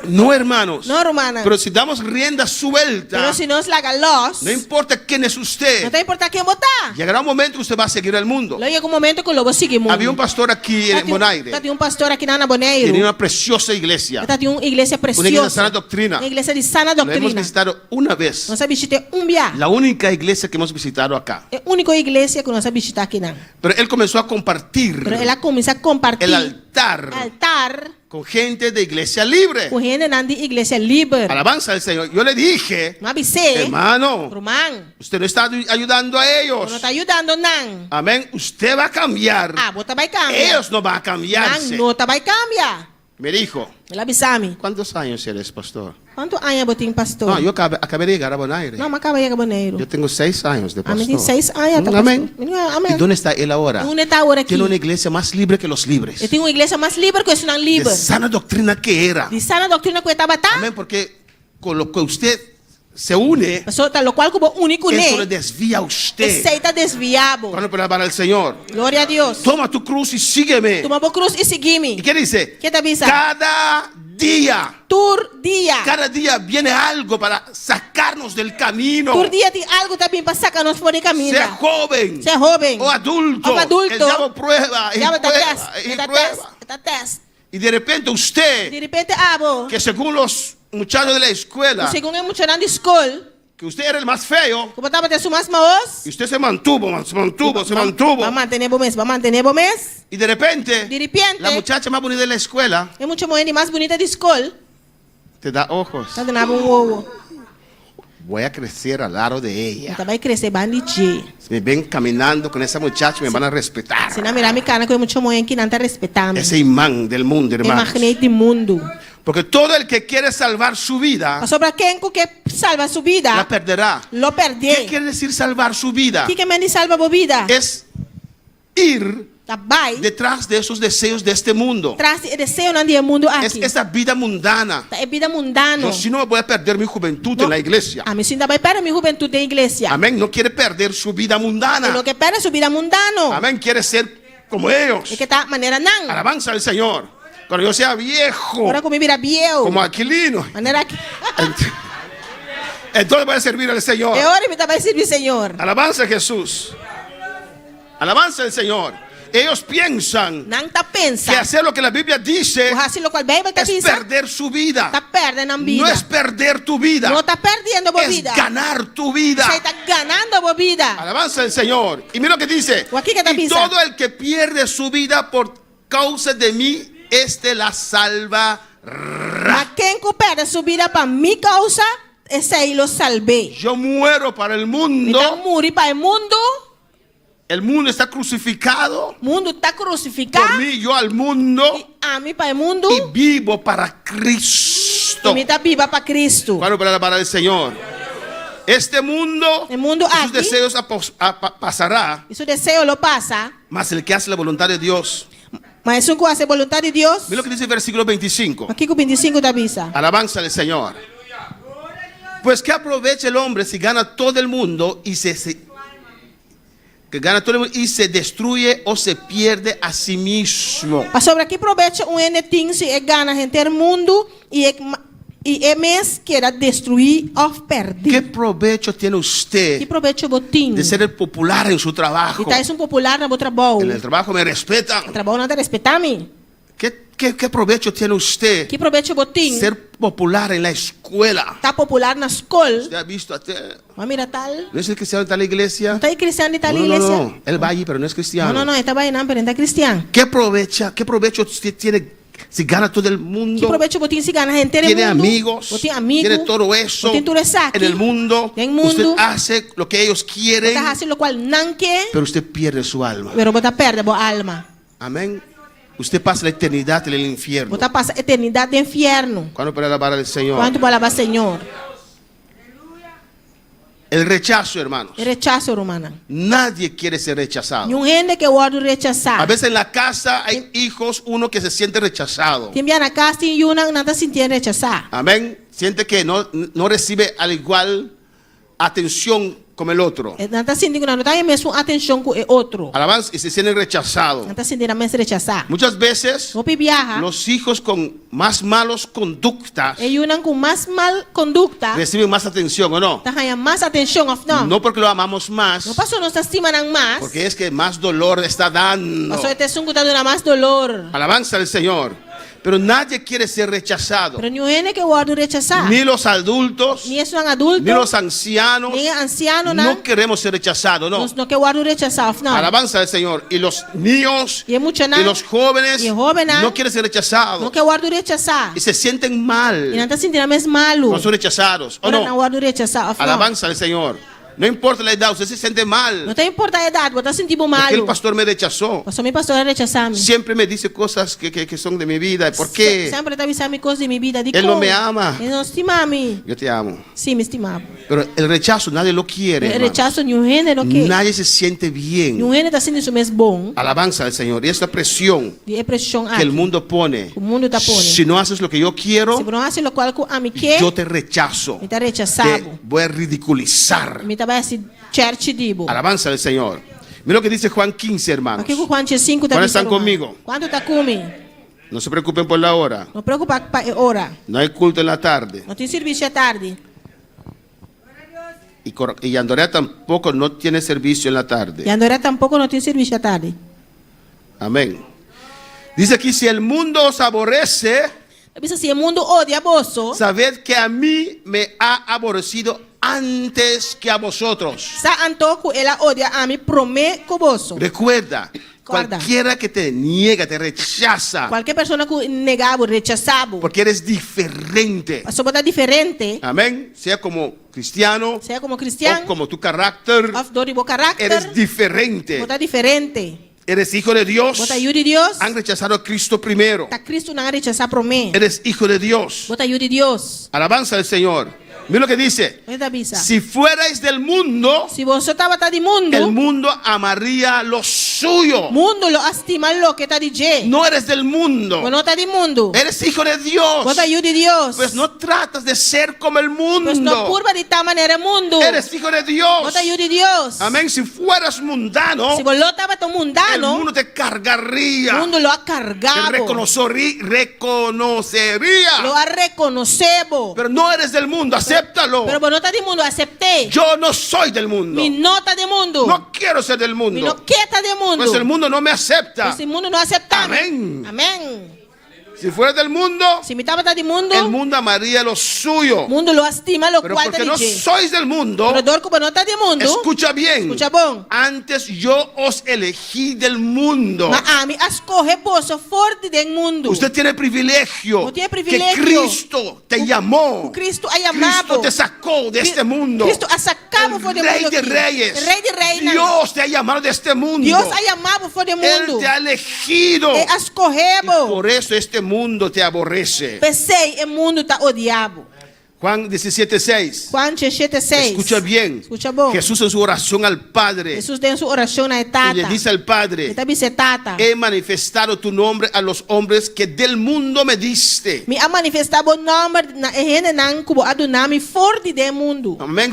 No, hermanos. No, hermana. Pero si damos rienda suelta, Pero si nos laga los. no importa quién es usted, Não tem importar quem botar. llegará un momento que usted va a seguir al mundo. Lo llega un momento que lo vou seguir mundo. Había un pastor aquí en Bonaire. Tá um pastor aqui na Bonaire. Tenía una preciosa iglesia. Tá uma igreja Una iglesia de preciosa. sana doctrina. Uma igreja de sana La hemos doutrina. visitado una vez. Nós visitamos dia. La única iglesia que hemos visitado acá. É a única igreja que nós visitamos aqui não. Pero él comenzó a compartir Pero ela começa a compartilhar el altar con gente de iglesia libre. com gente de igreja livre. Alabanza al Señor. Yo le dije, Não avisei. hermano, Irmão, usted no está ayudando a ellos. não está ajudando não. Amén. Usted va a cambiar. Ah, você vai cambiar. Ellos no van a cambiarse. Não, não vai cambiar. Me dijo, Ela avisame. ¿cuántos años eres, pastor? Quanto anos você tem, pastor? No, yo acabé de llegar a Bonaire. Não, mas acaba aí, Bonaire. Yo tengo 6 años de A mim pastor. tem 6 anos. Tá, Amén. pastor? Amém. ¿Y dónde está él ahora? Onde está agora aqui? Tiene una iglesia más libre que los libres. Eu tenho uma igreja mais livre que os não De livres. sana doctrina que era. De sana doutrina que eu estava tá. Amén, porque con lo que usted se une, Pessoal, tá, lo qual como único, eso le né? desvía a usted. Esse está desviado. Bueno, pero para el Señor. Glória a Deus. Toma tu cruz y sígueme. Toma por cruz e seguime. ¿Y qué dice? Que te avisa? Cada día. Tur dia. Cada día viene algo para sacarnos del camino. Tur dia tem algo também para sacar-nos fora de caminho. Sea joven Sea joven. o adulto. O adulto. El diablo prueba y Já prueba test. y Tá prueba. test. Tá test. Y de repente usted, De repente, abo. que según los muchachos de la escuela, Segundo é muito de escola. que usted era el más feo, Como estava ter mais maus. y usted se mantuvo. Vai manter bom mês. Vai manter bom mês. Y de repente, De repente. la muchacha más bonita de la escuela É muito mais bonita de escola. te da ojos. Tá dando ovo. Voy a crecer al lado de ella. Então vai crescer bandidinho. Si me ven caminando con esa muchacha, me van a respetar. Se não mirar minha cara, que é muito mulher que não está respeitando. Ese imán del mundo, É hermanos. magneto do mundo. Porque todo el que quiere salvar su vida, Sobre quem que salva sua vida, la perderá. lo ¿Qué perder. quiere decir salvar su vida? Que meni salva a vida? Es ir Vai detrás de esos deseos de este mundo. traz o desejo no mundo Es aqui. esa vida mundana. É vida mundano. Yo si no voy a perder mi juventud en la iglesia. A mim ainda vai para minha juventude na igreja. Amén. No quiere perder su vida mundana. Lo que perde é sua vida mundano. Amén. Quiere ser como ellos. É que tá maneira não. Alabanza al Señor. Cuando yo sea viejo, Agora como vira viejo. como Aquilino, Maneira que entonces voy a servir al Señor. é hora me vai servir Senhor. Alabanza a Jesús. Alabanza al Señor. Ellos piensan Não tá pensa. que hacer lo que la Biblia dice O assim lo qual Bíblia tá es pensa. perder su vida. Tá perdendo a No vida. es perder tu vida, Não tá perdendo a es vida. ganar tu vida. Você tá ganhando a vida. Alabanza al Señor. Y mira lo que dice. O aquí que está Y pensando. todo el que pierde su vida por causa de mí, este la salva. Mas quem que perde sua vida para minha causa, esse aí lo salvei. Yo muero para el mundo. Então morrer para o mundo. El mundo está crucificado. O mundo está crucificado. Por mí, yo al mundo. A mim para o mundo. Y vivo para Cristo. E me está viva para Cristo. Bueno, para el Señor. Este mundo, El mundo sus aquí. deseos pasará, E seu desejo lo passa. mas el que hace la voluntad de Dios. Mas um que hace vontade de Deus. Mira lo que dice el versículo 25. Aqui com 25 da visa. Alabanza al Señor. Pues que aprovecha el hombre si gana todo el mundo y se destruye o se pierde a sí mismo. Mas sobre aqui aproveita anything se gana gente do mundo e é mesmo que era destruir ou perder. ¿Qué provecho tiene usted Que proveito botim? de ser el popular en su trabajo? E tá isso popular no trabalho. En el trabajo me respetan. O trabalho não te respeitar me. ¿Qué provecho tiene usted Que proveito botim? ser popular en la escuela? Tá popular na escola. ¿Usted ha visto até? Mas mira tal. ¿No es el cristiano de tal iglesia? Não tá aí cristiano de tal No, igreja. no. Él va allí, pero no es cristiano. Não, estava aí não, pero não é cristiano. ¿Qué provecho usted tiene si gana todo el Que mundo? proveito botim se gana gente do Tiene mundo? amigos, Botim amigo. tiene todo eso Botim tudo isso aqui. en el mundo. En mundo. Usted hace lo que ellos quieren, Tá fazendo o qual não quer, pero usted pierde su alma. pero bota perde a alma. Amén. Usted pasa la eternidad en el infierno. Bota passa eternidade do inferno. ¿Cuándo para alabar al Señor? Quanto para alabar Senhor? El rechazo, hermanos. É rechazo, romana. Nadie quiere ser rechazado. Nenhum gente que guarda rechazar. A veces en la casa hay hijos, uno que se siente rechazado. Tem na casa tem uma não está sentindo rechazar. Amén. Siente que no recibe al igual atención como el otro. Não está sentindo não está mesmo atenção com o outro. Alabanza y se sienten rechazados. Não está sentindo a mesma rechazar. Muchas veces Opi viaja. los hijos con más malos conductas E uma com mais mal conduta. reciben más atención, ¿o no? Está ganhando mais atenção ou não? No porque lo amamos más, Não passou nossa estima não mais. porque es que más dolor está dando. Passou este sungo está dando mais dolor. Alabanza al Señor. Pero nadie quiere ser rechazado. Pero nenhum gente que guarda rechazar. Ni los adultos, Ni é um adulto. ni los ancianos. Nem anciano não. No queremos ser rechazados, no. Não que guarda rechazar não. Alabanza al Señor. Y los niños E mucho não. y los jóvenes Y jóvenes no quieren ser rechazados. Não que guarda rechazar. Y se sienten E não mal está sentindo mesmo malo. cuando son rechazados. ¿O Ora não no? guarda rechazar. Alabanza al Señor. No importa la edad, usted se siente mal. Não tem importa a idade, você está sentindo Porque el malo. pastor me rechazó. Pastor, meu pastor rechazar-me. Siempre me dice cosas que son de mi vida. ¿Por qué? Sempre está avisando coisas de minha vida. Él no me ama. Ele não estima a mim. Yo te amo. Sim, me estimava. Pero el rechazo nadie lo quiere. O hermano. rechazo nenhum gênero que. Nadie se siente bien. Nenhum gênero está sentindo isso mesmo bom. Alabanza al Señor. Y esta presión De pressão que el mundo pone. O mundo está pondo. Si no haces lo que yo quiero, Se não faz o qual a mim quer, yo te rechazo. me está Te rechazado. voy a ridiculizar. Me está vai se church dibo. Alabanza al Señor. Mira lo que dice Juan 15, hermanos. Aqui com Juan 5 está ¿Cuántos están conmigo? Quanto está comigo? No se preocupen por la hora. Não preocupa para a hora. No hay culto en la tarde. Não tem serviço à tarde. Y Andrea tampoco no tiene servicio en la tarde. E Andorra tampouco não tem serviço à tarde. Amén. Dice aquí, si el mundo os aborrece, Dice, se o mundo odia vosso, sabed que a mí me ha aborrecido antes que a vosotros. sa antoco ela odia a mim prometo vosso. Recuerda, Guarda. cualquiera que te niega, te rechaza, Qualquer pessoa que negava, rechazava, porque eres diferente. a sua botar diferente, Amén. Sea como cristiano seja como o cristiano, como tu carácter, of dor e bom caráter, eres diferente. botar diferente. Eres hijo de Dios. Bota yuri Dios. Han rechazado a Cristo primero. Ta Cristo nang rechazar por mí. Eres hijo de Dios. Bota yuri Dios. Alabanza al Señor. Mira lo que dice. Esta bisa. Si fuerais del mundo, Si vos estaba ta di el mundo, mundo amaría lo suyo. mundo lo estima lo que ta di je. No eres del mundo. Bueno, ta di mundo. Eres hijo de Dios. Bota yuri Dios. Pues no tratas de ser como el mundo. Pues no curva de tal manera mundo. Eres hijo de Dios. Bota yuri Dios. Amén. Si fueras mundano, Si vos lo estaba to el mundano, mundo te cargaría. mundo lo ha Te cargado. reconocería. Lo ha reconocido. Pero no eres del mundo, acéptalo. Pero vos no está di mundo, acepté. Yo no soy del mundo. Mi nota de mundo. No quiero ser del Mi no mundo. quieta de mundo. Pues el mundo no me acepta. Pues el mundo no acepta. Amén. Amén. Si fueras del mundo, Si mi estaba di mundo, el mundo amaría lo suyo. mundo lo estima lo Pero cual porque te no dice. sois del mundo, Pero dorco como no está di mundo. escucha bien. Escucha bon. Antes yo os elegí del mundo. Ma ami escoge poso forte del mundo. Usted tiene privilegio. No tiene Que privilegio. Cristo te llamó. Cristo ha Cristo llamado. te sacó de este mundo. Cristo ha sacado El fuera del Rey mundo. de aquí. Reyes. El Rey de reinas. Dios te ha llamado de este mundo. Dios ha llamado fuera del Él mundo. te ha elegido. E escorrebo. Por eso este mundo te aborrece. Pensei, o mundo está odiado. Juan 17:6. Juan 17:6. Escucha bien. Escucha bom. Jesús en su oración al Padre. Jesus tem sua oração na Y etata. le dice al Padre: Ele também se tata. he manifestado tu nombre a los hombres que del mundo me diste. Me ha manifestado o nome na rede nan kubo adunami forte do mundo. Amén.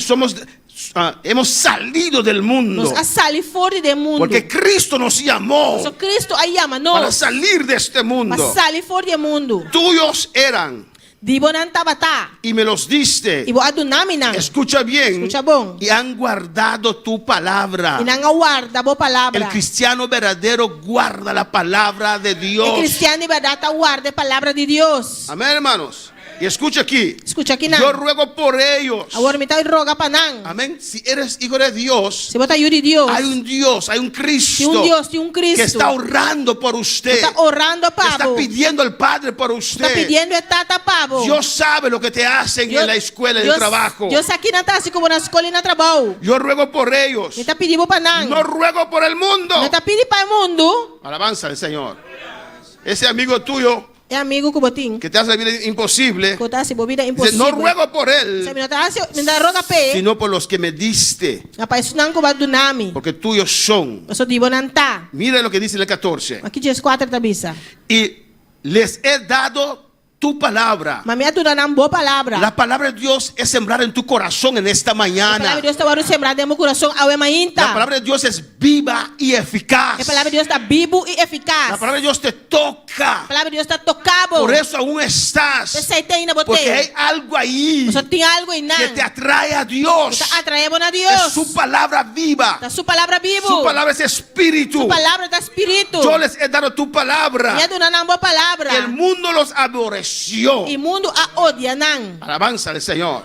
Hemos salido del mundo. Nos ha salido forte do mundo. Porque Cristo nos llamó So Cristo aí chama para nós. salir de este Para mundo. salir forte do mundo. Tuyos eran Dibo nan tabata. y me los diste. Ibo adunami nan. Escucha bien. Escucha bom. Y han guardado tu palabra. E nan aguarda bo El palavra. cristiano verdadero guarda la palabra de E Dios. cristiano de verdade aguarda a palavra de Deus. Amén, hermanos. Y escucha aquí. Escucha aqui Yo nan. ruego por ellos. Agora me tá roga para nan. Amén. Si eres hijo de Dios, Se bota yuri Deus. hay un Dios, hay un Tem Cristo Deus, tem Cristo. que está orando por usted. Está orando Que está pavo. pidiendo al Padre por Está usted. pidiendo a tata pavo. Dios sabe lo que te hacen en la escuela, en el trabajo. Deus aqui na taça como na escola e na trabalho. Yo ruego por ellos. Me está pedindo para nan. No ruego por el mundo. Me está pedindo para o mundo. Alabanza al Señor. Ese amigo tuyo É amigo que botim. que te hace la vida imposible, Que tá se bobida dice, impossível. no ruego por él, Se me dá roga pe. sino por los que me diste, Rapaz, nan ko ba do nami. porque tuyos son. Eu sou dibo nan tá. Mira lo que dice en el 14. Aqui diz 4 tabisa. Y les he dado tu palabra. Mas me atura nan boa palavra. La palabra de Dios es sembrar en tu corazón en esta A palavra mañana. de Deus está agora sembrar dentro do meu coração ao La emainta. palabra de Dios es viva y eficaz. A palavra de Deus está vivo e La eficaz. palabra de Dios te toca. A palavra de Deus está tocado. Por eso aún estás. Você tem ainda Porque botei. hay algo ahí Só tem algo aí que nan. te atrae a Dios. Está atraendo a Es Deus. su palabra viva. Da sua palavra vivo. Su palabra es espíritu. Su palavra da espírito. Yo les he dado tu palabra. E dona nan boa palavra. El mundo los aborreció. E mundo a odia nan. Alabanza al Señor.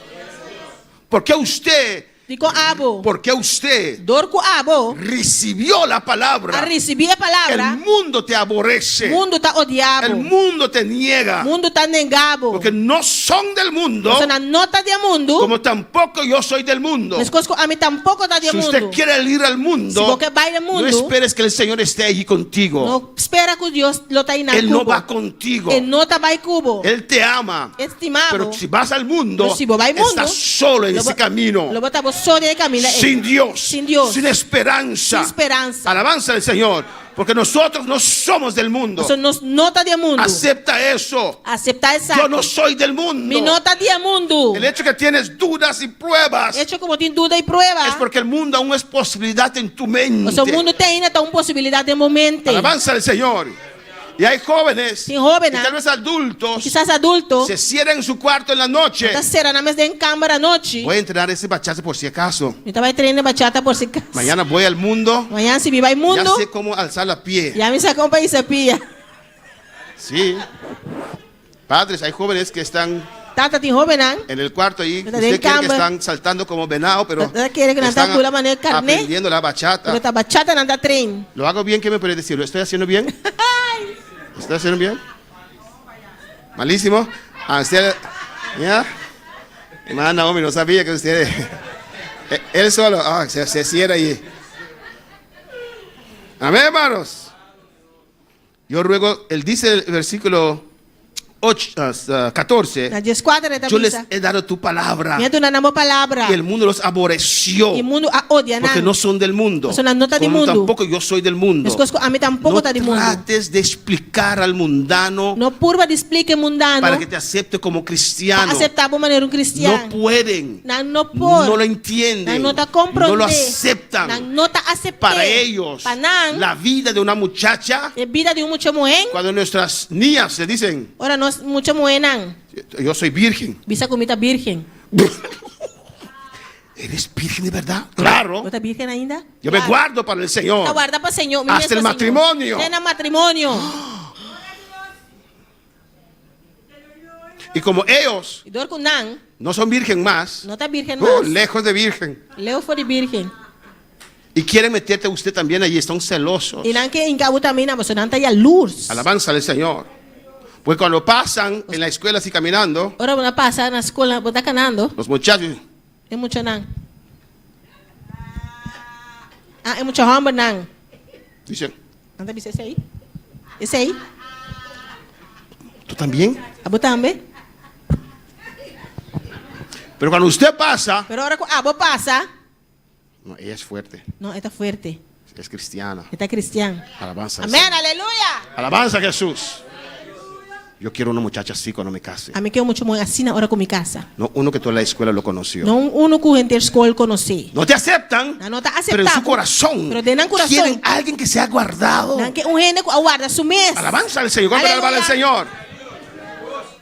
Porque usted, Dico abo. porque usted Dorco abo. recibió la A palabra. receber a palavra. El mundo te aborrece. Mundo tá odiado. El mundo te niega. Mundo tá negado. Porque no son del mundo, Você na nota de mundo. como tampoco yo soy del mundo. Mas coisas a mim tampouco tá de Si usted mundo. quiere ir al Se mundo, você vai ao no mundo, esperes que el Señor esté allí contigo. não espera que Deus lo tá aí na Él no cubo. va contigo. Ele não tá vai cubo. Él te ama. Estimado. Pero si vas al mundo, Pero si vos vas al mundo, estás solo en lo ese va- camino. Lo bota vos só de camino. Sin Dios, Sin Dios. sin esperanza. Sin esperanza. Alabanza al Señor, porque nosotros no somos del mundo. Você não nota de mundo. Acepta eso. Aceptar essa. Yo no soy del mundo. Mi nota de mundo. El hecho que tienes dudas y pruebas Hecho como tem dúvida e prueba. es porque el mundo aún es posibilidad en tu mente. O seu mundo tem ainda uma possibilidade de momento. Alabanza al Señor. Y hay jóvenes, Tem jóvenes. y tal vez adultos, Quizás adulto. se cierran en su cuarto en la noche. Tá será na mesa de câmara à noite. Voy a entrenar ese bachata por si acaso. Então vai treinar bachata por si acaso. Mañana voy al mundo. Amanhã se vai Ya mundo. sé cómo alzar la pie. Já me sacou para isso pia. Sí. Padres, hay jóvenes que están Tata tem jovem não? en el cuarto ahí. Está Usted en quiere que cama. están saltando como venado, pero Tata quiere que não están tá pula maneira carne. aprendiendo la Porque bachata. tá bachata não tá treino. ¿Lo hago bien? ¿Qué me puede decir? ¿Lo estoy haciendo bien? ¿Lo estoy haciendo bien? ¿Malísimo? Ah, usted... ¿Ya? Hermana Naomi, no sabía que usted... Él solo... Ah, se cierra ahí. Amén, hermanos. Yo ruego, él dice el versículo 14, Na 14 yo les he dado tu palabra Minha tu na namo palavra. y el mundo los aborreció E mundo a odia porque no son del mundo, São não tá do como mundo. tampoco yo soy del mundo. As coisas a mim tampouco No tá de mundo. trates de explicar al mundano No purva de explique mundano. para que te acepte como cristiano. Para aceitar por maneira cristiano. No pueden, Não pode. no lo entienden, Não tá compreender. no lo aceptan. Não tá aceitar. Para ellos, Para la vida de una muchacha, a vida de mucho moen. cuando nuestras niñas se dicen, Ora nós mucho moenan. yo soy virgen. Bisa comida virgem. ¿Eres virgen de verdad? Claro. Você tá virgem ainda? Yo me guardo para el Señor. Tá guarda para Senhor. Hasta el matrimonio. É na matrimônio. Y como ellos E dor com nan, no son virgen más, não tá virgem mais. lejos de virgen, Leo foi de virgem. y quieren meterte usted también allí, están celosos. E nan que encabu também na você não tá ya luz. Alabanza al Señor. Pues cuando pasan en la escuela así caminando, Ora una passa na escola, botar canando. los muchachos, É muito nan. Ah, é muito homem nan. dicen, Não tá bisa esse aí? Esse aí? ¿tú también? A botar também? Pero cuando usted pasa, Pero ora a bo passa, no, ella es fuerte, não, é tá forte. es cristiana. É tá cristiano. Alabanza al Amém, Señor. aleluia. Alabanza a Jesús. Yo quiero una muchacha así cuando me case. A mim que eu muito muito assim na hora com minha casa. No uno que toda la escuela lo conoció. Não uno que gente escola conheci. No te aceptan, Não tá pero en su aceitável. corazón Pero de nan coração. quieren alguien que sea guardado. Não que gente aguarda su mês. Alabanza al Señor. ¿Cuánto le alaban al Señor?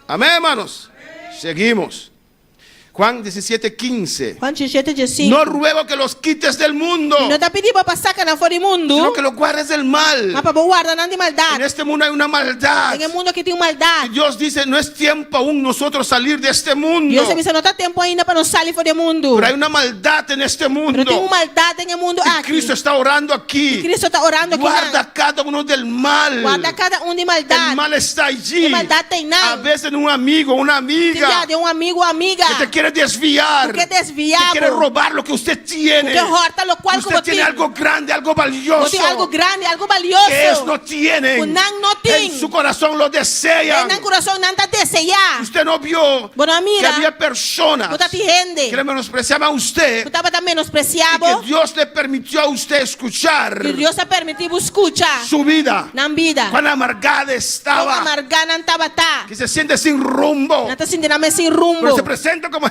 Amén, hermanos. Seguimos. Juan 17:15. Juan 17:15. No ruego que los quites del mundo, Não tá pedindo para passar na fora do mundo. sino que los guardes del mal. Mas para guardar nada de En maldade. este mundo hay una maldad. En el mundo que tem Y maldade. Dios dice, no es tiempo aún nosotros salir de este mundo. Deus avisa, não tá tempo ainda para nós sair fora do mundo. Pero hay una maldad en este mundo. Pero tem uma maldade em mundo Y aqui. Cristo está orando aquí. Cristo está orando aqui. Guarda cada uno del mal. Guarda cada de El maldade. mal está allí. E maldade tem A não. veces un amigo, una amiga De um amigo ou amiga. que te quiere desviar, Que que desviar. quiere robar lo que usted tiene. Que horta lo qual Usted tiene algo grande, algo valioso, Tem algo grande, algo valioso. que ellos no tienen. O não tem. En su corazón lo desean. Em coração não tá desejar. Usted no vio Bueno, que mira. había personas Não tá te rende. que le menospreciaban a usted Tu tava também y menospreciado. que Dios le permitió a usted escuchar Que Deus te permitiu escuchar. su vida. Na vida. Cuán amargada Não estaba, amargar não tava tá. que se siente sin rumbo, Não tá sentindo sem rumbo. pero se presenta como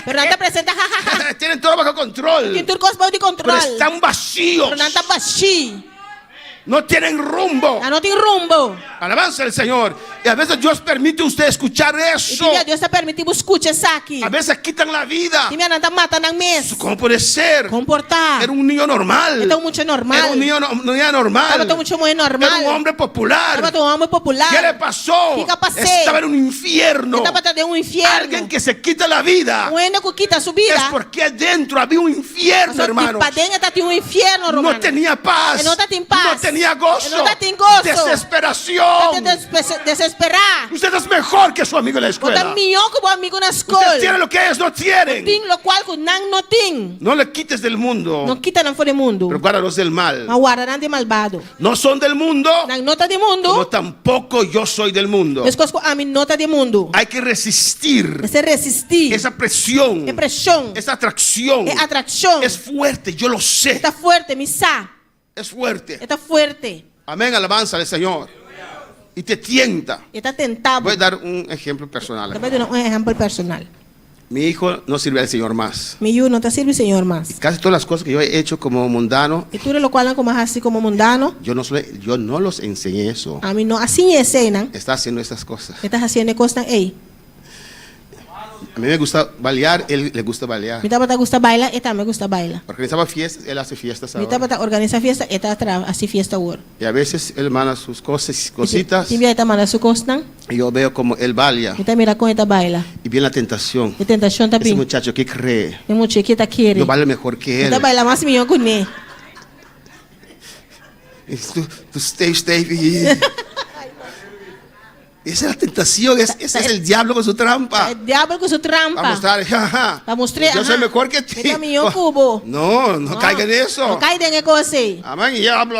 Pero não te apresenta, jajaja. tienen todo bajo control, Que tu cosmo de pero control. están vacíos, Pero não tá vazio. no tienen rumbo. Não tem rumbo. Alabanza al Señor. Y a veces Dios permite a usted escuchar E eso. que Deus te permitiu escutar isso aqui. A veces quitan la vida. E minha não tá matando mês. ¿Cómo puede ser? Comportar. Era un niño normal. Então muito normal. Era un niño normal. Tava muito muito normal. Era un hombre popular. Tava um homem popular. ¿Qué le pasó? Que passei? Estaba en un infierno. Estava de um inferno. Alguien que se quita la vida Um ene que quita su es vida. porque adentro había un infierno, hermano. Para dentro tá um inferno, No romano. tenía paz. No tem paz. No tenía gozo. No tem gozo. Desesperación. Desesperar. Usted es mejor que su amigo en la Você escuela. é melhor que o amigo na Usted tiene escola. lo que ellos no tienen. Tem lo qual que não tem. No le quites del mundo, Não quita não fora do mundo. pero guárdalos del mal. Mas guardarán de malvado. No son del mundo, Não nota de como mundo. tampoco yo soy del mundo. As coisas que a mim nota de mundo. Hay que resistir É resistir. esa presión, É pressão. esa atracción. É atração. Es fuerte, yo lo sé. Está forte, me sa. Es fuerte. Está fuerte. Amén, alabanza al Señor. Y te tienta. Está tentado. Voy a dar un ejemplo personal. Te voy a dar um exemplo personal. Mi hijo no sirve al Señor más. Mi hijo não te sirve, Senhor, mais. Casi todas las cosas que yo he hecho como mundano, E tudo lo qual como assim como mundano. yo no los enseñé eso. A mim não assim ensinam. Está haciendo estas cosas. Estás haciendo cosas ei. A mí me gusta bailar, él le gusta bailar. Me tava gusta bailar, e também gusta bailar. Organizaba fiestas, él hace fiestas Me ahora. tava organiza fiesta, e tá assim fiesta agora. Y a veces él manda sus cositas. Timbia tá manda su costan. Y yo veo como él baila. Me tá mira com eta baila. Y viene la tentación. E tentação tá Ese bem. muchacho, ¿qué cree? E muito que tá querer. Yo bailo mejor que Me él. tá baila mais melhor que ele. Tu stay. Esa es la tentación, ese es el diablo con su trampa. El diablo con su trampa. Va a mostrar, jaja, Va a mostrar, yo soy ajá. mejor que ti. Mira mi yo cubo. No caiga en eso. No caiga en eso así. Amén. Y ya hablo,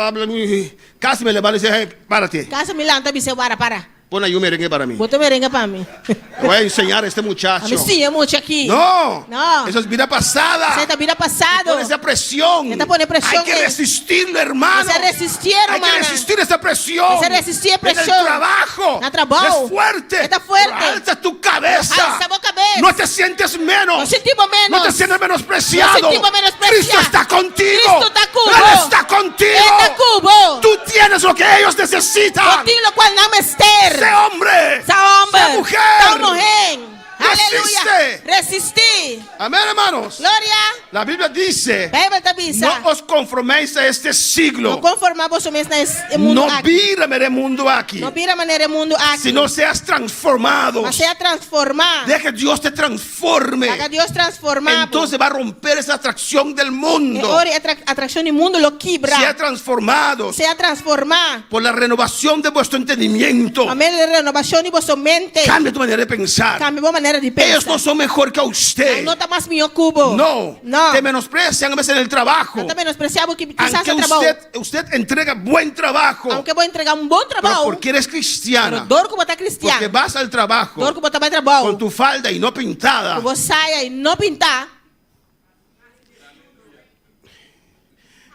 casi me levanto y dice, hey, párate. Casa Milanta dice, para. Pon ahí un merengue para mí. Bota merengue para mí. Le voy a enseñar a este muchacho. A mí sí, es mucho aquí. No. No. Eso es vida pasada. Esa es vida pasado. Pon esa presión. Esta pone presión. Hay que resistirlo, hermano. Esa resistir, Hay hermano. que resistir esa presión. Esa resistir presión. En el trabajo. En trabajo. Es fuerte. Está fuerte. Alza tu cabeza. Alza tu cabeza. No te sientes menos. No sentimos menos. No te sientes menospreciado. No sentimos menospreciado. Cristo está contigo. Cristo está cubo. Él está contigo. Está cubo. Tú tienes lo que ellos necesitan. Contigo lo cual no me ester. Sé hombre. Esa hombre. Sé mujer. Esa mujer. Resiste. Aleluya. Resistí. Amén, hermanos. Gloria. La Biblia dice, Bíblia te avisa. no os conforméis a este siglo. Não conformar-vos nesse mundo No aqui. vírame el mundo aquí. Não vira maneira mundo aqui. Sino seas transformado. Mas seja transformar. Deja que Dios te transforme. Haga Deus transformar. Entonces va a romper esa atracción del mundo. Ora atração do mundo lo quebra. Sea transformado Seja transformar. por la renovación de vuestro entendimiento. Amém. Renovação de vossa mente. Cambia tu manera de pensar. Cambia a maneira de pensar. Ellos no son mejor que usted. Não está mais meu cubo. No. Não. Te menosprecian a veces en el trabajo. Não está menospreciado que quizás Aunque o trabalho. usted entrega buen trabajo. Aunque vou entregar bom Pero trabalho. porque eres cristiana. Dor como está cristiano. Porque vas al trabajo Dor como está mais trabalho. con tu falda y no pintada. Que você saia e não pintar.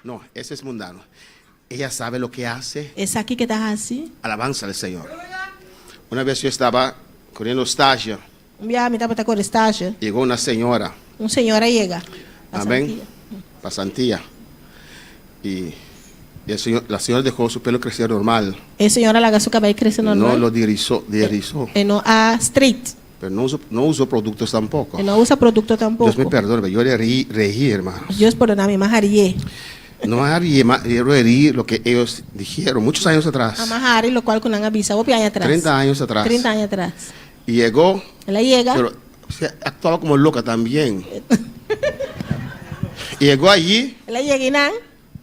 No, ese es mundano. Ella sabe lo que hace. Esse aqui que está assim. Alabanza al Señor. Una vez yo estaba corriendo estágio. Um dia me estava com estágio. Llegó una señora. Senhora chega. Amén. Pasantía. Y la señora dejó su pelo crecer normal. A senhora larga seu cabelo crescendo normal. No lo derizó. E não a straight. Pero no usó productos tampoco. E não usa produto tampoco. Dios me perdone, yo le reí, hermano. Deus perdona-me, mas harie. No herí lo que ellos dijeron muchos años atrás. Amahari, lo cual con avisa, 30 años atrás. 30 años atrás. Y llegó. Ela llega. Pero actuaba como loca también. Y llegó allí. Ela llega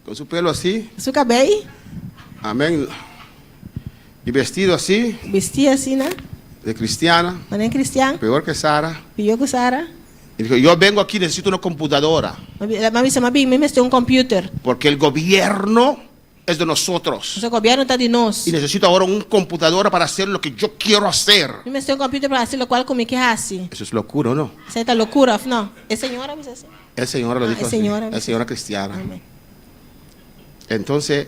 con su pelo así. Su cabello. Amén. Y vestido así. Vestía así, ¿no? De cristiana. Mané cristiana. Peor que Sara. Peor que Sara. Y dijo, yo vengo aquí, necesito una computadora. Mami dice, mami, me un computer. Porque el gobierno es de nosotros. O gobierno está de nós. Y necesito ahora una computadora para hacer lo que yo quiero hacer. Me un computer para hacer lo cual como que hace. Eso es locura, ¿o no? Esa es locura, no. Es señora, dice así. El Señor lo dijo así. Es señora cristiana. Amén. Entonces,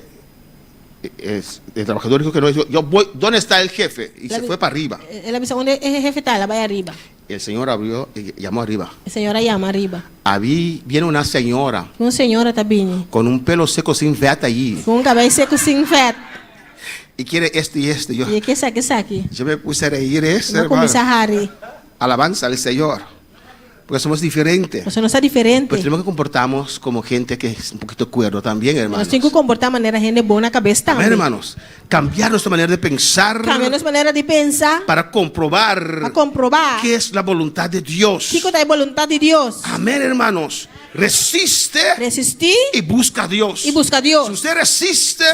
el trabajador dijo que no. Yo voy, ¿dónde está el jefe? Y se fue para arriba. Él avisa, ¿dónde es el jefe? Está, la vaya arriba. El Señor abrió y llamó arriba. La señora llama arriba. Viene una señora. Una señora también. Con un pelo seco sin veta allí. Con un cabello seco sin vet. Y quiere esto y esto. ¿Y qué saque? Yo me puse a reír eso, no comienza a reír. Alabanza al Señor. Porque somos diferentes. Nosotros somos diferentes. Pues tenemos que comportarnos como gente que es un poquito cuerdo también, hermanos. Nos tenemos que comportar de manera gente buena cabeza también. Hermanos, cambiar nuestra manera de pensar. Cambiar nuestra manera de pensar. Para comprobar. Qué es la voluntad de Dios. ¿Qué es la voluntad de Dios? Amén, hermanos. Resistir y busca a Dios. Y busca a Dios. Si usted resiste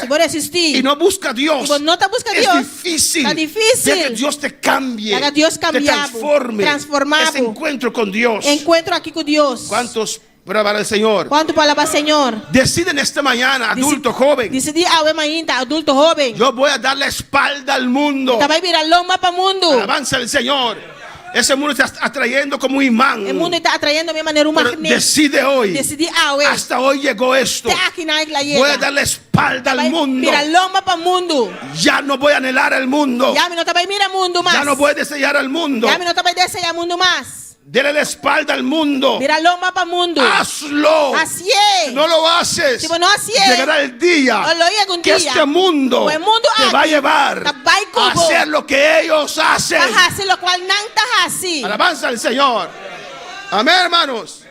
y no busca a Dios, no te busca a Dios, es difícil. Está difícil. De que Dios te cambie. Haga Dios cambiado, te transforme. Transformado. Ese encuentro con Dios. Encuentro aquí con Dios. ¿Cuántos para el Señor? ¿Cuánto para el Señor? Deciden esta mañana, adulto joven. Decidí hoy mañana, adulto joven. Yo voy a dar la espalda al mundo. Te va a virar loma para el mundo. Alabanza al Señor. Ese mundo está atrayendo como un imán. El mundo está atrayendo de manera humana. Decide hoy. Hasta hoy llegó esto. Voy a dar la espalda al mundo. Mira loma para el mundo. Ya no voy a anhelar al mundo. Ya no te voy a mirar al mundo más. Ya no voy a desear al mundo. Ya no te voy a desear al mundo más. Dele la espalda al mundo. Mira loma para el mundo. Hazlo. Así es. Si no lo haces, llegará el día que este mundo te va a llevar a hacer lo que ellos hacen. Lo cual así. Alabanza al Señor. Amén, hermanos.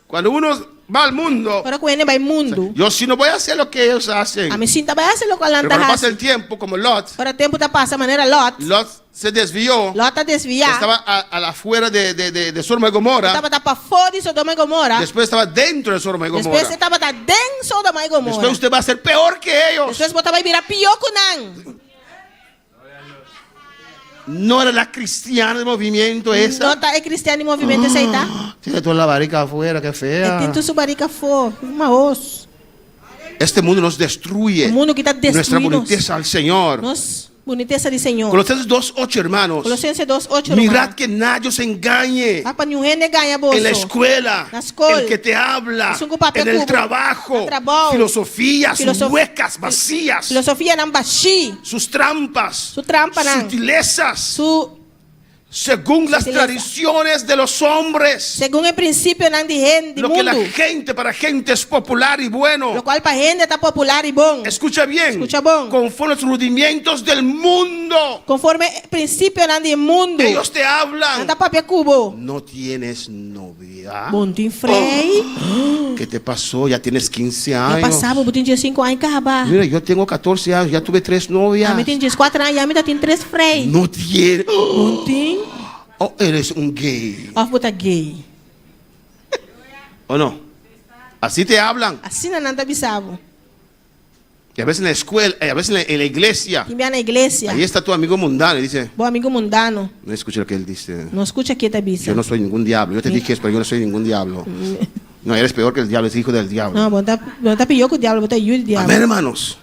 Cuando uno va al mundo, yo si no voy a hacer lo que ellos hacen. A mí sí te voy a hacer lo cual pero cuando pasa el tiempo, como Lot. Pero el tiempo te pasa de manera Lot. Lot se desvió. Lot te desvió. Estaba a la afuera de Sodoma y Gomorra. Estaba para fuera de Sodoma y Gomorra. Después estaba dentro de Sodoma y Gomorra. Después estaba dentro de Sodoma y Gomorra. Después usted va a ser peor que ellos. Después usted va a mirar peor que ellos. No era la cristiana del movimiento esa. Não tá é cristiano em movimento esse aí, tá? Tiene toda la barriga afuera, qué É fea. tinto subarica for, uma osso. Este mundo nos destruye. O mundo que está Nuestra destruindo. boniteza al Señor. Nós, boniteza de Senhor. Colosenses 2:8, hermanos. Colossenses 2:8. Mirad que nadie os engañe. Ah, para nenhum rende ganha bolso. En la escuela, Na escola. el que te habla, Isso é um papel en el cubo. trabajo, No trabalho. filosofías Filosof- huecas, vacías, Filosofia não baixi. sus trampas, Su trampa não. sutilezas, Su según las Sutileza. tradiciones de los hombres. segundo o princípio não de rende Lo que la mundo. gente, para gente es popular y bueno. Lo qual para rende está popular e bom. Escucha bien, Escucha bom. conforme los rudimientos del mundo. Conforme princípio não de mundo. Ellos te hablan. Anda papel cubo. No tienes novia. Bontinho frei. ¿Qué te pasó? Ya tienes 15 Já años. passava, botinho de 5 anos acabar. Mira, yo tengo 14 años, ya tuve 3 novias. A mim tem 4 anos e a mim tem 3 frei. No tienes. Bontinho. Oh, eres un gay. Ó, puta gay. ¿O no? Así te hablan. Assim não anda bisavo. Y a veces en la escuela, a veces en la iglesia. Que na igreja. Ahí está tu amigo mundano y dice, Bom amigo mundano. no escucha lo que él dice. Não escute aqui, tá bisa. Yo no soy ningún diablo. Yo te dije eso, pero yo no soy ningún diablo. No, eres peor que el diablo, es hijo del diablo. Não, bom tá pior que o diabo, bota o diabo. Amén, hermanos.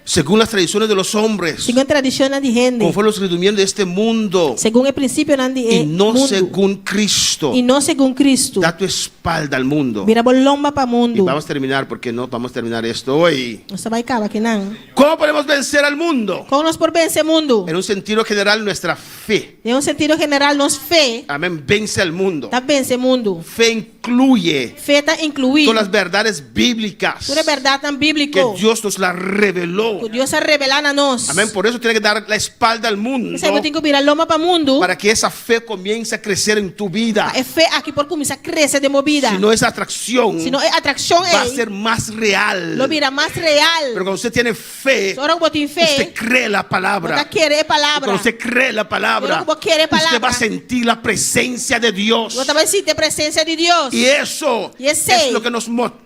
Según las tradiciones de los hombres, Segundo a tradição não de rende. conforme los redimientos de este mundo, Segundo o princípio não de y no mundo. según Cristo. E não segundo Cristo. Da tu espalda al mundo. Vira bolomba para Y mundo. vamos a terminar porque no vamos a terminar esto hoy. Nossa vai acabar que não. ¿Cómo podemos vencer al mundo? Como nós por vencer mundo? En un sentido general, nuestra fe. Em um sentido general, nós fé Amén. Vence al mundo. tá vencer mundo. Fe incluye Fé tá incluir todas las verdades bíblicas toda verdade tan que bíblico. Dios nos la reveló. Que Deus a revelar a nós. Amén. Por eso tiene que dar la espalda al mundo Isso aí eu tenho que virar loma para mundo. para que esa fe comience a crecer en tu vida. É fé aqui por começar a crescer de movida. Si no es atracción, Se não é atração, va a é. ser más real. Lo vira mais real. Pero cuando usted tiene fe, Só que botar usted fé. cree la palabra. Bota querer palavra. Cuando usted cree la palabra, Yo no quiero usted palabra. va a sentir la presencia de Dios. Você vai sentir a presença de Deus. Y eso Y ese es lo que nos motiva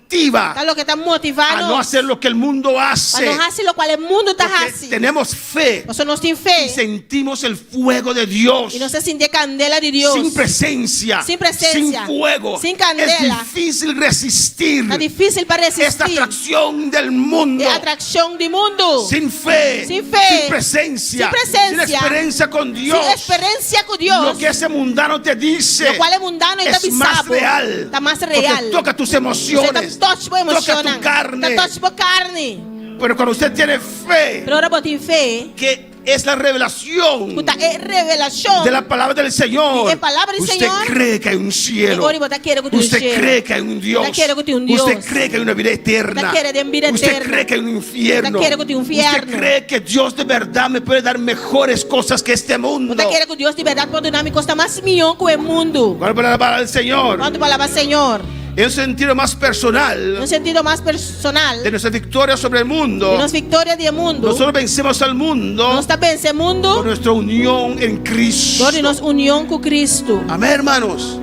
Tá lo que tá a motivando. no hacer lo que el mundo hace. Para não fazer o qual o mundo tá Porque fazendo. tenemos fe Nós não temos y fé. sentimos el fuego de Dios. E nós sentimos a candela de Deus. Sin presencia, Sin presencia, sin fuego, sin candela. es difícil resistir Tá difícil para esta resistir. atracción del mundo. É atração do mundo. Sin fe, Sin fe, sin presencia, sin presencia, sin experiencia con Dios. Sem experiência com Deus. Lo que ese mundano te dice Lo qual é mundano e tá es más bizarro. real. Tá mais Porque real. toca tus Você emociones, tá toque por emoção. toca tu carne. Tá toque por carne. Pero cuando usted tiene fe, Pero ahora botem fé. que es la revelación Puta, é revelação. de la palabra del Señor, Es palabra del usted Señor. cree que hay un cielo, Agora botar querer que tem um usted cheiro. cree que hay un Dios, Usted cree que tem um Deus. usted cree que hay una vida eterna, Usted cree en vida usted eterna. cree que hay un infierno, Usted cree que tem um usted inferno. cree que Dios de verdad me puede dar mejores cosas que este mundo. Você quer que Deus de verdade pode dar me costa mais milhão que o mundo. ¿Cuál es la palabra del Señor? Quanto palavra Senhor? En un sentido más personal No sentido mais personal. de nuestra victoria sobre el mundo, De nossa vitória do mundo. nosotros vencemos al mundo Nós está vencendo o por mundo. nuestra unión en Cristo. Por nossa união com Cristo. Amén, hermanos.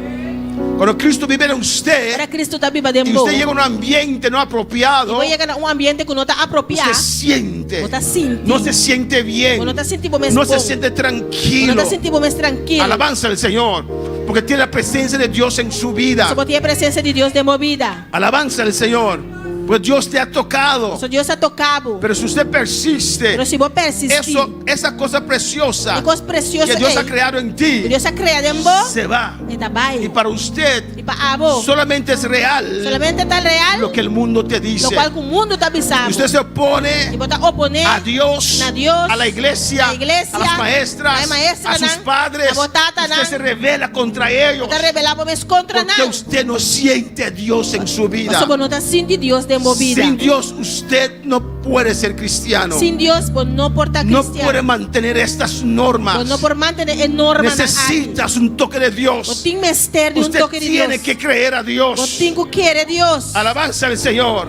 Cuando Cristo vive en usted Para Cristo está viva y dentro. usted llega a un ambiente no apropiado, Vai chegar a ambiente que não está apropriado. usted siente, Não está sentindo. no se siente bien, Não está sentindo mais no bom. se siente Não tranquilo. está sentindo mais tranquilo. Alabanza al Señor, porque tiene la presencia de Dios en su vida. Só botar a presença de Deus de movida. Alabanza al Señor, pues Dios te ha tocado. Só Deus está tocado. Pero si usted persiste, Pero se você persistir, esa cosa preciosa é coisa preciosa que Dios ha que creado en ti Deus ha criado em vos. se va. E tá vai. Y para usted E para avô. solamente es real Solamente está real. lo que el mundo te dice. Lo qual o mundo está Y bizarro. usted se opone E botar oponer a Dios, na Deus, a la iglesia, a iglesia, a las maestras, a maestra, a sus nan, padres. a botata, Usted nan. se revela contra ellos Está revelado mas contra porque nada. usted no siente a Dios en su vida. Mas não está sem Deus de movida. Sin Dios usted no puede ser cristiano. Sem Deus, vos não porta No cristiano. puede mantener estas normas. Vos não por manter a norma na área. Necesitas un toque de Vos Dios. tem mestre de Usted toque de tiene Deus. que creer a Vos Dios. tem que querer Deus. Alabanza al Señor.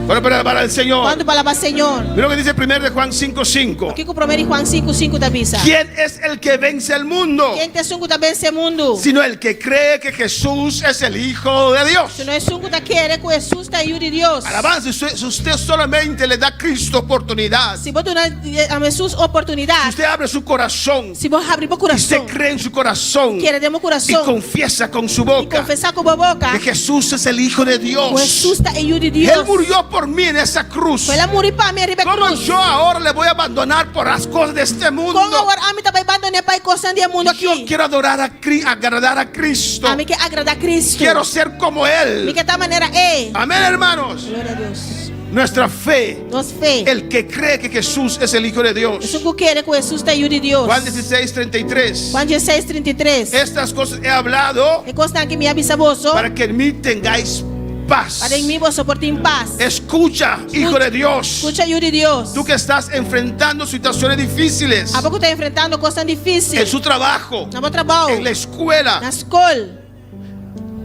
Para alabar al Señor. Quando para alabar Senhor. Mira lo que dice 1 de Juan 5:5. Aqui com 1 Juan 5:5 da bisa. ¿Quién es el que vence el mundo? Quem te sungu também esse mundo? Sino el que cree que Jesús es el Hijo de Dios. Se não é sungu da querer que Jesus está aí de Deus. Alabanza, si usted solamente le da a Cristo oportunidad. Se você dá a Jesus oportunidade. Si usted abre su corazón. Se você abrir o Y coração. usted cree en su corazón. Quer de meu Y coração. confiesa con su E boca confessar com a boca. que Jesús es el Hijo de Que Dios. Jesus está aí de Él Deus. murió por mí en esa cruz. Foi lá morir para mim arriba ¿Cómo cruz. yo ahora le voy a abandonar por las cosas de este mundo? Como agora a mim também abandonar para coisas do mundo Yo aqui. quiero adorar agradar a Cristo. A mim que agradar a Cristo. Quiero ser como Él. Me que tal maneira é. Amén, hermanos. Glória a Deus. Nuestra fe. Nossa fé. El que cree que Jesús es el Hijo de Dios. Isso que quer que Jesus está aí de Deus. Juan 16:33. Juan 16:33. Estas cosas he hablado É coisa que me avisa vosso. para que en mí tengáis paz. Para em mim vosso por ter paz. Escucha, Hijo de Dios. Escucha aí de Deus. Tú que estás enfrentando situaciones difíciles A pouco está enfrentando coisas en difíceis. su trabajo, No meu trabalho. en la escuela. Na escola.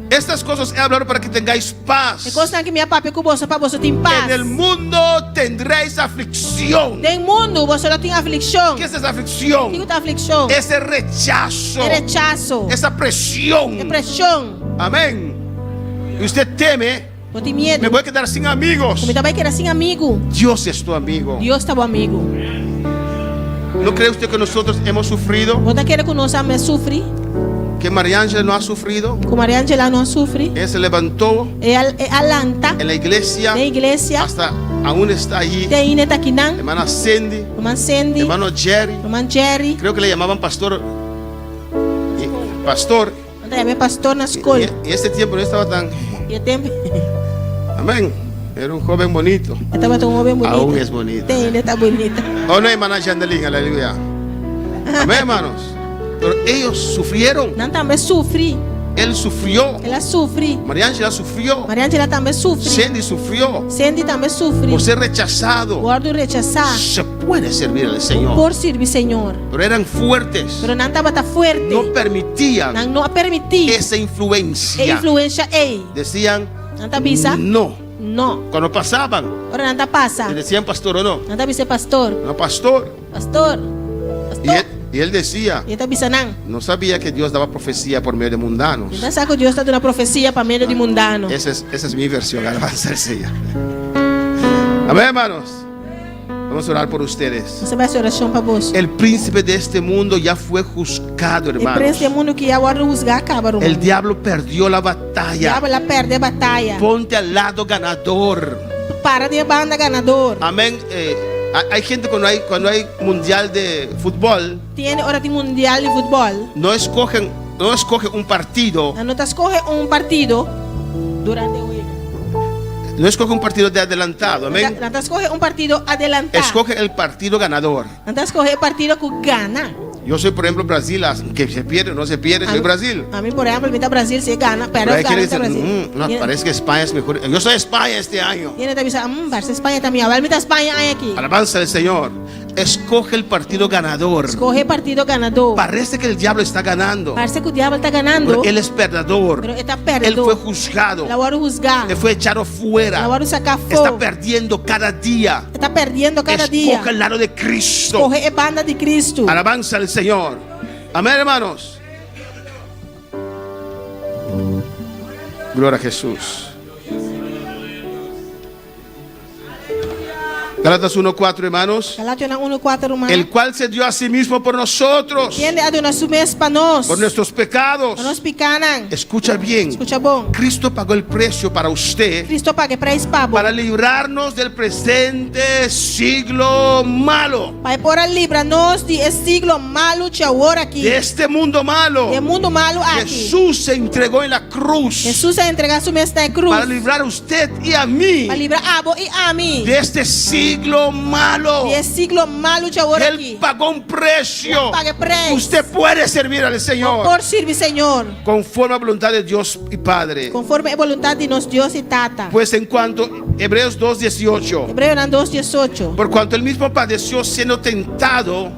Estas cosas he hablado para que tengáis É paz. coisa que minha papi com vosso para vosso ter paz. En el mundo tendréis aflicción. Tem mundo vosso não tem aflição. ¿Qué es esa O que aflicción? é aflição? Ese rechazo, É rechazo. esa presión. Depressão. Amén. Y usted teme, Não tem medo. me voy a quedar sin amigos. Como também quer assim amigo. Dios es tu amigo. Deus está bom amigo. ¿No cree usted que nosotros hemos sufrido? Você quer que nós me sofre? ¿Que María Ángela no ha sufrido? Como Maria Angela não sofre? Ella se levantó É alanta. en la iglesia, Na igreja. hasta aún está allí. Tem Ineta Kinan. Hermana Cindy, Irmã Sandy. hermano Jerry, Irmã Jerry. creo que le llamaban pastor. Pastor. Anda é pastor na escola. Y este tiempo no estaba tan. E tempo. Amén. Era un joven bonito. Estava tão bem bonito. Aún es bonito. Tem Ineta bonita. Oh, no, hermana Jandelín, aleluya. Amén, hermanos. Pero ellos sufrieron. Não também sofre. Él sufrió. Ela sofre. María Ángela sufrió. Maria Angela também sofre. Cindy sufrió. Sandy também sofre. Por ser rechazado. Guardo rechazar. Se puede servir al Señor. Por servir Senhor. Pero eran fuertes. Pero não estava forte. No permitían Não permitir. esa influencia. E influência ei. Decían Não tá bisa? no. Não. Cuando pasaban, Ora não tá passa. le decían pastor o no. Não tá bisa pastor. No, pastor. Pastor. Y él decía, E tá bisa não. no sabía que Dios daba profecía por medio de mundanos. Então sabe que Deus está dando uma profecia para meio de mundano. Esa es mi versión, alabanza al Señor. Amén, hermanos. Vamos a orar por ustedes. Você vai fazer oração para vós. El príncipe de este mundo ya fue juzgado, E para hermanos. este mundo que agora juzgar acaba. El diablo perdió la batalla. Diabo ela perde a batalha. Ponte al lado ganador. Para de banda ganador. Amén. Hay gente cuando hay mundial de fútbol, Tiene hora de mundial de futebol. no escoge un partido, Não tá escolhe partido durante o no escoge un partido de adelantado, amén. Não tá escolhe partido adelantado. Escoge el partido ganador. Não tá escolhe partido que gana. Yo soy, por ejemplo, Brasil, que se pierde o no se pierde, soy Brasil. A mí, por exemplo, me Brasil se gana, pero Pero hay quienes gana dicen, Brasil. no, parece que España es mejor. Yo soy España este año. Tiene que avisar, Barça España también. A ver, mira España hay aquí. Alabanza del Señor. Escoge el partido ganador. Escoge partido ganador. Parece que el diablo está ganando, Parece que o diabo está ganando. pero él es perdedor. Pero está Él perdedor. fue juzgado. La voy a juzgar. Él fue echado fuera. La voy a sacar Está fuera. perdiendo cada día. Está perdiendo cada día. Escoge el lado de Cristo. Escoge a banda de Cristo. Alabanza al Señor. Amén, hermanos. Gloria a Jesús. Gálatas 1:4, hermanos. Galatas 1:4, hermano. El cual se dio a sí mismo por nosotros, Tiene a Deus assumes para nós. por nuestros pecados. Para nós picanan. Escucha bien. Escucha bom. Cristo pagó el precio para usted, Cristo paga preço para para librarnos del presente siglo malo, Pai, por livra-nos de esse siglo malo que agora aqui. de este mundo malo. De mundo malo aqui. Jesús se entregó en la cruz Jesus vai entregar sua mesa na cruz. para librar a usted y a mí Para livrar a abo e a mim. de este siglo malo. De esse siglo malo que agora Él aqui. pagó un precio. Él paga preço. Usted puede servir al Señor Por servir, Senhor. conforme a la voluntad de Dios y Padre. Conforme a vontade de nosso Deus e Tata. Pues en cuanto, Hebreos 2:18, Hebreu 2:18. por cuanto él mismo padeció siendo tentado,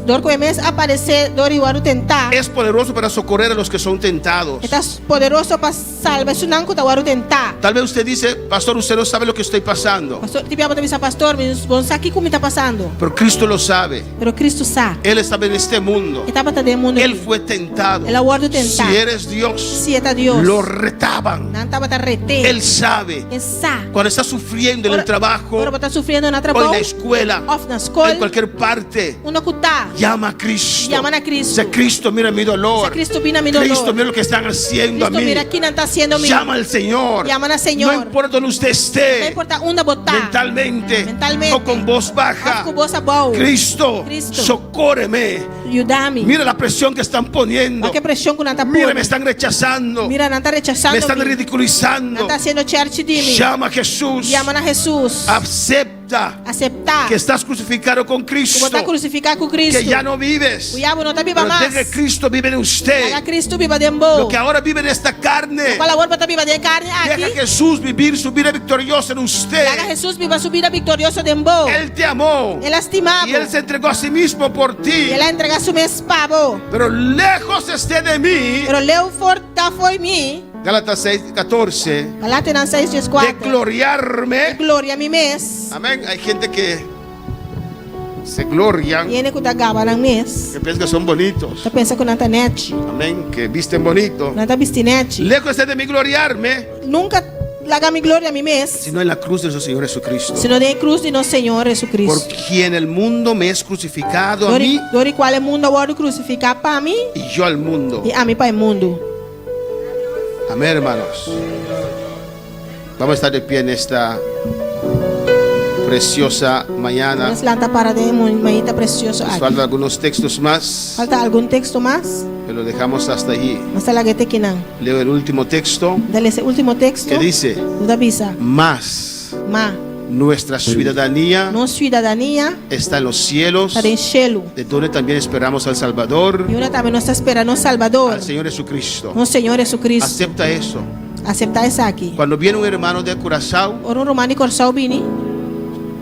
Dor ko mes aparecer dor iwaru tentar. Es poderoso para socorrer a los que son tentados. Estás poderoso para salvar sunan ko tawaru tentar. Tal vez usted dice, pastor, usted no sabe lo que estoy pasando. Pastor, tipi apa bisa pastor, bon saki como está pasando. Pero Cristo lo sabe. Pero Cristo sabe. Él estaba en este mundo. Estaba de mundo. Él fue tentado. Él aguardo tentar. Si eres Dios, si está Dios, lo retaban. Él sabe. Cuando está sufriendo en el trabajo, o en la escuela, en cualquier parte, llama a Cristo. Dice, Cristo, mira mi dolor. Cristo, mira lo que están haciendo a mí. Llama al Señor. No importa donde usted esté, mentalmente o con voz baja. Cristo, socórreme. Mira la presión que están poniendo. Mira, me están rechazando. Me están ridiculizando. Llama a Jesús. Acepta que estás crucificado con Cristo. Que ya no vives. Pero deja que Cristo vive en usted. Lo que ahora vive en esta carne, deja a Jesús vivir su vida victoriosa en usted. Él te amó. Y Él se entregó a sí mismo por ti. Pero lejos esté de mí. Gálatas 6:14. De gloriarme. Amén. Hay gente que se glorian, que piensan que son bonitos. Amén. Que visten bonito. Lejos esté de mí gloriarme. Nunca laga mi gloria a mí mes. Sino en la cruz de nuestro Señor Jesucristo. Sino de cruz de nuestro Señor Jesucristo. Por quien el mundo me es crucificado a mí. Dori cual el mundo va a crucificar para mí. Y yo al mundo. Y a mí para el mundo. Amén, hermanos. Vamos a estar de pie en esta preciosa mañana. Nos faltan algunos textos más. ¿Falta algún texto más? Que lo dejamos hasta allí. Leo el último texto. Ese último texto. Que dice: más. Nuestra ciudadanía está en los cielos, de donde también esperamos al Salvador, al Señor Jesucristo. Acepta eso. Cuando viene un hermano de Curazao,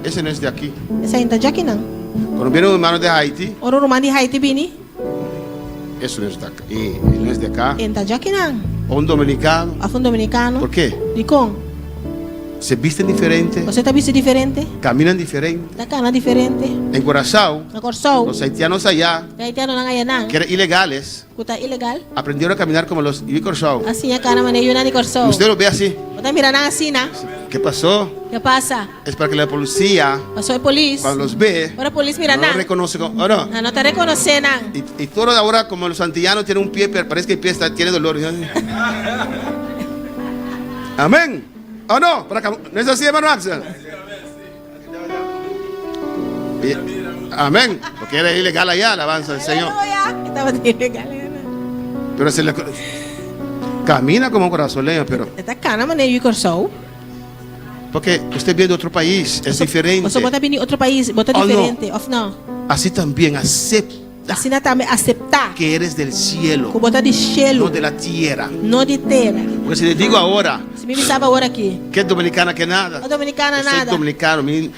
ese no es de aquí. Cuando viene un hermano de Haití, eso no es de acá. O un dominicano. ¿Por qué? Se visten diferente. Caminan diferente. En Curazao, los haitianos allá, que eran ilegales, aprendieron a caminar como los Curazao. Usted lo ve así. ¿Qué pasó? Es para que la policía, cuando los ve, no lo reconoce. No te reconocen. Y todo ahora, como los antillanos tienen un pie, pero parece que el pie tiene dolor. Amén. ¿O no? ¿No es así, hermano Axel? Amén. Porque era ilegal allá, alabanza del Señor. Pero se le camina como un corazoleño, pero porque usted viene de otro país, es diferente. No. Así también acepta que eres del cielo, no de la tierra. Porque si le digo ahora que es dominicana, que nada. Soy dominicano. Mi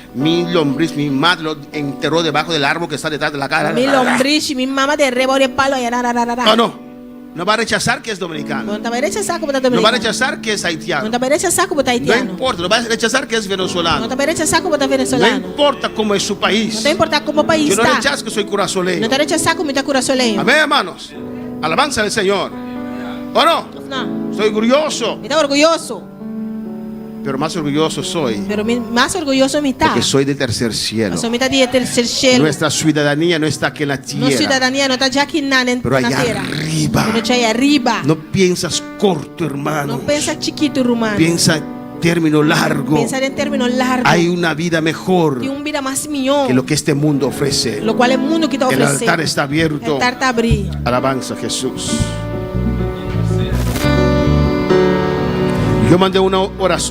lombriz, mi madre lo enterró debajo del árbol que está detrás de la cara. Mi lombriz, mi mamá de rebo de palo. No va a rechazar que es dominicano. No va a rechazar que es haitiano. No importa, no va a rechazar que es venezolano. No importa cómo es su país. Yo no rechazo que soy curazoleño. Amén, hermanos. Alabanza al Señor. ¿O no? Soy orgulloso. Pero más orgulloso soy. Porque soy del tercer cielo. Nuestra ciudadanía no está aquí en la tierra. Pero allá arriba. No piensas corto, hermano. Piensa en término largo. Hay una vida mejor que lo que este mundo ofrece. El altar está abierto. Alabanza a Jesús. Yo mandé un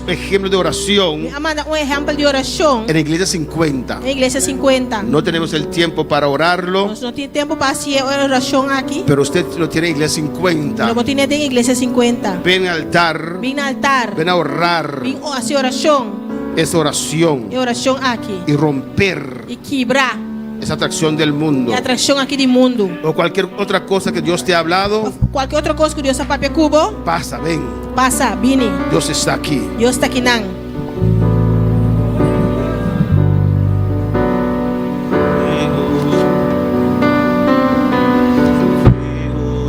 ejemplo de oración en la iglesia 50. No tenemos el tiempo para orarlo, pero usted lo tiene en iglesia 50. Ven al altar, ven a orar esa oración y romper esa atracción del mundo e atração aqui do mundo. o cualquier otra cosa que Dios te ha hablado, Qualquer outra coisa que Deus está para cubo, pasa, ven. passa, vini. Dios está aquí. Deus está aqui não.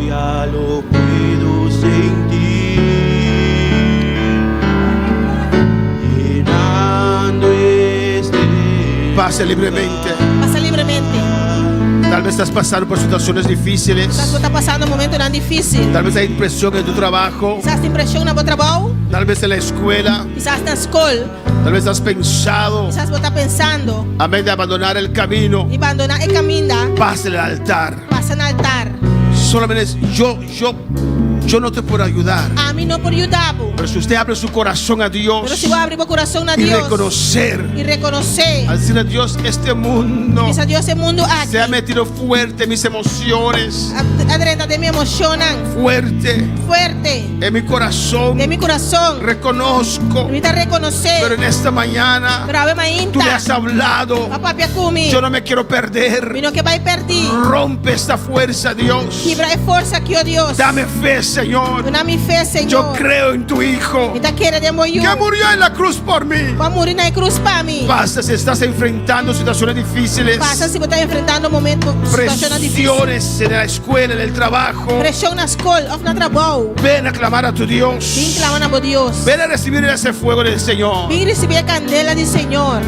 Ya lo puedo sentir, llenando este. Pase libremente. Passa livremente. Tal vez estás pasando por situaciones difíciles. Você está passando um momento não difícil. Tal vez hay presión en tu trabajo. Quizás tem pressão no seu trabalho, Tal vez en la escuela. quizás na escola, Tal vez has pensado, quizás você está pensando amén, de abandonar el camino. em abandonar o caminho, Pase el altar. passa no altar. Solamente yo no te puedo ayudar. A mim não pode ajudar, Pero si usted abre su corazón a Dios mas se eu abrir meu coração a y Deus reconocer, e reconhecer, al decir a Dios, este mundo diz a Deus esse mundo aqui, se ha metido fuerte en mis emociones, adentro de me emocionam fuerte fuerte en mi corazón. de mi coração. Reconozco, Me está reconocer, pero en esta mañana pero a ver tú me has hablado. papai comigo. Yo no me quiero perder. Mino que vai perder. Rompe esta fuerza, Dios. Quebra a força aqui, ó Deus. Dame fe, Señor. Dá-me fé, Senhor. Yo creo en tu Hijo Me está querendo eu. que murió en la cruz por mí. Vai morir na cruz para mim. Basta si estás enfrentando situaciones difíciles, Passa se você está enfrentando momentos, situações difíceis. presiones en la escuela, en el trabajo. Pressão na escola, ou no trabalho. Ven a clamar a tu Dios. Vim clamando a Deus. Ven a recibir ese fuego del Señor. Vim receber a candela do Senhor.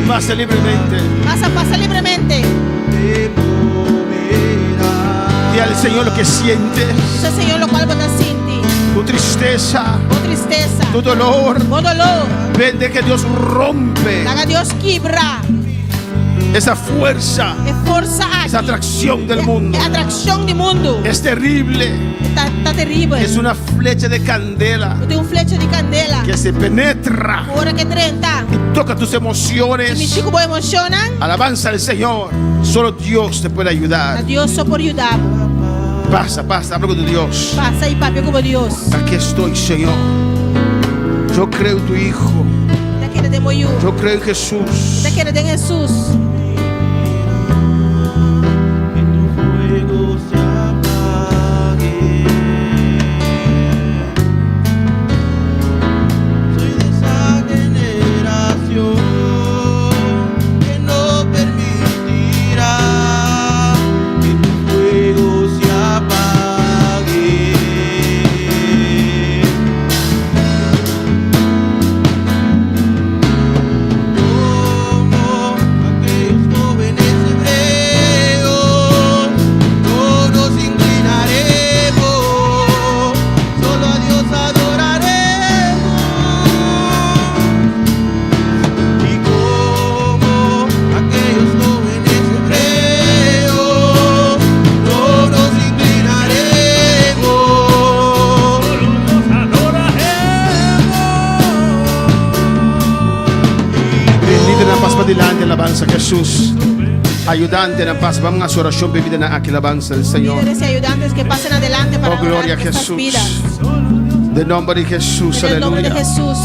Pase libremente. Passa livremente. Y al Señor lo que sientes, Diz ao Senhor, o qual você sente. tu tristeza, Com tristeza. tu dolor. Com dolor. Ven, de que Dios rompe Haga Deus quebrar. esa fuerza, É força aqui. esa atracción del mundo. É atração do mundo. Es terrible. Tá terrível. Es una flecha de candela Eu tenho flecha de candela. que se penetra Hora que 30. y toca tus Me emociones. fico boa emocionan. Alabanza al Señor. Solo Dios te puede A ayudar. Deus só por ajudar. Pasa, habla con tu Dios. Passa aí, papi, como Deus. Aquí estoy, Señor. Yo creo en tu Hijo. Tá querendo eu. Yo creo en Jesús. Tá querendo em Jesus. Adelante, alabanza Jesús. Ayudante na paz. Vamos a su oración bebida na aquí alabanza del Señor. Líderes y ayudantes que pasen adelante para Oh, gloria a orar nuestras Jesús. vidas. De nombre de Jesús, En el nombre de aleluya. Jesús.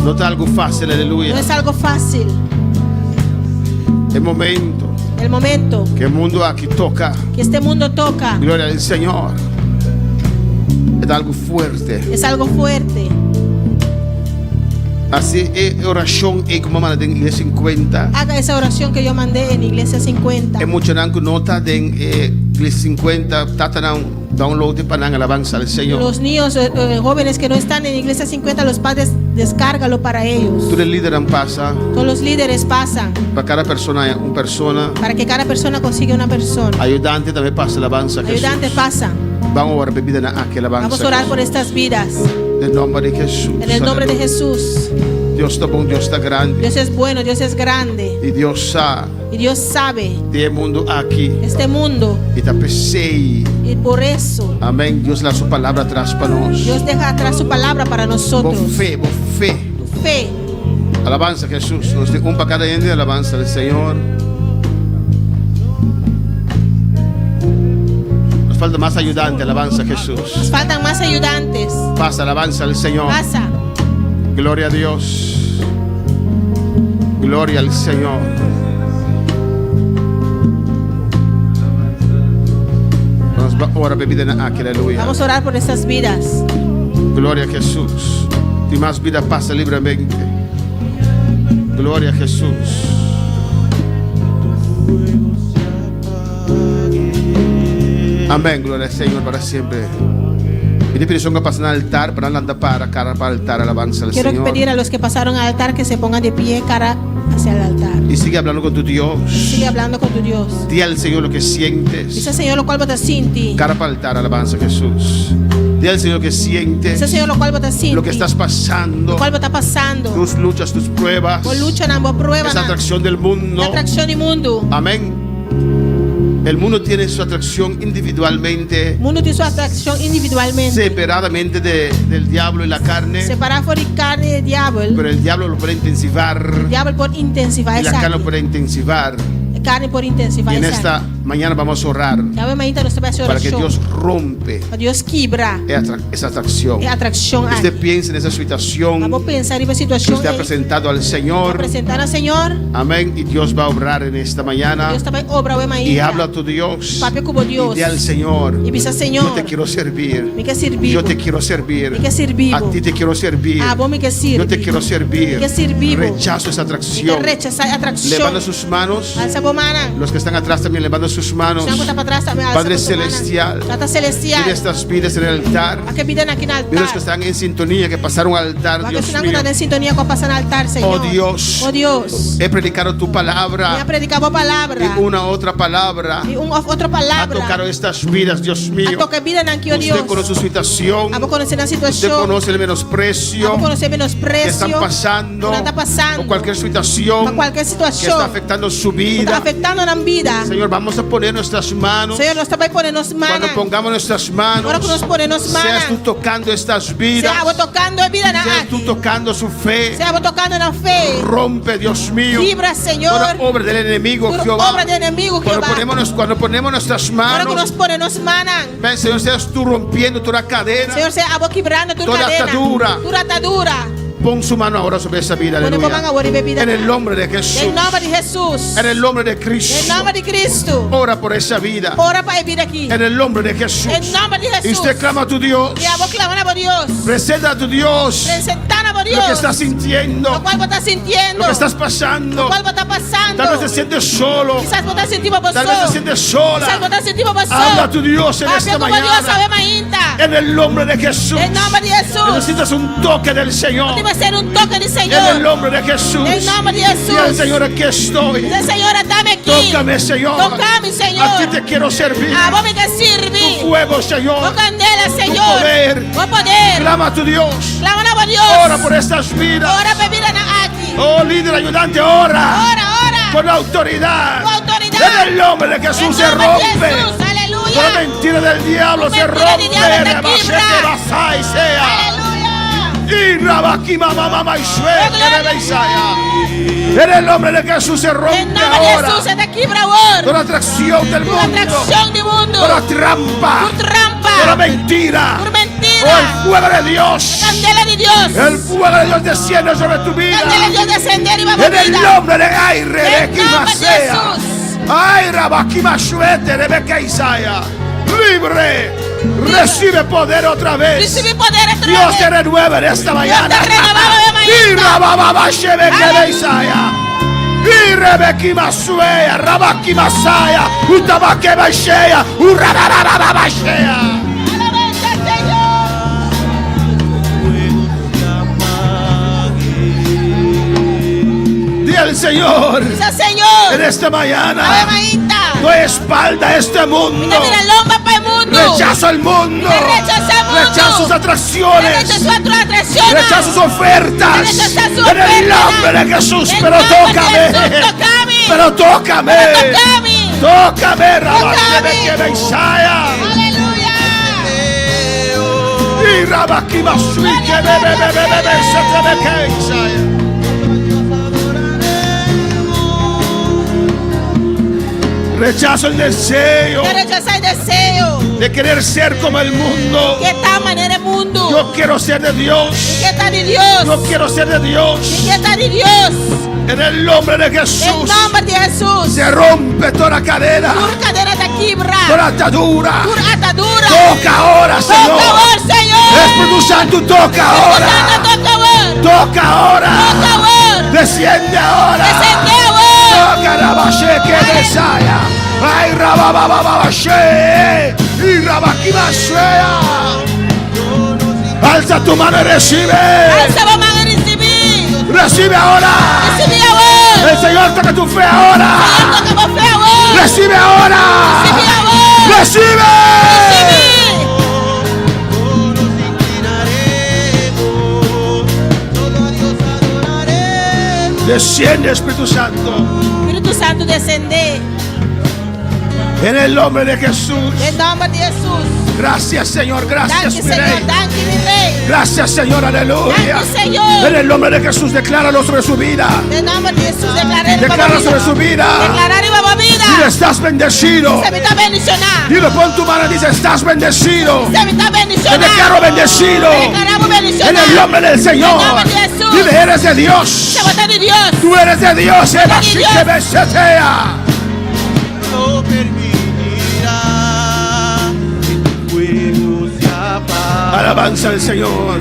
No es algo fácil, No aleluya. es algo fácil. El momento El momento que el mundo aquí toca, que este mundo toca gloria al Señor, es algo fuerte. es algo fuerte. Así es oración y como manda en iglesia 50. Haga esa oración que yo mandé en Iglesia 50. Es mucho nanco nota de iglesia 50. Tata na download para alabanza al Señor. Los niños jóvenes que no están en Iglesia 50, los padres descárgalo para ellos. Tú eres líder en pasa. Todos los líderes pasan Para cada persona, una persona. para que cada persona consiga una persona. Ayudante también pasa alabanza a Jesús. Ayudante pasa. Vamos a orar bebida na aquí alabanza. Vamos a orar por estas vidas. En el nombre de Jesús. En el nombre de Aleluya. Jesús. Dios está bueno, Dios está grande. Dios es bueno, Dios es grande. Y Dios sabe Y Dios sabe del mundo aquí. este mundo Y está pesei. Y por eso Amén. Dios la su palabra atrás para nosotros. Dios deja atrás su palabra para nosotros. Por fe. Tu fe. Alabanza a Jesús. Nos de un para cada día de alabanza del Señor. Nos falta más ayudante. Alabanza a Jesús. Nos faltan más ayudantes. Pasa, alabanza al Señor. Pasa. Gloria a Dios. Gloria al Señor. Ahora bebida aquí, aleluya. Vamos a orar por estas vidas. Gloria a Jesús. Y más vida pasa libremente. Gloria a Jesús. Amén. Gloria al Señor para siempre. Y le pido que pasen al altar para andar para cara para el altar, alabanza al Quiero Señor. pedir a los que pasaron al altar que se pongan de pie cara hacia el altar. Y sigue hablando con tu Dios. Sigue hablando con tu Dios. Di al Señor lo que sientes. Dice Señor lo cual vos te sientes. Cara para el altar, alabanza a Jesús. Di al Señor lo que sientes. Dice Señor lo cual vos te sientes. Lo que estás pasando. Lo cual vos está pasando. Tus luchas, tus pruebas. Vos luchan, ambos pruebas. Esa atracción del mundo. La atracción del mundo. Amén. El mundo tiene su atracción individualmente. El mundo tiene su atracción individualmente. Separadamente del diablo y la carne. Separado por la carne y el diablo. Pero el diablo lo puede intensivar. El diablo puede intensificar. Y la carne lo puede intensivar. La carne puede intensificar. Y en esta mañana vamos a orar. Para que Dios rompe. Dios quebra. Esa atracción. Usted piensa en esa situación. Vamos a pensar en esa Que situación. usted ha presentado al Señor. Presentar al Señor. Amén. Y Dios va a obrar en esta mañana. Dios vai obrar hoje Y habla a tu Dios. Papi como Dios. Y di al Señor. Y dice Señor. Yo te quiero servir. Me quer servir. Yo te quiero servir. Me quer servir. A ti te quiero servir. Ah, vos me quer servir. Yo te quiero servir. Me quer servir. Rechazo esa atracción. Rechaza atracción. Levanta sus manos. Alza a mano. Los que están atrás también levantan sus manos. Padre celestial. Mira estas vidas en el altar. Mira los que están en sintonía, que pasaron al altar. Dios mío. En sintonía con pasar al altar, Señor. Oh Dios. He predicado tu palabra. He predicado palabra. Y una otra palabra. Y otra palabra. Ha tocado estas vidas, Dios mío. Usted conoce su situación. Usted conoce el menosprecio que están pasando. O cualquier situación que está afectando su vida. Señor, vamos a poner nuestras manos. Señor, nós também ponemos manos. Cuando pongamos nuestras manos, Agora que nós ponemos manos. seas tú tocando estas vidas. Seas tocando a vida na Seas tú tocando su fe. Seas tocando na fe. Rompe, Dios mío. Libra, Señor. Toda obra del enemigo, Toda Jehová. obra del enemigo, Jehová. Cuando ponemos nuestras Agora que manos, nós ponemos manos. ven, Señor, seas tú rompiendo toda cadena. Señor, sea a vos quebrando tu Toda cadena. atadura. Toda atadura. Pon su mano ahora sobre esa vida, Pone aleluya. tu mano ahora y bebida. En el nombre de Jesús. Em nome de Jesus. En el nombre de Cristo. Em nome de Cristo. Ora por esa vida. Ora para a vida aqui. En el nombre de Jesús. Em nome de Y Jesus. usted clama a tu Dios. E a vos clamando a Deus. Presenta a tu Dios Presentando a Deus. lo que estás sintiendo, Lo cual vos estás sintiendo. lo que estás pasando. Lo cual vos estás pasando. Tal vez te sientes solo. Quizás vos estás sentindo vos Tal vez te sientes sola. Quizás vos estás sentindo vos Habla a tu Dios en esta como Deus mañana. sabe ainda. En el nombre de Jesús. Em nome de Jesus. Necesitas un toque del Señor. Debe ser un toque del Señor. En el nombre de Jesús. En nombre de Jesús. Y al Señor, aquí estoy. Dice, Señor, dame aquí. Tócame, Señor. Tócame, Señor. A ti te quiero servir. A vos me quer servir. Tu fuego, Señor. Tu candela, Tu Señor. poder. Tu poder. Clama a tu Dios. Clama a Deus. Ora por estas vidas. Ora para vida na aqui. Oh, líder ayudante, ora. Ora, ora. Con la autoridad. Con autoridad. En el nombre de Jesús se En nombre de rompe. Jesús, aleluya. Toda mentira del diablo se Mentira rompe. del diablo te Rebashe quiebra. que basai sea. Aleluya. Y rabaki mamá mamá y shue que bebe Isaya. En el nombre de Jesús se rompe En nombre de ahora. Jesús se te quiebra ahora. Toda atracción del Toda mundo. atracción del mundo. Toda trampa. Tu trampa. Toda mentira. Por Oh, mentira. el fuego de Dios. Candela de Dios. El fuego de Dios desciende sobre tu vida. Candela de Dios descender y va a En el vida. nombre de Aire En de nombre de Kimasea. Jesús. Ay, Rabakimashuete, Rebeca Isaya. Libre. Recibe poder otra vez. Recibe poder otra Dios vez. te renueva en esta mañana. te renueva de mañana. Y Rabababashebeke Aleluya. Isaya. Y Rebeki Masuea, Rabaki Masaya, Utabake Bashea, Urabababashea. Alabanza al Señor. Di al Señor Dice, Señor. en esta Ave mañana. Maíta. Doy espalda a este mundo. Mira, mira, lomba para el mundo. Rechazo el mundo. Rechaza el mundo. Rechazo sus atracciones. Rechazo sus atracciones. Rechazo sus ofertas. Rechaza su En el oferta. nombre de Jesús. En Pero nombre de tócame. Jesús, tócame. Pero tócame. Tócame. Tócame. Tócame. Rabashebeke Isaya. Aleluya. Y Rabakiba Suike, bebe, se te ve que Isaiah. Rechazo el deseo Eu rechazo el deseo de querer ser como el mundo. que está maneira é mundo. Yo quiero ser de Dios. Que está de Dios. Yo quiero ser de Dios. Que está de Dios. En el nombre de Jesús. Em nome de Jesus. Se rompe toda cadena, Toda cadeira da quebra. toda atadura. Toda atadura. Toca ahora, Señor. Toca ahora, Señor. Espíritu Santo, toca ahora. Toca ahora. Toca ahora. Toca ahora. Desciende ahora. Descende ahora. Toca Rabashe que desaya. Ay, Rababababashe. Y Rabakibashea. Alza tu mano y recibe. Alza a mão e recebe. Recibe ahora. Recebe agora. El Señor toca tu fe ahora. Toca a fé agora. Recibe ahora. Recebe agora. Recibe. Desciende, Espíritu Santo. Espírito Santo descender. En el nombre de Jesús. Em nome de Jesus. Gracias, Señor. Gracias, Danke, mi Senhor. Rey. Danke, mi Rei. Gracias, Señor. Aleluya. Danke, Senhor. En el nombre de Jesús, decláralo sobre su vida. Em nome de Jesus, declararei Declara sobre su vida. Declararei uma vida. Dile, estás bendecido. Você me está bendicionando. Dile, pon tu mano y dice, estás bendecido. Você me está Te bendicionando. declaro bendecido. Te declaramos En bendicionado. el nombre del Señor. En el nombre de Jesús. Dile, eres de Dios. Você está de Dios. Tú eres de Dios. Eva, de sí Dios. que besetea. No permitirá que tu fuego se apague. Alabanza al Señor.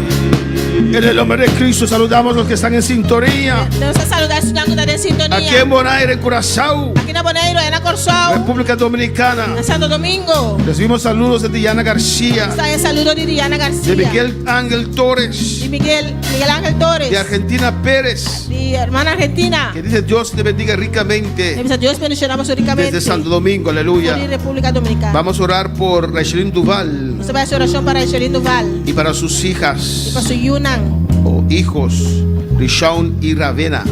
En el nombre de Cristo saludamos a los que están en sintonía. Deus te saludar estudando que está em sintonia. Aquí en Bonaire, en Curazao, Aqui na Bonaire, é na Corsol, República Dominicana. na Santo Domingo. Recibimos saludos de Diana García, Está em saludo de Diana Garcia. de Miguel Ángel Torres, De Miguel Ángel Torres. de Argentina Pérez, De hermana Argentina. que dice Dios te bendiga ricamente Deus bendicionamos ricamente. desde Santo Domingo, aleluya. De República Dominicana. Vamos a orar por Raishelin Duval Você vai fazer oração para Angelina Duval. y para sus E hijas para su Yunan. o hijos, Rishon y Ravena.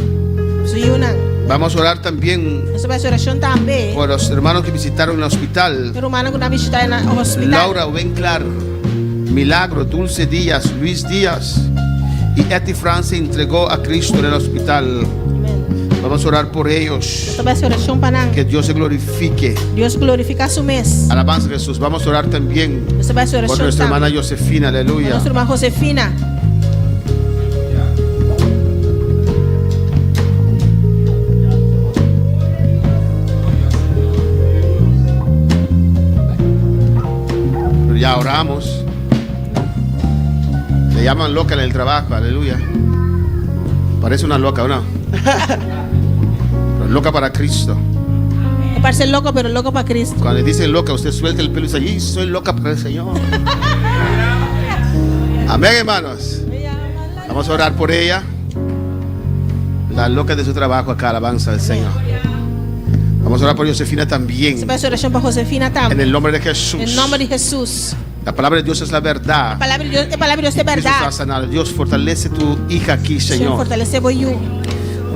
Su Yunan. Vamos a orar también Você vai fazer oração também. por los hermanos que visitaron el hospital. Para o humano que está visitando no hospital. Laura Wenclar, Milagro, Dulce Díaz, Luis Díaz y Eti Fran se entregó a Cristo en el hospital. Vamos a orar por ellos. Você vai fazer oração para nós. Que Dios se glorifique. Deus glorifica su mês. Alabanza a Jesús. Vamos a orar también Você vai fazer por oração nuestra hermana também. Josefina. Para Aleluya. nossa irmã Josefina. Pero ya oramos. Le llaman loca en el trabajo. Aleluya. Parece una loca, ¿o no? Pero loca para Cristo. Parece loco, pero loco para Cristo. Cuando le dicen loca, usted suelta el pelo y dice, "Y soy loca para el Señor". Amén, hermanos. Vamos a orar por ella. La loca de su trabajo acá, alabanza del Señor. Vamos a orar por Josefina Você también. vai fazer oração para Josefina En também. el nombre de Jesús. Em nome de Jesus. La palabra de Dios es la verdad. A palavra de Deus é palavra de Deus, é Cristo está verdade. sanado. Dios, fortalece tu hija aquí, Senhor, Señor. fortalecer Boiú.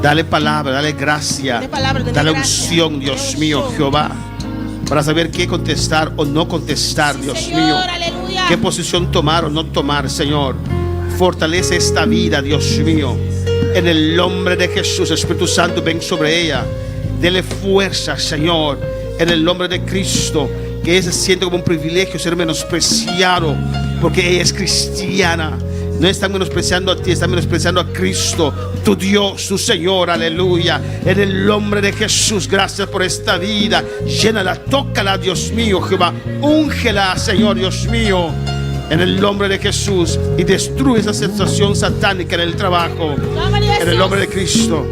Dale palabra, dale gracia. Dale palabra, dale Dale gracia. unción, Dios mío, Jehová. Para saber qué contestar o no contestar, Sí, Dios Señor, mío. aleluya. Qué posición tomar o no tomar, Señor. Fortalece esta vida, Dios mío. En el nombre de Jesús, Espíritu Santo, ven sobre ella. Dele fuerza, Señor. En el nombre de Cristo. Que ella se siente como un privilegio ser menospreciado. Porque ella es cristiana. No están menospreciando a ti, están menospreciando a Cristo, tu Dios, tu Señor, aleluya. En el nombre de Jesús, gracias por esta vida. Llénala, tócala, Dios mío, Jehová. Úngela, Señor, Dios mío. En el nombre de Jesús. Y destruye esa sensación satánica en el trabajo. En el nombre de Cristo.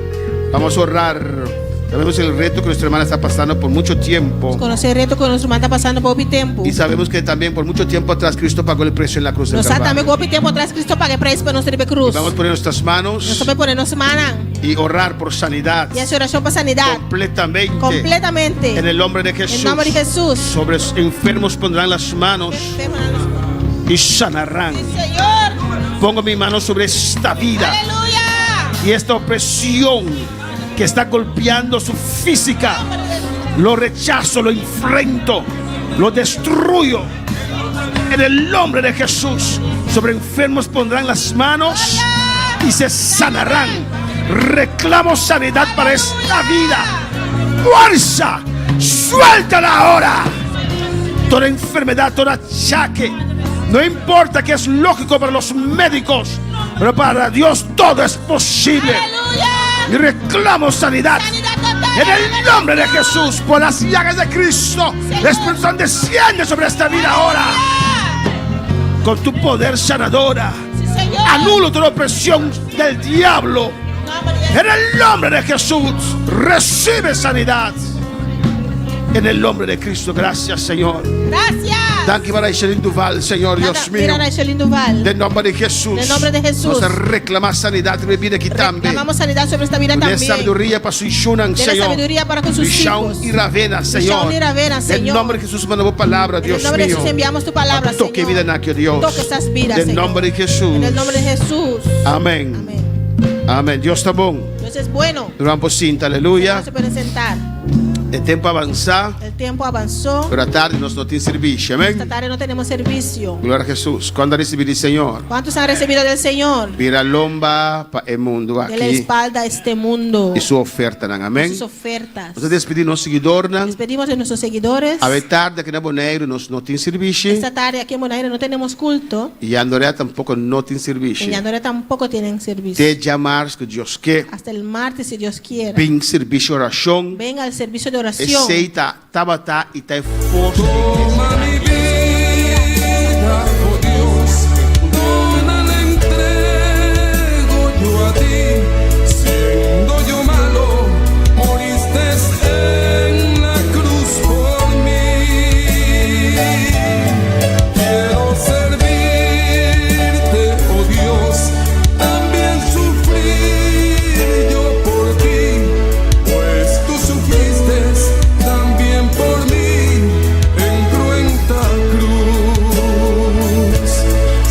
Vamos a orar. Sabemos el reto que nuestra hermana está pasando por mucho tiempo. Conocer el reto que nuestra hermana está pasando por muito tempo. Y sabemos que también por mucho tiempo atrás Cristo pagó el precio en la cruz del Nós sabemos também Calvario. que por tempo atrás Cristo paga preço para nós receber cruz. Vamos a poner nuestras manos Nós também podemos nossa mana y orar por sanidad e essa oração para sanidade completamente. completamente. En el nombre de Jesús. Em nome de Jesus. Sobre los enfermos pondrán las manos y sanarán. Senhor, Pongo mi mano sobre esta vida aleluia. y esta opresión que está golpeando su física. Lo rechazo, lo enfrento, lo destruyo. En el nombre de Jesús, Sobre enfermos pondrán las manos y se sanarán. Reclamo sanidad para esta vida. Fuerza, suéltala ahora. Toda enfermedad, todo achaque, no importa que es lógico para los médicos, pero para Dios todo es posible. Y reclamo sanidad en el nombre de Jesús. Por las llagas de Cristo, la Espíritu Santo desciende sobre esta vida ahora. Con tu poder sanadora, anulo toda opresión del diablo. En el nombre de Jesús, recibe sanidad. En el nombre de Cristo, gracias, Señor. Gracias. Danke para Aiselin Duval, Señor Dios mío. Mira a Aiselin Duval. En nombre de Jesús. En el nombre de Jesús. Vamos a reclamar sanidad en mi vida aquí también. Reclamamos sanidad sobre esta vida también. Dele sabiduría para su Shunan, Dele Señor. sabiduría para con sus hijos. Y Ravena, Señor. Y Ravena, Señor. En nombre de Jesús, mandamos palabra, Dios mío. En el nombre de Jesús enviamos tu palabra, Señor. Toque vida en aquel Dios. Toque estas vidas, En Señor. nombre de Jesús. En el nombre de Jesús. Amén. Amén. Amén. Dios está bon. Dios es bueno. Vamos cinta, aleluia. No se pueden sentar. El tiempo avanza, El tiempo avanzó. pero a tarde nos no tiene servicio. Amén. Esta tarde no tenemos servicio. Gloria a Jesús. Cuando recibir el Señor, ¿Cuántos han recibido del Señor? vira lomba para el mundo De la aquí espalda a este mundo. y su oferta. Amén. Sus ofertas. Nos despedimos los seguidores. Despedimos de nuestros seguidores. A tarde que na Bonaire nos no tiene servicio Esta tarde aquí en Bonaire no tenemos culto. y Andorra tampoco no tiene En servicio. Yandore tampoco tienen servicio. Te llamar que Dios que Hasta el martes, si Dios quiere. pin servicio oración. Venga al servicio de oración. Aceita, tabata y ta força. Toma mi vida, oh Dios, toda la entrego yo a ti. Siendo yo malo, moriste en la cruz por mí. Quiero servirte, oh Dios, también sufrir yo por ti, pues tú sufriste también por mí en cruenta cruz.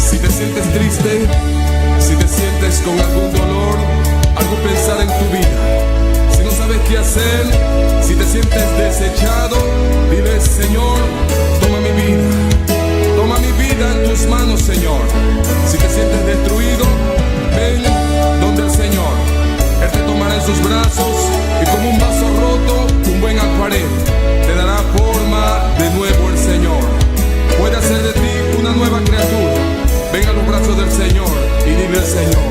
Si te sientes triste, si te sientes con algún dolor, algo pensar en tu vida, si no sabes qué hacer, si te sientes desechado, dile: Señor, toma mi vida en tus manos, Señor. Si te sientes destruido, ven donde el Señor. Él te tomará en sus brazos y como un vaso roto, un buen acuarel, te dará forma de nuevo el Señor. Puede hacer de ti una nueva criatura. Ven a los brazos del Señor y dile al Señor: